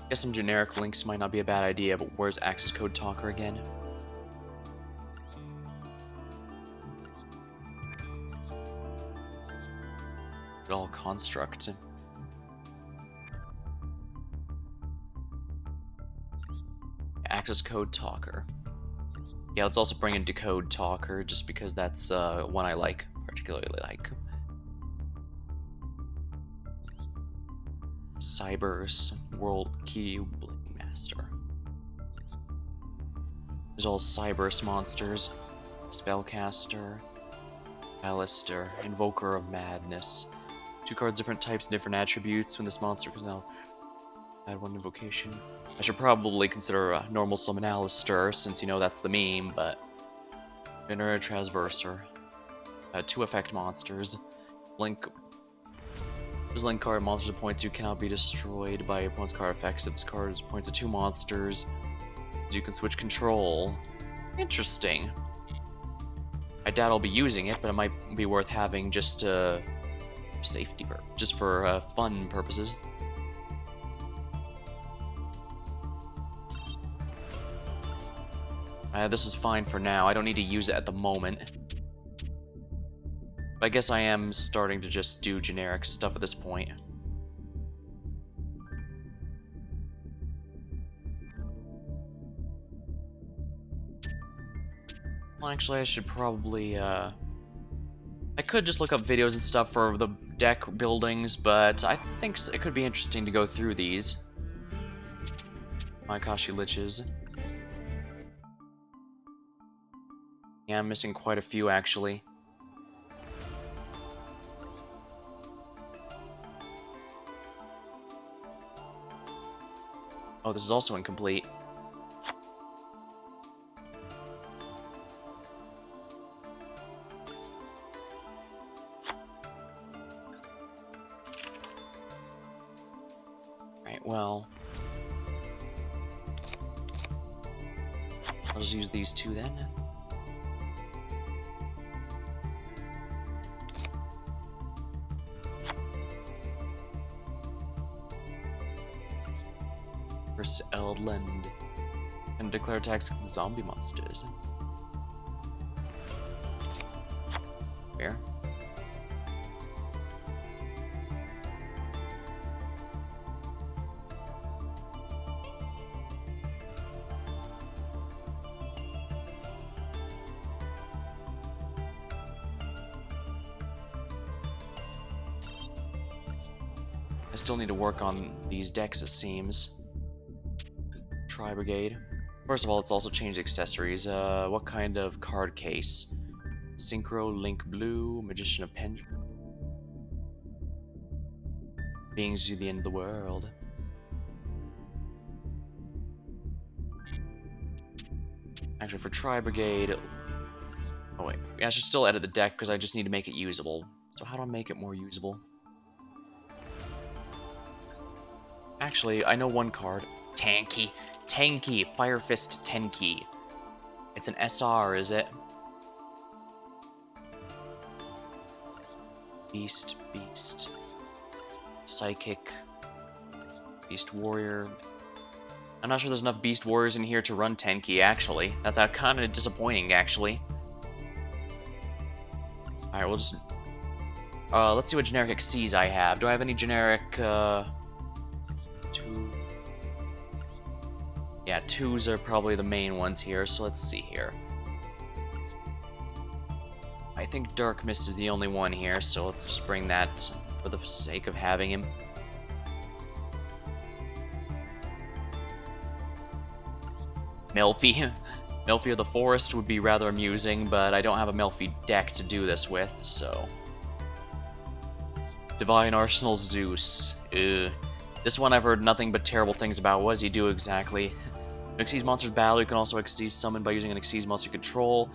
I guess some generic links might not be a bad idea, but where's access code Talker again? It all construct. Access code Talker. Yeah, let's also bring in Decode Talker, just because that's one I particularly like. Cybers, World Key, Blade Master. There's all Cybers monsters. Spellcaster, Alistair, Invoker of Madness. 2 cards, different types, different attributes. When this monster comes out, add 1 invocation. I should probably consider a normal summon Alistair, since you know that's the meme, but Inner Transverser. 2 effect monsters. Link. This link card monsters at point 2 cannot be destroyed by opponent's card effects. If this card points at 2 monsters, you can switch control. Interesting. I doubt I'll be using it, but it might be worth having just safety, just for fun purposes. This is fine for now. I don't need to use it at the moment. But I guess I am starting to just do generic stuff at this point. Well, actually, I should probably, I could just look up videos and stuff for the deck buildings, but I think it could be interesting to go through these. Maikashi Liches. Yeah, I'm missing quite a few, actually. Oh, this is also incomplete. Right, well... I'll just use these 2 then. Eldland and declare attacks against zombie monsters. Fair. I still need to work on these decks, it seems. Tri-Brigade. First of all, let's also change accessories. What kind of card case? Synchro, Link Blue, Magician of Pendulum. Beings to the end of the world. Actually, for Tri-Brigade... Oh wait, I should still edit the deck because I just need to make it usable. So how do I make it more usable? Actually, I know one card. Tanky. Fire Fist Tenki. It's an SR, is it? Beast. Psychic. Beast Warrior. I'm not sure there's enough Beast Warriors in here to run Tenki, actually. That's kind of disappointing, actually. Alright, we'll just... let's see what generic Xyz I have. Do I have any generic, 2... Yeah, 2s are probably the main ones here, so let's see here. I think Dark Mist is the only one here, so let's just bring that for the sake of having him. Melfi. Melfi of the Forest would be rather amusing, but I don't have a Melfi deck to do this with, so... Divine Arsenal Zeus. Ugh. This one I've heard nothing but terrible things about. What does he do exactly? An Xyz monster's battle, you can also Xyz summon by using an Xyz monster control.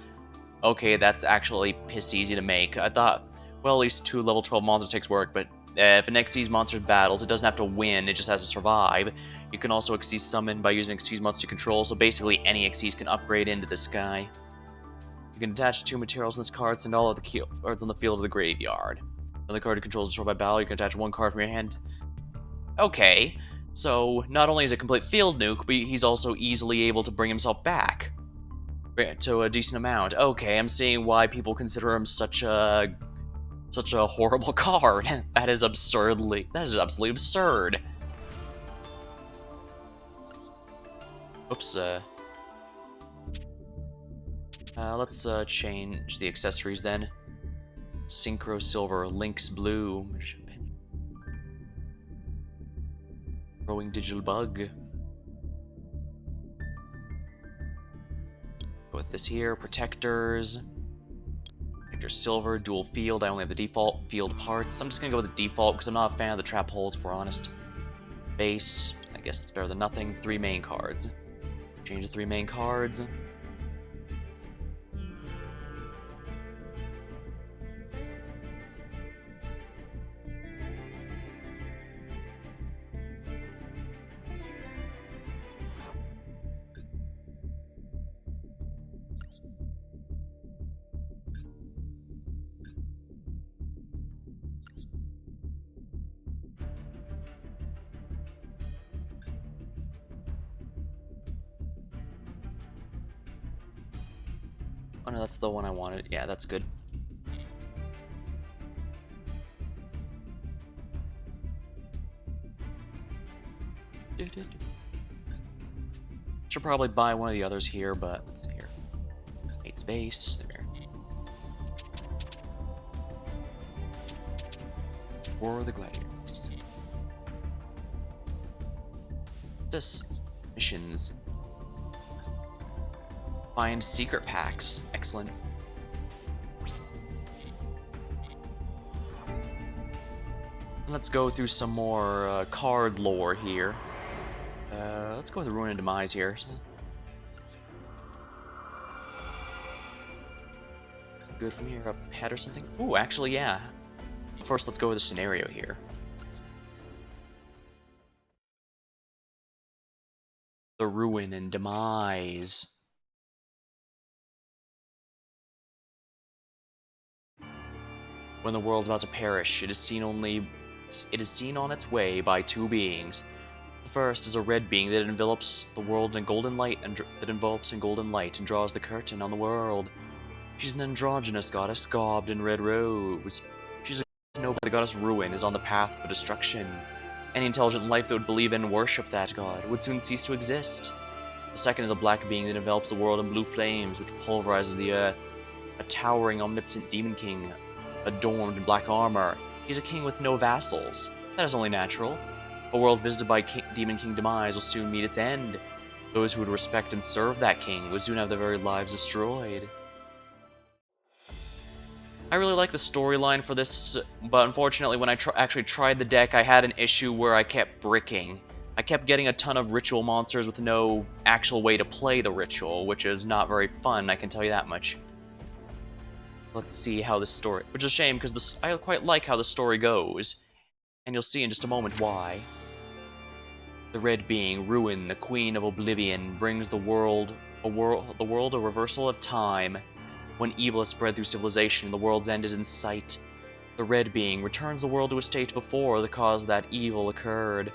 Okay, that's actually piss easy to make. I thought, well, at least 2 level 12 monsters takes work, but if an Xyz monster battles, it doesn't have to win, it just has to survive. You can also Xyz summon by using Xyz monster control, so basically any Xyz can upgrade into this guy. You can attach 2 materials in this card, send all of the cards on the field to the graveyard. Another card you control is destroyed by battle, you can attach 1 card from your hand. Okay. So, not only is it a complete field nuke, but he's also easily able to bring himself back to a decent amount. Okay, I'm seeing why people consider him such a horrible card. That is absolutely absurd. Oops, let's change the accessories then. Synchro Silver, Link's Blue, Growing Digital Bug. Go with this here. Protectors. Protector Silver, Dual Field. I only have the default field parts. I'm just gonna go with the default because I'm not a fan of the trap holes, if we're honest. Base. I guess it's better than nothing. 3 main cards. Change the 3 main cards. Oh no, that's the one I wanted. Yeah, that's good. Should probably buy one of the others here, but let's see here. 8 space, there. For the gladiators. This missions. Find secret packs. Excellent. Let's go through some more card lore here. Let's go with the Ruin and Demise here. Good from here, a pet or something? Ooh, actually, yeah. First, let's go with the scenario here. The Ruin and Demise. When the world's about to perish, it is seen on its way by 2 beings. The first is a red being that envelops the world in golden light and draws the curtain on the world. She's an androgynous goddess, garbed in red robes. She's a noble. The goddess Ruin is on the path for destruction. Any intelligent life that would believe in and worship that god would soon cease to exist. The second is a black being that envelops the world in blue flames, which pulverizes the earth. A towering, omnipotent demon king, adorned in black armor. He's a king with no vassals. That is only natural. A world visited by Demon King Demise will soon meet its end. Those who would respect and serve that king would soon have their very lives destroyed. I really like the storyline for this, but unfortunately when I actually tried the deck, I had an issue where I kept bricking. I kept getting a ton of ritual monsters with no actual way to play the ritual, which is not very fun, I can tell you that much. Let's see how this story... Which is a shame, because I quite like how the story goes. And you'll see in just a moment why. The red being, Ruin, the Queen of Oblivion, brings the world a reversal of time. When evil has spread through civilization, the world's end is in sight. The red being returns the world to a state before the cause that evil occurred.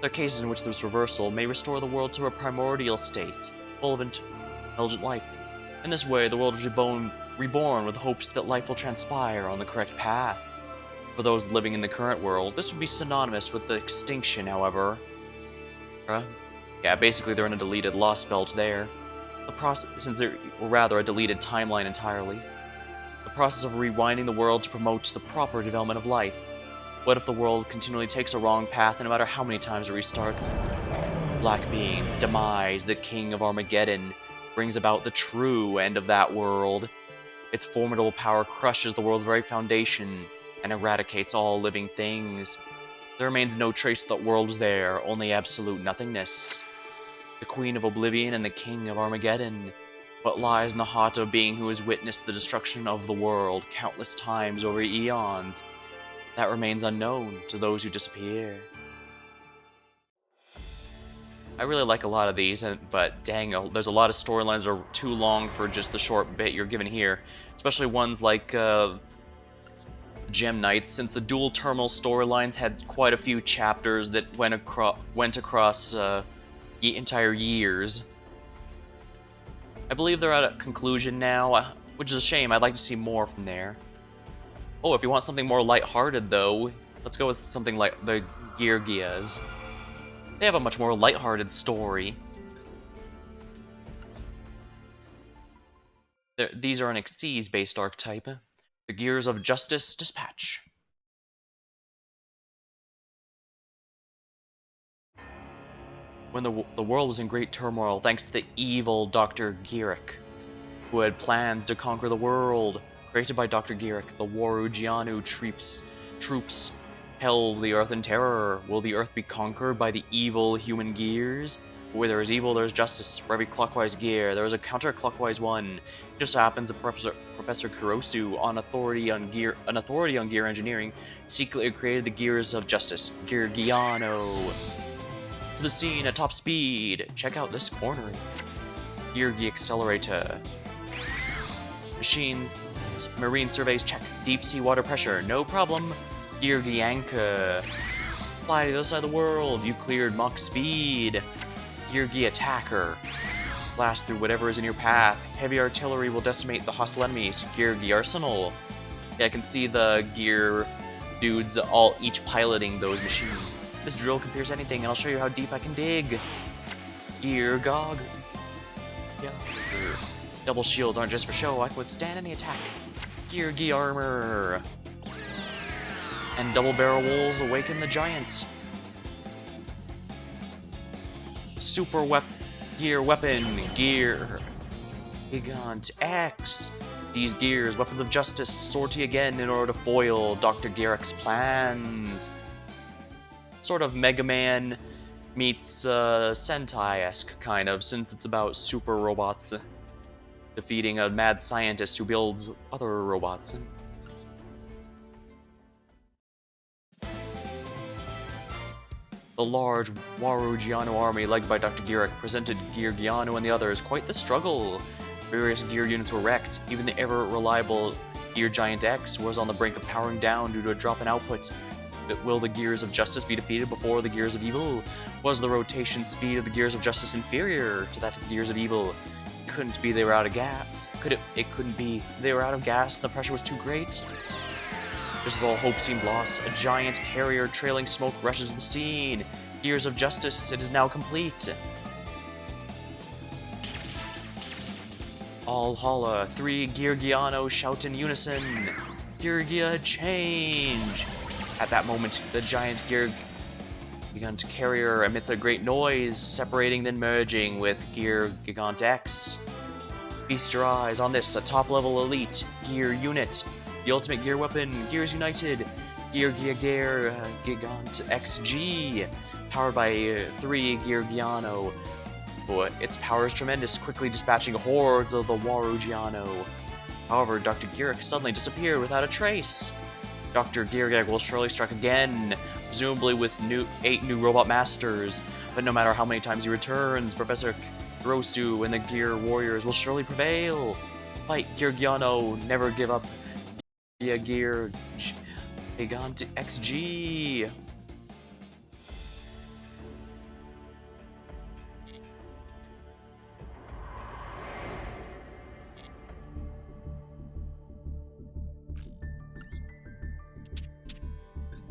There are cases in which this reversal may restore the world to a primordial state, full of intelligent life. In this way, the world is reborn with hopes that life will transpire on the correct path. For those living in the current world, this would be synonymous with the extinction, however. Yeah, basically they're in a deleted lost belt there. Since they're rather a deleted timeline entirely. The process of rewinding the world to promote the proper development of life. What if the world continually takes a wrong path, and no matter how many times it restarts? Black Being, Demise, the King of Armageddon, brings about the true end of that world. Its formidable power crushes the world's very foundation and eradicates all living things. There remains no trace that world was there, only absolute nothingness. The Queen of Oblivion and the King of Armageddon. What lies in the heart of a being who has witnessed the destruction of the world countless times over eons? That remains unknown to those who disappear. I really like a lot of these, but dang, there's a lot of storylines that are too long for just the short bit you're given here. Especially ones like Gem Knights, since the dual terminal storylines had quite a few chapters that went across entire years. I believe they're at a conclusion now, which is a shame. I'd like to see more from there. Oh, if you want something more lighthearted, though, let's go with something like the Yugiohs. They have a much more lighthearted story. These are an Xyz-based archetype. The Gears of Justice Dispatch. When the world was in great turmoil thanks to the evil Dr. Girik, who had plans to conquer the world. Created by Dr. Girik, the Warujianu troops held the Earth in terror. Will the Earth be conquered by the evil human gears? Where there is evil, there is justice. For every clockwise gear, there is a counterclockwise one. It just happens that Professor Kurosu, an authority on gear engineering, secretly created the Gears of Justice, Geargiano. To the scene at top speed. Check out this corner. Geargi Accelerator. Machines, marine surveys check. Deep sea water pressure, no problem. Geargi Anchor. Fly to the other side of the world. You cleared Mach speed. Geargi Attacker. Blast through whatever is in your path. Heavy artillery will decimate the hostile enemies. Gear arsenal. Yeah, I can see the gear dudes each piloting those machines. This drill can pierce anything, and I'll show you how deep I can dig. Gear Gog. Yeah. Double shields aren't just for show. I can withstand any attack. Gear armor. And double barrel wolves awaken the giant. Super gear weapon. Gear Gigant X. These gears, weapons of justice, sortie again in order to foil Dr. Garrick's plans. Sort of Mega Man meets Sentai-esque, kind of, since it's about super robots defeating a mad scientist who builds other robots. The large Warugiano army, led by Dr. Garrick, presented Gear Giano and the others quite the struggle. Various gear units were wrecked. Even the ever-reliable Gear Giant X was on the brink of powering down due to a drop in output. But will the Gears of Justice be defeated before the Gears of Evil? Was the rotation speed of the Gears of Justice inferior to that of the Gears of Evil? It couldn't be they were out of gas. It couldn't be they were out of gas and the pressure was too great? Just as all hope seemed lost, a giant carrier trailing smoke rushes the scene. Gears of Justice, it is now complete. All holla, 3 Gear Giano shout in unison. Gear Gia change! At that moment, the giant Gigant carrier emits a great noise, separating then merging with Gear Gigant X. Feast your eyes on this, a top-level elite gear unit. The ultimate gear weapon, Gears United. Gear Gigant XG, powered by 3 Gear Giano. Its power is tremendous, quickly dispatching hordes of the Warugiano. However, Dr. Garrick suddenly disappeared without a trace. Dr. Garrick will surely strike again, presumably with 8 new robot masters. But no matter how many times he returns, Professor Grosu and the Gear Warriors will surely prevail. Fight, Gear Giano, never give up. Gear Gigant XG.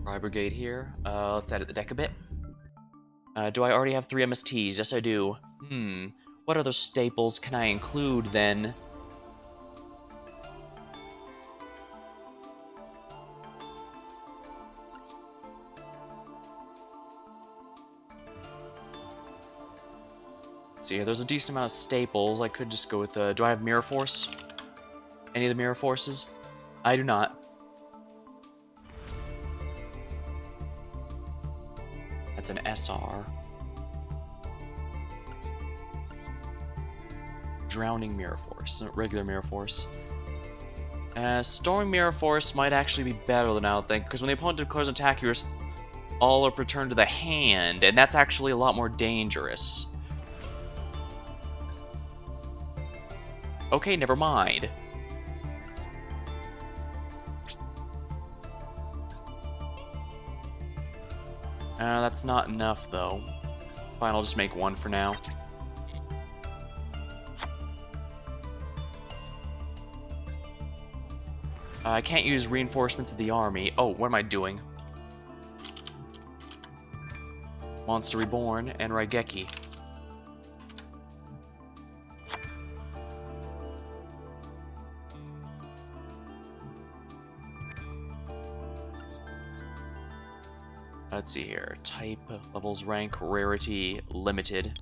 Tri-Brigade here. Let's edit the deck a bit. Do I already have 3 MSTs? Yes, I do. What other staples can I include, then? Let's see here. There's a decent amount of staples. I could just go with, do I have Mirror Force? Any of the Mirror Forces? I do not. That's an SR. Drowning Mirror Force. Regular Mirror Force. Storming Mirror Force might actually be better than I would think, because when the opponent declares an attack, you're all up returned to the hand, and that's actually a lot more dangerous. Okay, never mind. That's not enough, though. Fine, I'll just make 1 for now. I can't use reinforcements of the army. Oh, what am I doing? Monster Reborn and Raigeki. Let's see here. Type, levels, rank, rarity, limited.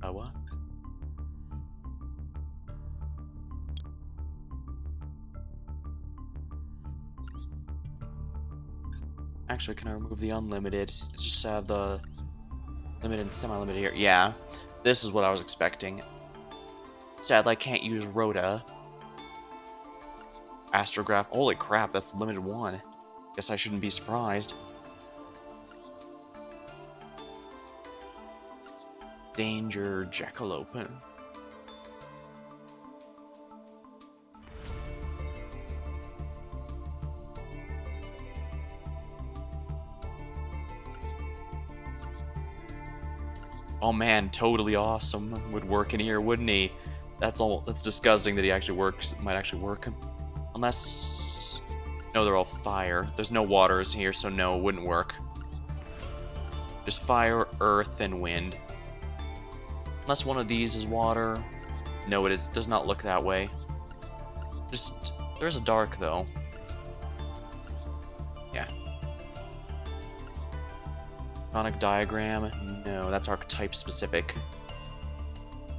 What? Actually, can I remove the unlimited? Just have the limited and semi-limited here. Yeah, this is what I was expecting. Sadly, I can't use Rhoda. Astrograph. Holy crap, that's limited 1. Guess I shouldn't be surprised. Danger Jackalope. Oh man, totally awesome. Would work in here, wouldn't he? That's disgusting that he actually works. Might actually work. Unless... No, they're all fire. There's no waters here, so no, it wouldn't work. Just fire, earth, and wind. Unless one of these is water. No, it does not look that way. There's a dark, though. Yeah. Sonic diagram? No, that's archetype specific.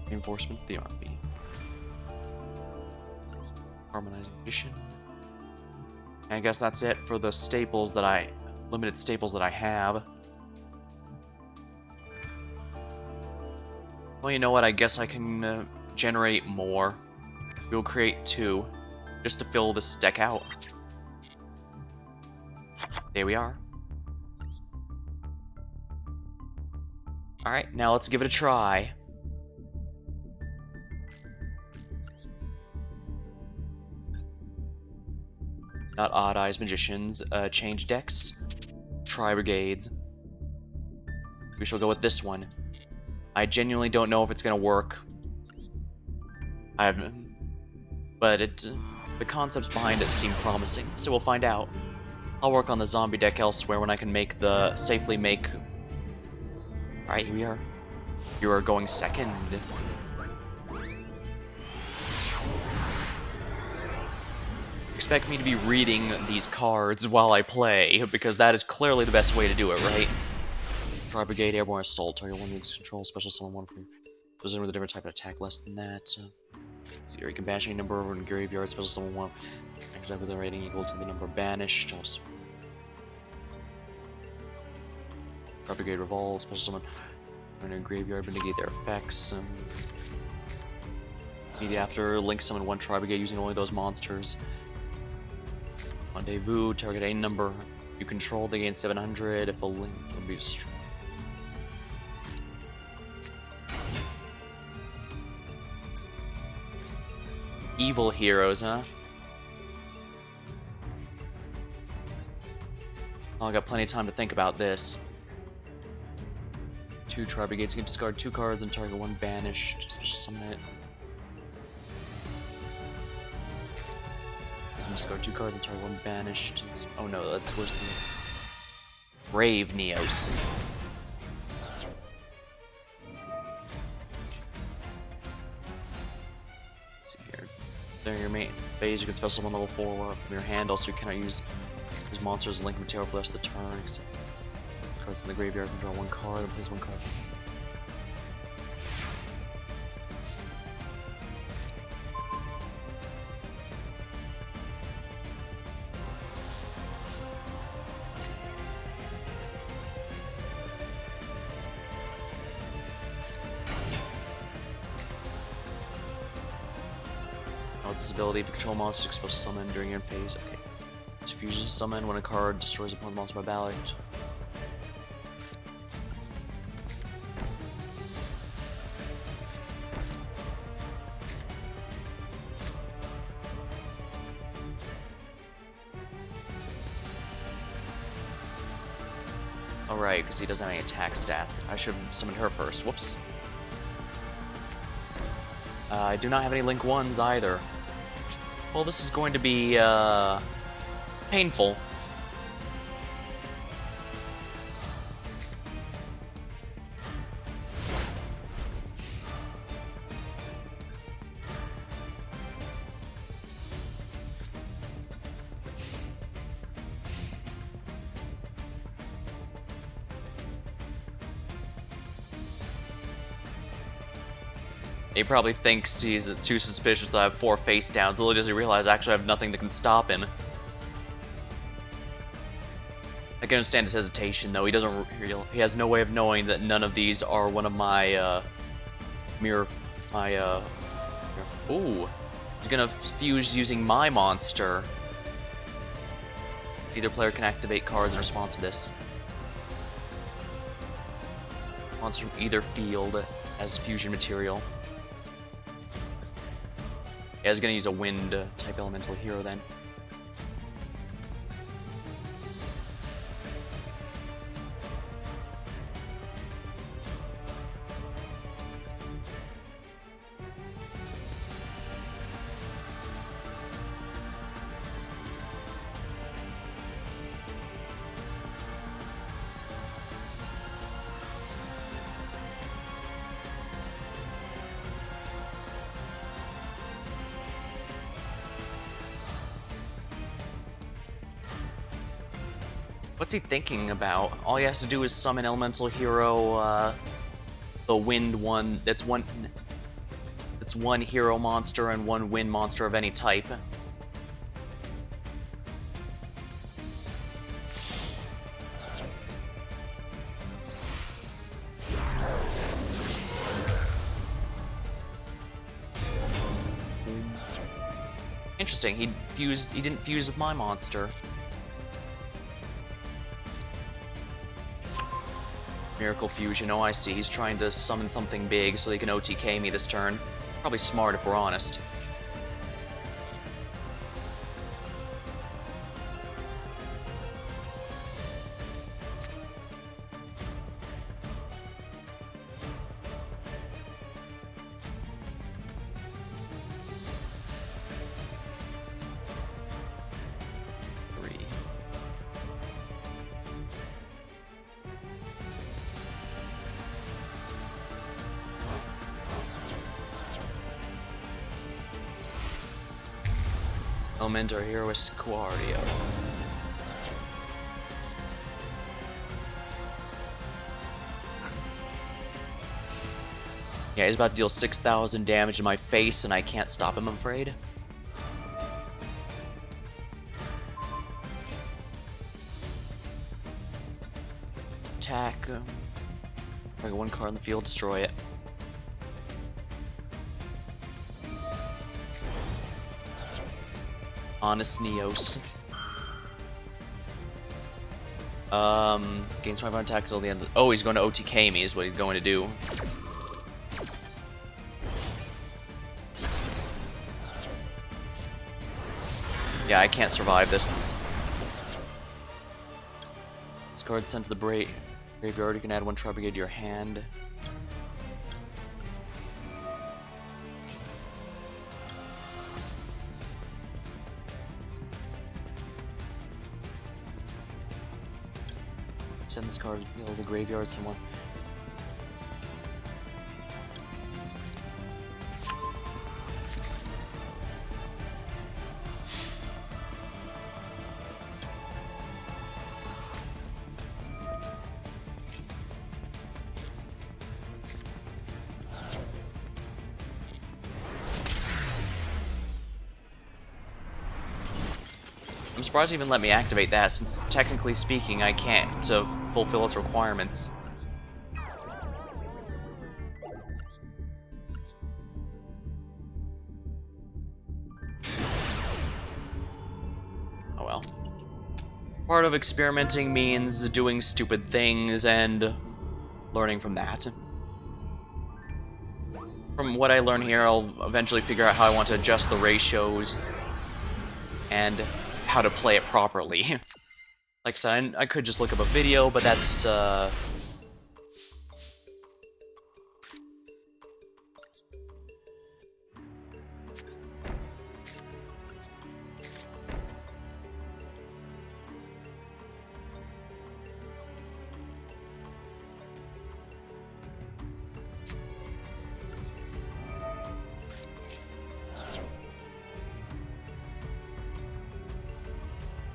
Reinforcements, the army. Harmonizing magician. I guess that's it for the staples that limited staples that I have. Well, you know what? I guess I can generate more. We'll create 2, just to fill this deck out. There we are. Alright, now let's give it a try. Not Odd Eyes Magicians. Change decks. Tri-Brigades. We shall go with this one. I genuinely don't know if it's gonna work. But the concepts behind it seem promising, so we'll find out. I'll work on the zombie deck elsewhere when I can safely make... Alright, here we are. You are going second. Expect me to be reading these cards while I play, because that is clearly the best way to do it, right? Tri-Brigade, Airborne Assault, target 1 weakness control, special summon 1 for you. Specifically with a different type of attack, less than that. So you can bash any number over in graveyard, special summon 1. Attack with a rating equal to the number banished. Also. Tri-Brigade Revolve, special summon in a graveyard, but negate their effects. Immediately after, link summon 1 Tri-Brigade using only those monsters. Rendezvous, target any number you control, they gain 700 if a link would be destroyed. Evil heroes, huh? Oh, I got plenty of time to think about this. 2 Tri-Brigades can discard 2 cards and target 1 banished. Special summon it. Discard 2 cards and target 1 banished. Oh no, that's worse than Brave Neos. Let's see here. During your main phase, you can special summon level 4 from your hand. Also, you cannot use these monsters as link material for the rest of the turn. Except cards in the graveyard can draw 1 card and place 1 card. This ability, if you control monsters, you're supposed to summon during your phase. Okay. So fusion summon when a card destroys a opponent's monster by ballot. Alright, because he doesn't have any attack stats. I should have summoned her first. Whoops. I do not have any Link 1s either. Well, this is going to be, painful. He probably thinks he's too suspicious that I have 4 face downs, little does he realize I actually have nothing that can stop him. I can understand his hesitation, though. He has no way of knowing that none of these are one of my, Ooh. He's gonna fuse using my monster. Either player can activate cards in response to this. Monster from either field as fusion material. Yeah, I was gonna use a wind type elemental hero then. What's he thinking about? All he has to do is summon Elemental Hero, the Wind one. That's one hero monster and one wind monster of any type. Interesting. He didn't fuse with my monster. Miracle Fusion, oh I see, he's trying to summon something big so he can OTK me this turn. Probably smart if we're honest. Elementor Heroes Quario. Yeah, he's about to deal 6,000 damage to my face, and I can't stop him, I'm afraid. Attack. I got one card in the field, destroy it. Honest Neos. Gains 5 attack until the end. Oh, he's going to OTK me, is what he's going to do. Yeah, I can't survive this. This card's sent to the graveyard. You can add one Tri-Brigade to your hand. Send this card to the graveyard somewhere. I'm surprised it even let me activate that, since technically speaking I can't to fulfill its requirements. Oh well. Part of experimenting means doing stupid things and learning from that. From what I learn here, I'll eventually figure out how I want to adjust the ratios and how to play it properly. Like I said, I could just look up a video, but that's,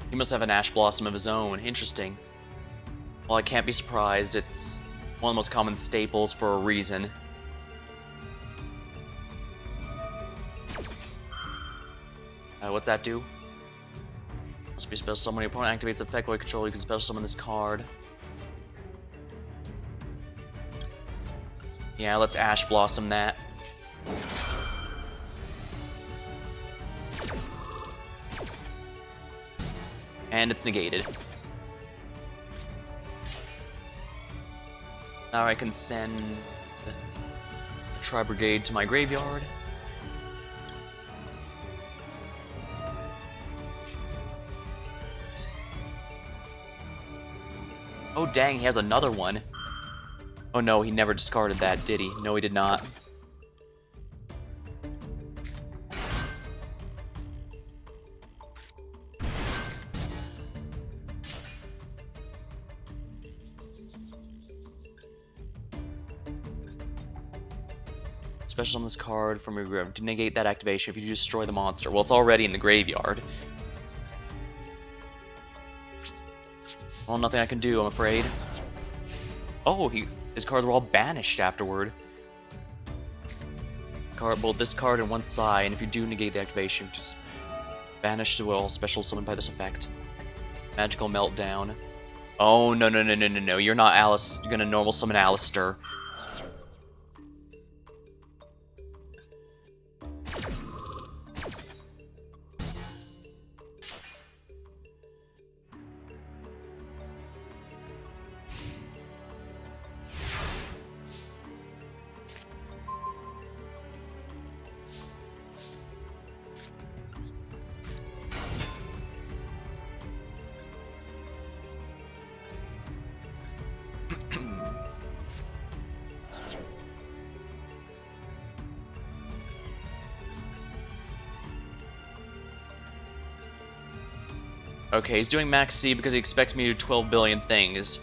He must have an Ash Blossom of his own. Interesting. Well, I can't be surprised. It's one of the most common staples for a reason. What's that do? Must be special summon. When your opponent activates effect while you control, you can special summon this card. Yeah, let's Ash Blossom that. And it's negated. Now I can send Tri-Brigade to my graveyard. Oh dang, he has another one. Oh no, he never discarded that, did he? No, he did not. Special summon this card from your graveyard to negate that activation if you destroy the monster. Well, it's already in the graveyard. Well, nothing I can do, I'm afraid. Oh, his cards were all banished afterward. Well, this card and one side, and if you do negate the activation, just banish Duel, special summoned by this effect. Magical Meltdown. Oh, no, no, no, no, no, no. You're not Alice. You're gonna normal summon Alistair. Okay, he's doing max C because he expects me to do 12 billion things.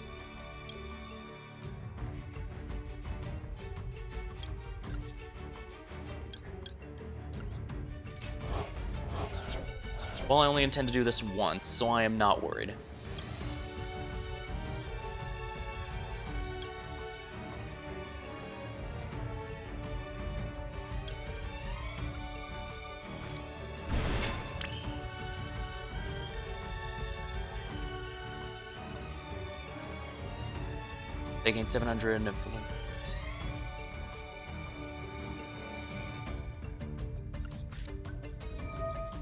Well, I only intend to do this once, so I am not worried. They gain 700 and...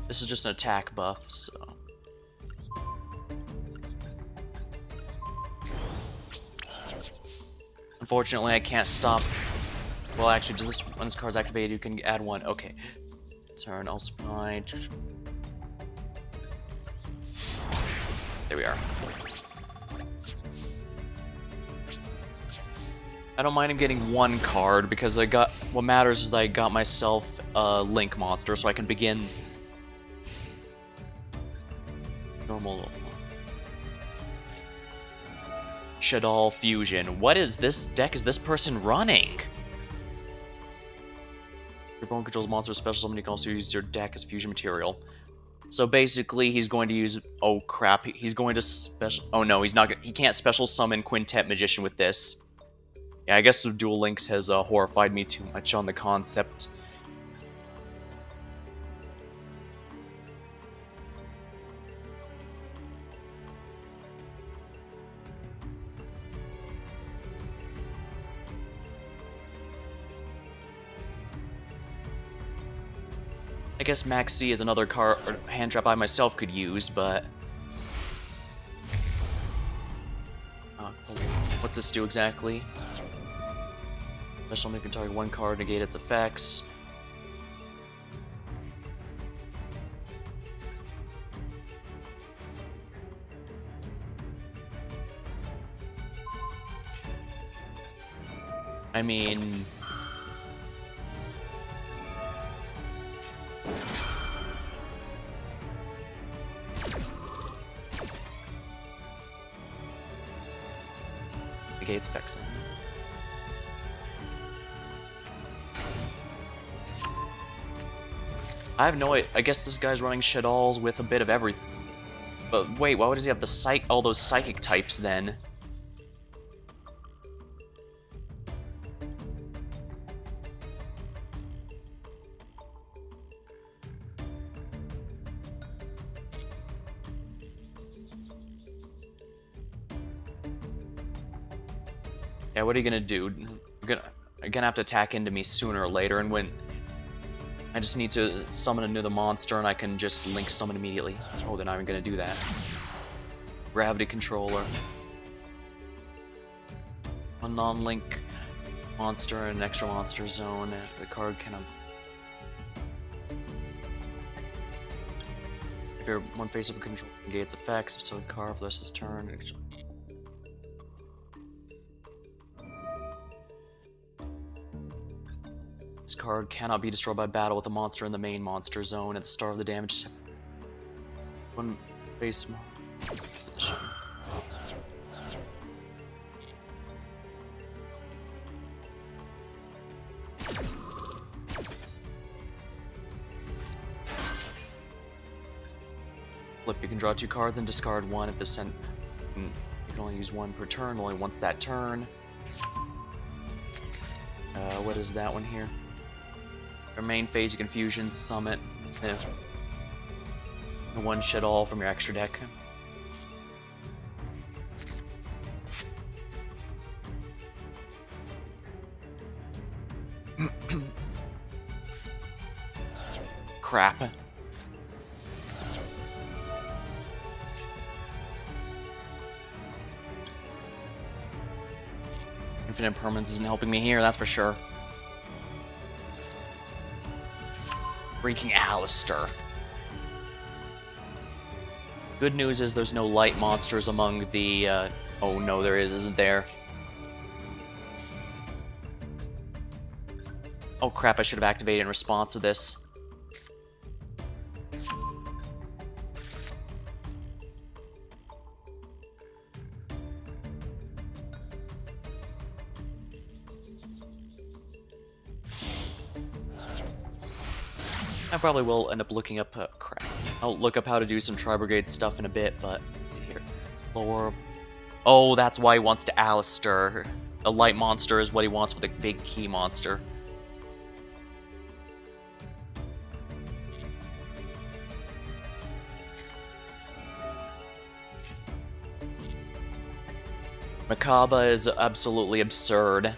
This is just an attack buff, so... Unfortunately, I can't stop... Well, actually, just this, when this card's activated, you can add one. Okay. Turn, also fine. There we are. I don't mind him getting one card, because I got... What matters is that I got myself a Link monster, so I can begin... Normal... Shaddoll Fusion. What is this deck is this person running? Your opponent controls monster special summon, you can also use your deck as fusion material. So basically, he's going to use... Oh crap, he's going to special... Oh no, he's not... He can't special summon Quintet Magician with this. Yeah, I guess the Duel Links has horrified me too much on the concept. I guess Max C is another card or hand trap I myself could use, but... What's this do exactly? Special summon can target one card, negate its effects. I mean... Negates effects. I have no idea. I guess this guy's running Shaddolls with a bit of everything. But wait, why does he have the all those psychic types then? Yeah, what are you gonna do? You're gonna have to attack into me sooner or later, and when I just need to summon another monster and I can just link summon immediately. Oh, they're not even gonna do that. Gravity controller. One non-link monster and an extra monster zone. The card cannot... If you're one face up a control, negates effects, so card for this turn. This card cannot be destroyed by battle with a monster in the main monster zone at the start of the damage step. One base. Flip, you can draw 2 cards and discard one if the You can only use one per turn, only once that turn. What is that one here? For main phase, you can fusion, summon, one shit all from your extra deck. Crap. Infinite Permanence isn't helping me here, that's for sure. Freaking Alistair. Good news is there's no light monsters among the, oh no, there is, isn't there? Oh crap, I should have activated in response to this. I probably will end up looking up, crap. I'll look up how to do some Tri-Brigade stuff in a bit, but let's see here. Lower. Oh, that's why he wants to Alistair. A light monster is what he wants with a big key monster. Macabre is absolutely absurd.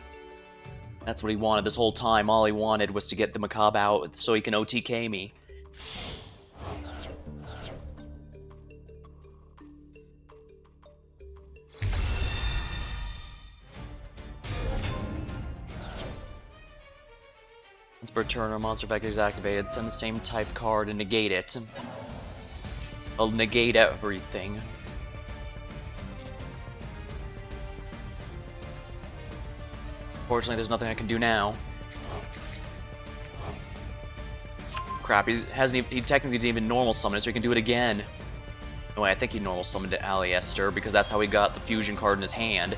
That's what he wanted this whole time. All he wanted was to get the Macabre out so he can OTK me. Once per turn, our monster effect is activated. Send the same type card and negate it. I'll negate everything. Unfortunately, there's nothing I can do now. Crap, he technically didn't even normal summon it, so he can do it again. No way, I think he normal summoned Alistair because that's how he got the fusion card in his hand.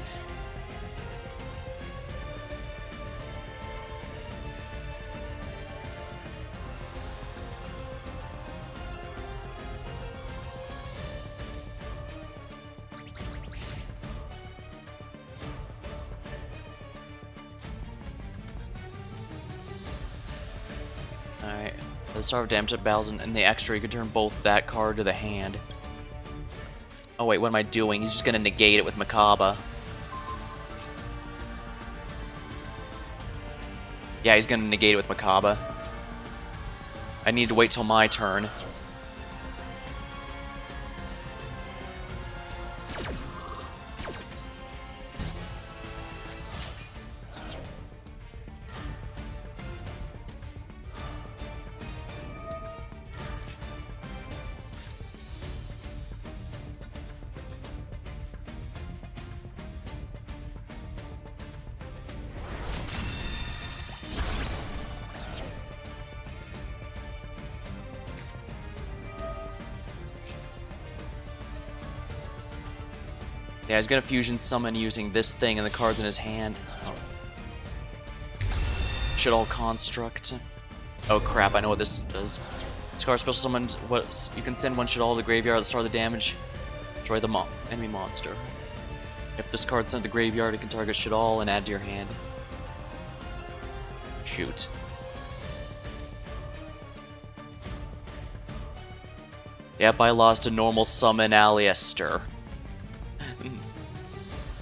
Alright, the start of damage at Blazeman and the extra, you can turn both that card to the hand. Oh wait, what am I doing? He's just gonna negate it with Macabre. Yeah, he's gonna negate it with Macabre. I need to wait till my turn. Yeah, he's gonna fusion summon using this thing and the cards in his hand. Oh. Shit all construct. Oh crap, I know what this does. This card special summons what you can send one shit all to the graveyard at the start of the damage. Destroy the enemy monster. If this card's sent to the graveyard, it can target shit all and add to your hand. Shoot. Yep, I lost a normal summon Alistair.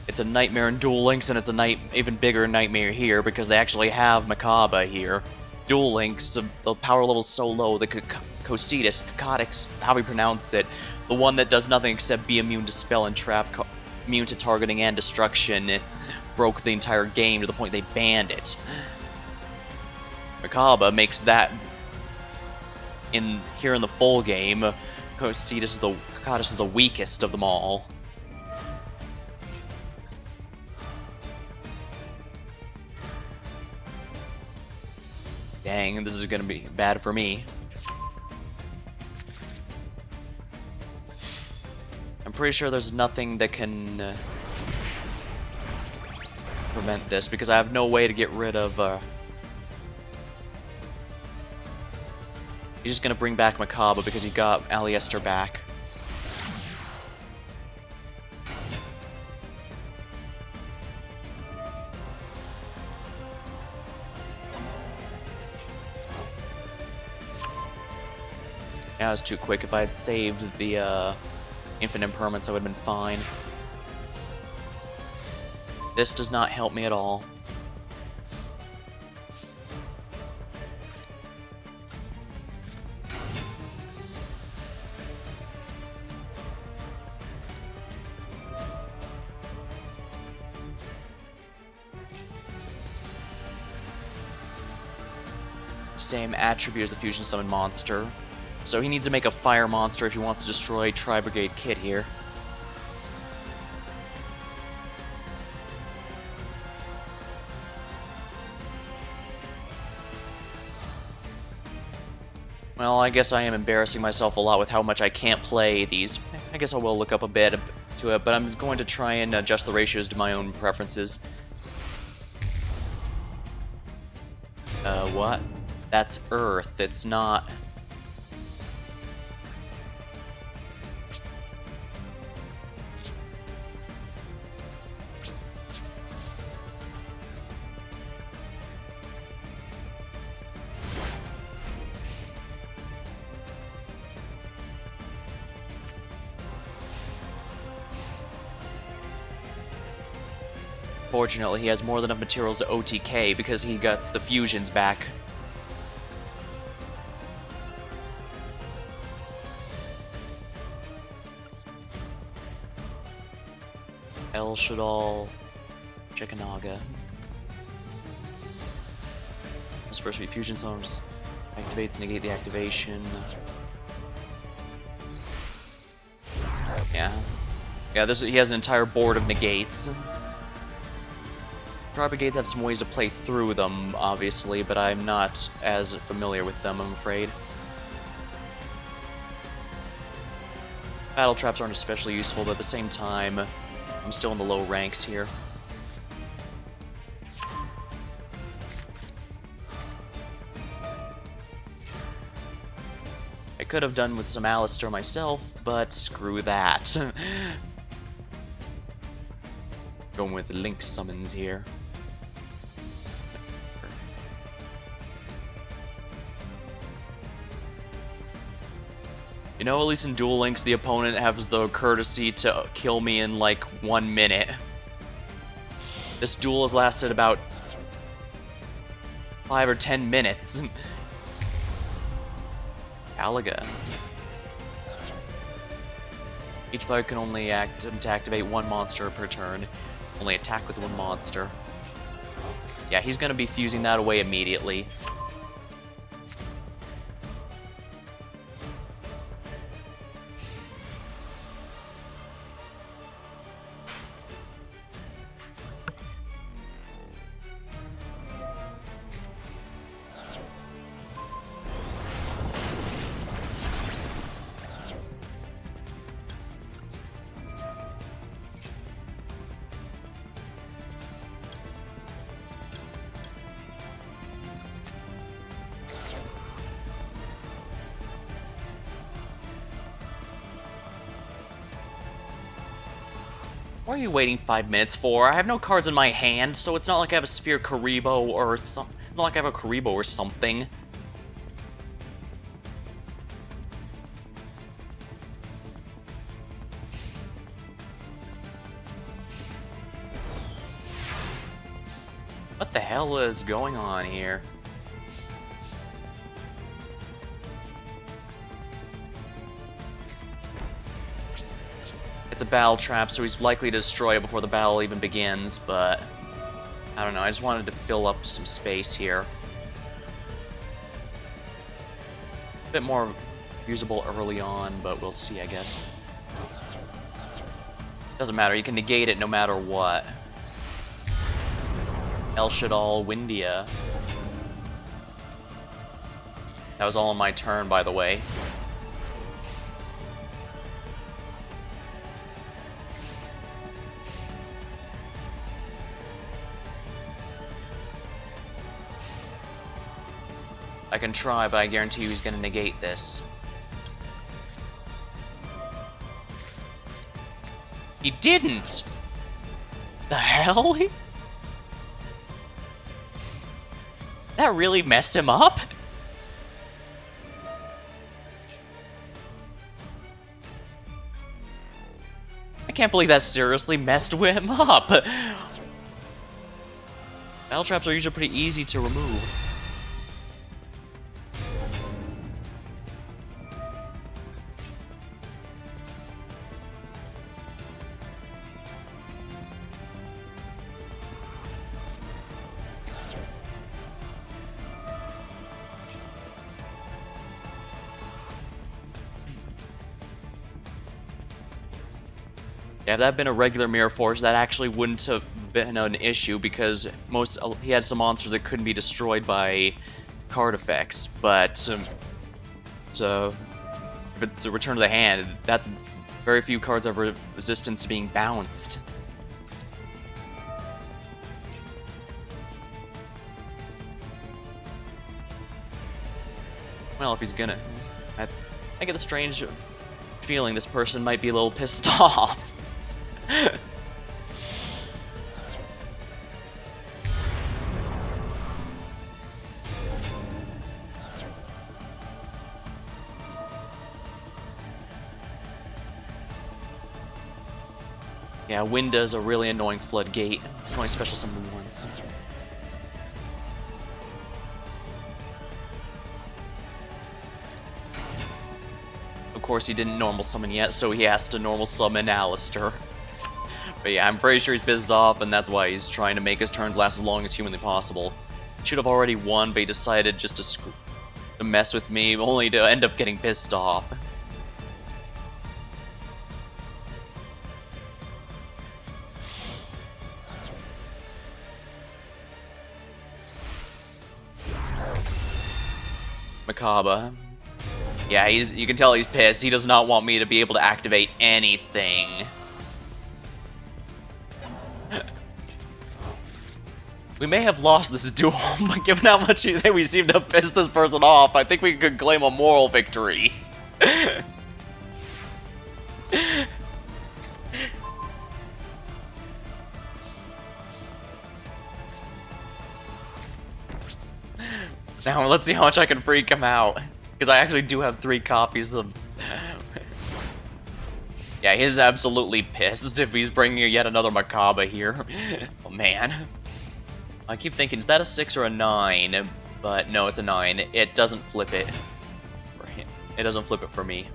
It's a nightmare in Duel Links, and it's a even bigger nightmare here, because they actually have Macabre here. Duel Links, the power level's so low, the Cocodix, how we pronounce it, the one that does nothing except be immune to spell and trap, immune to targeting and destruction, broke the entire game to the point they banned it. Macabre makes that, here in the full game, Cocodix is the weakest of them all. Dang, this is gonna be bad for me. I'm pretty sure there's nothing that can prevent this, because I have no way to get rid of... He's just gonna bring back Macabre because he got Alistair back. That was too quick. If I had saved the infinite impermanence, I would have been fine. This does not help me at all. Same attribute as the fusion summon monster. So he needs to make a fire monster if he wants to destroy Tri-Brigade Kit here. Well, I guess I am embarrassing myself a lot with how much I can't play these. I guess I will look up a bit to it, but I'm going to try and adjust the ratios to my own preferences. What? That's Earth, it's not... Fortunately, he has more than enough materials to OTK because he gets the fusions back. El Shadal, Chekanaga. This first fusion summoners activates, negate the activation. Yeah. Yeah, he has an entire board of negates. Tri-Brigades have some ways to play through them, obviously, but I'm not as familiar with them, I'm afraid. Battle traps aren't especially useful, but at the same time, I'm still in the low ranks here. I could have done with some Alistair myself, but screw that. Going with Link summons here. You know, at least in Duel Links, the opponent has the courtesy to kill me in like 1 minute. This duel has lasted about 5 or 10 minutes. Galaga. Each player can only activate one monster per turn. Only attack with one monster. Yeah, he's gonna be fusing that away immediately. What are you waiting 5 minutes for? I have no cards in my hand, so it's not like I have a Sphere Karibo or something. Not like I have a Karibo or something. What the hell is going on here? It's a battle trap, so he's likely to destroy it before the battle even begins, but I don't know, I just wanted to fill up some space here. A bit more usable early on, but we'll see, I guess. Doesn't matter, you can negate it no matter what. El Shadal, Windia. That was all on my turn, by the way. I can try, but I guarantee you he's gonna negate this. He didn't! The hell? That really messed him up? can't believe that seriously messed him up. Battle traps are usually pretty easy to remove. Yeah, if that had been a regular Mirror Force, that actually wouldn't have been an issue because he had some monsters that couldn't be destroyed by card effects. But if it's a return to the hand, that's very few cards have resistance to being bounced. Well, if he's gonna, I get the strange feeling this person might be a little pissed off. Yeah, Winda's a really annoying floodgate. Only special summon once. Of course, he didn't normal summon yet, so he has to normal summon Alistair. But yeah, I'm pretty sure he's pissed off, and that's why he's trying to make his turns last as long as humanly possible. He should have already won, but he decided just to mess with me, only to end up getting pissed off. Makaba. Yeah, you can tell he's pissed. He does not want me to be able to activate anything. We may have lost this duel, but given how much we seem to have pissed this person off, I think we could claim a moral victory. Now, let's see how much I can freak him out. Because I actually do have 3 copies of... Yeah, he's absolutely pissed if he's bringing yet another Makaba here. Oh, man. I keep thinking, is that a 6 or a 9? But no, it's a 9. It doesn't flip it for him. It doesn't flip it for me.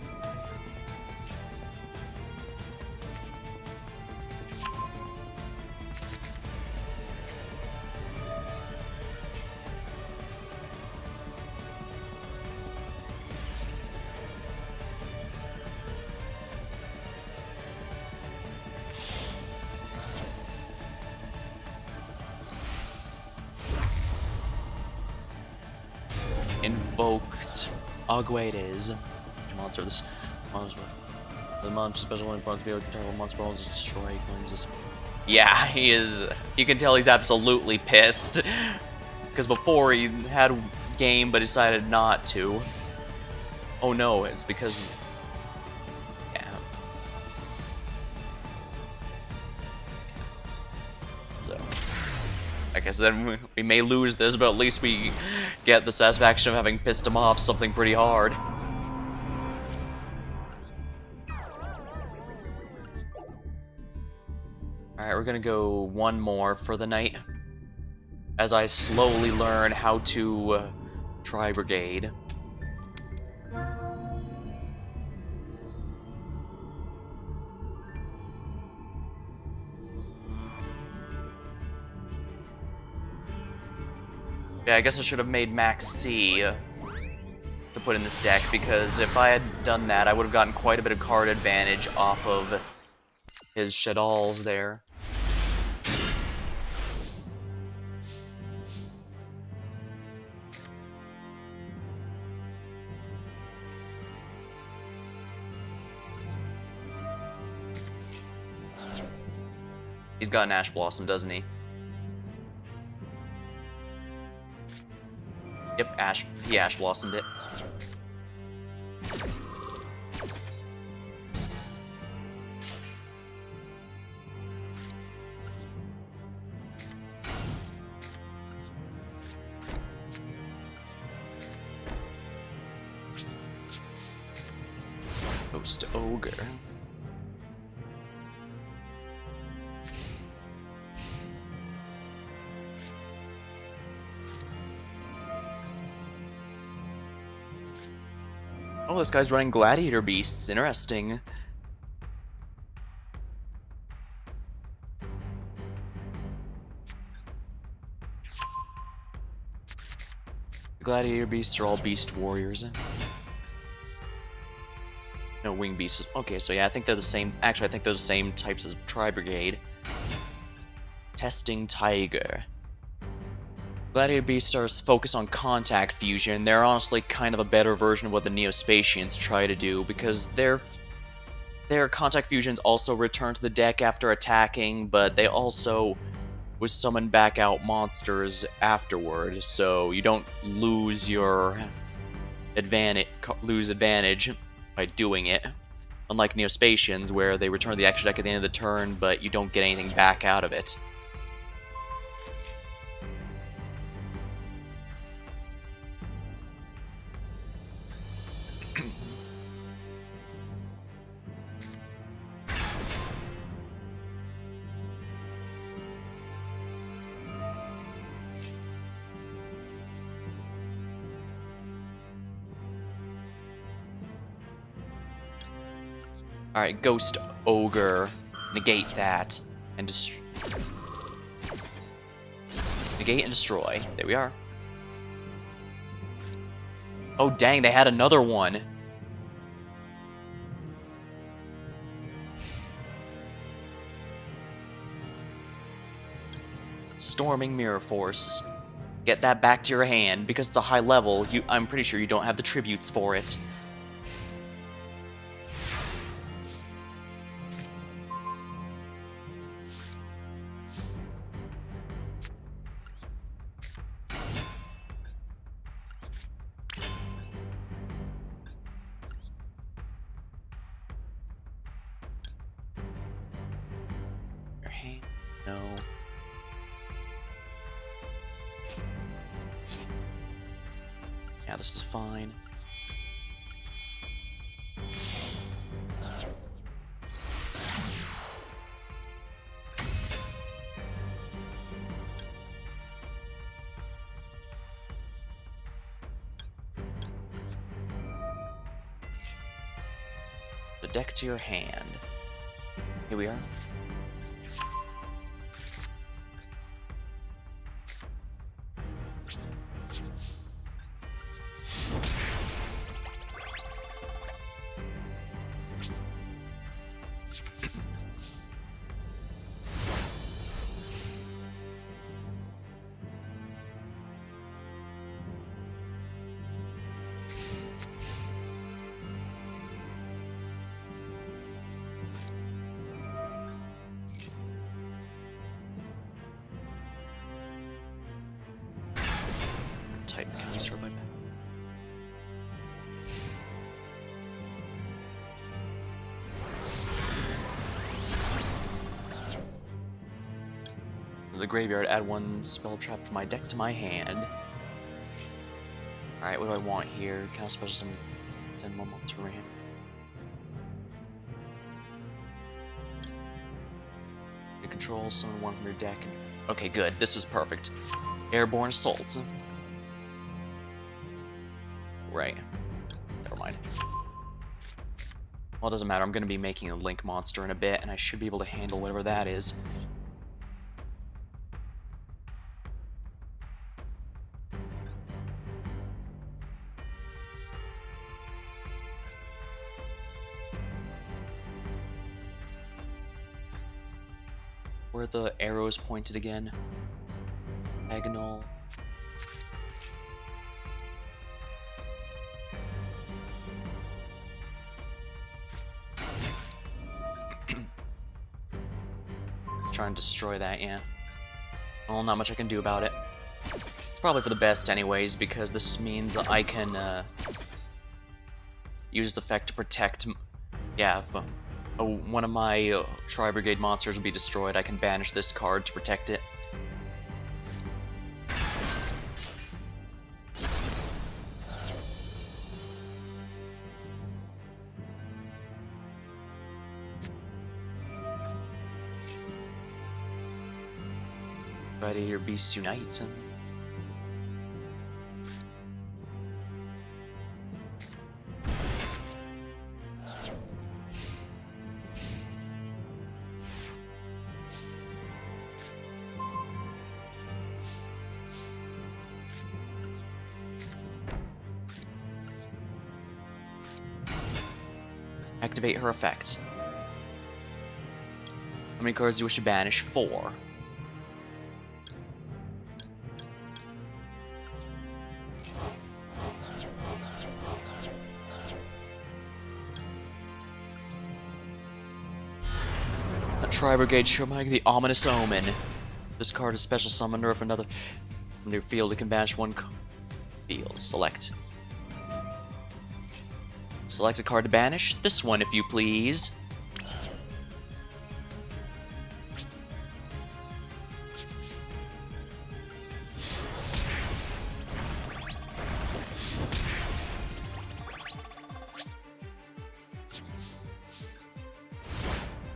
Invoked Aguedes. Monster. This monster. The monster special one bronze vehicle control monster balls destroy. Yeah, he is. You can tell he's absolutely pissed. Because before he had a game but decided not to. Oh no, it's because. Yeah. So. Like I said, we may lose this, but at least we get the satisfaction of having pissed him off something pretty hard. Alright, we're gonna go one more for the night. As I slowly learn how to Tri-Brigade. Yeah, I guess I should have made Max C to put in this deck, because if I had done that, I would have gotten quite a bit of card advantage off of his Shaddolls there. He's got an Ash Blossom, doesn't he? Yep, he Ash Blossomed it. Ghost Ogre. Oh, this guy's running gladiator beasts. Interesting. The gladiator beasts are all beast warriors. No, wing beasts. Okay, so yeah, I think they're the same. Actually, I think they're the same types as Tri-Brigade. Testing Tiger. Gladiator beasts are focused on contact fusion. They're honestly kind of a better version of what the Neospatians try to do, because their contact fusions also return to the deck after attacking, but they also would summon back out monsters afterward, so you don't lose your advantage by doing it. Unlike Neospatians, where they return the extra deck at the end of the turn, but you don't get anything back out of it. Alright, Ghost Ogre. Negate that. And negate and destroy. There we are. Oh dang, they had another one. Storming Mirror Force. Get that back to your hand. Because it's a high level, I'm pretty sure you don't have the tributes for it. Your hand? No. Yeah, this is fine. The deck to your hand. Here we are. Can we start my back? The graveyard, add one spell trap from my deck to my hand. Alright, what do I want here? Can I special summon 10 more monsters from my hand? You control, summon one from your deck. Okay, good. This is perfect. Airborne Assault. Right. Never mind. Well, it doesn't matter. I'm going to be making a Link monster in a bit, and I should be able to handle whatever that is. Where are the arrows pointed again? Diagonal. Try and destroy that, yeah. Well, not much I can do about it. It's probably for the best anyways, because this means I can use this effect to protect... Yeah, if one of my Tri-Brigade monsters will be destroyed, I can banish this card to protect it. Gladiator Beasts Unite. Activate her effect. How many cards do you wish to banish? 4. A Tri-Brigade Shomag, the Ominous Omen. This card is special summoned, or if another from your field, it can banish one field. Select. Select a card to banish. This one, if you please.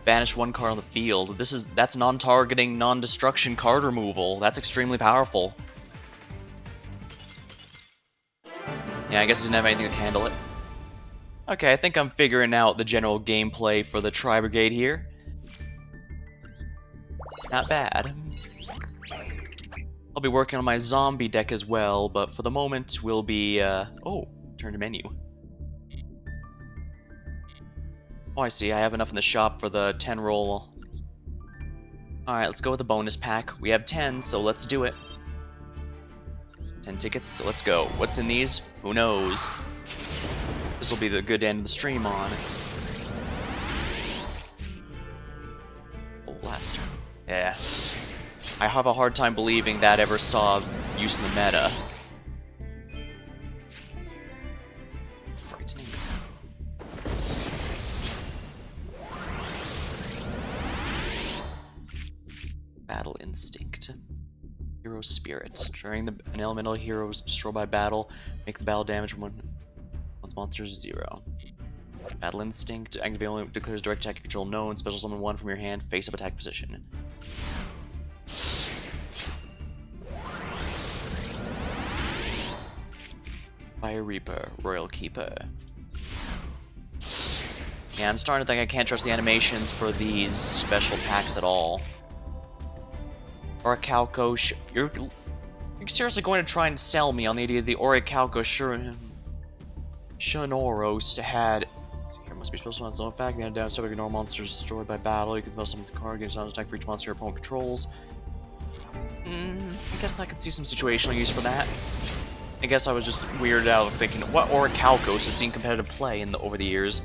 Banish one card on the field. That's non-targeting, non-destruction card removal. That's extremely powerful. Yeah, I guess it didn't have anything to handle it. Okay, I think I'm figuring out the general gameplay for the Tri-Brigade here. Not bad. I'll be working on my zombie deck as well, but for the moment we'll be, oh, turn to menu. Oh, I see. I have enough in the shop for the 10 roll. Alright, let's go with the bonus pack. We have 10, so let's do it. 10 tickets, so let's go. What's in these? Who knows? This will be the good end of the stream on. Oh, blaster. Yeah. I have a hard time believing that ever saw use in the meta. Frightening. Battle Instinct. Hero Spirit. During an elemental hero is destroyed by battle, make the battle damage once monsters 0. Battle Instinct. Activate only declares direct attack control known. Special summon 1 from your hand. Face up attack position. Fire Reaper. Royal Keeper. Yeah, I'm starting to think I can't trust the animations for these special packs at all. Orichalco, you're seriously going to try and sell me on the idea that the Orichalco Shanoros had... Let's see here, must be special summon its own effect. The down subject normal monsters destroyed by battle. You can special summon the card, gain an attack for each monster your opponent controls. I guess I could see some situational use for that. I guess I was just weirded out thinking, what Orichalcos has seen competitive play over the years?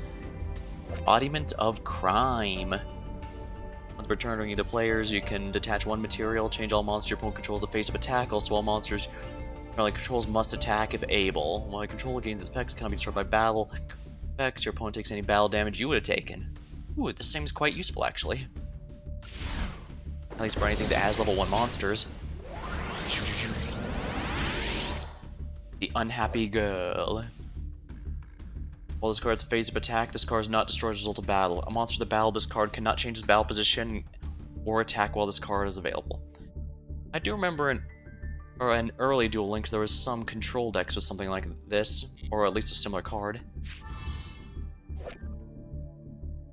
Embodiment of Crime. On the return of either players, you can detach one material, change all monsters your opponent controls to face-up attack. Also, all monsters your controls must attack if able. While your control gains its effects, cannot be destroyed by battle effects. Your opponent takes any battle damage you would have taken. Ooh, this seems quite useful, actually. At least for anything that has level 1 monsters. The Unhappy Girl. While this card's phase of attack, this card is not destroyed as a result of battle. A monster of the battle, this card cannot change its battle position or attack while this card is available. I do remember in early Duel Links there was some control decks with something like this, or at least a similar card.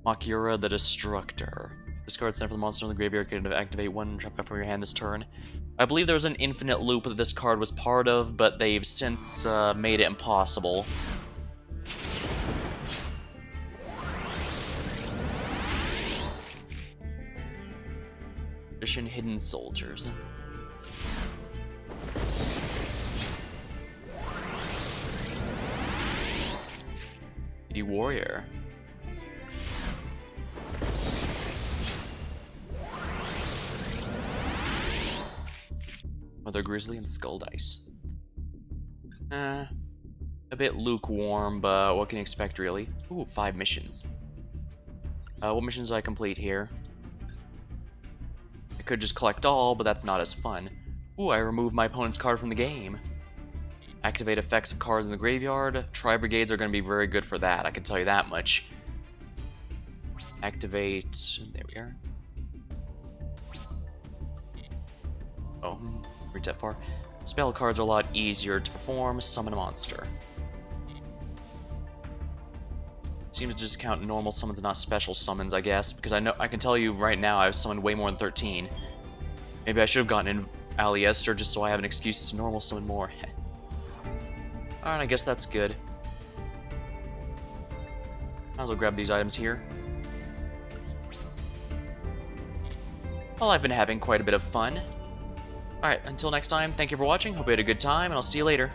Makura the Destructor. This card sent for the monster in the graveyard can activate one trap card from your hand this turn. I believe there was an infinite loop that this card was part of, but they've since made it impossible. Hidden Soldiers. Mighty Warrior. Mother Grizzly and Skull Dice. A bit lukewarm, but what can you expect, really? Ooh, 5 missions. What missions did I complete here? I could just collect all, but that's not as fun. Ooh, I removed my opponent's card from the game. Activate effects of cards in the graveyard. Tri-Brigades are going to be very good for that, I can tell you that much. Activate... There we are. Oh, reach that far. Spell cards are a lot easier to perform. Summon a monster. Seems to just count normal summons and not special summons, I guess, because I can tell you right now I've summoned way more than 13. Maybe I should have gotten in Aliester just so I have an excuse to normal summon more. Alright, I guess that's good. Might as well grab these items here. Well, I've been having quite a bit of fun. Alright, until next time, thank you for watching, hope you had a good time, and I'll see you later.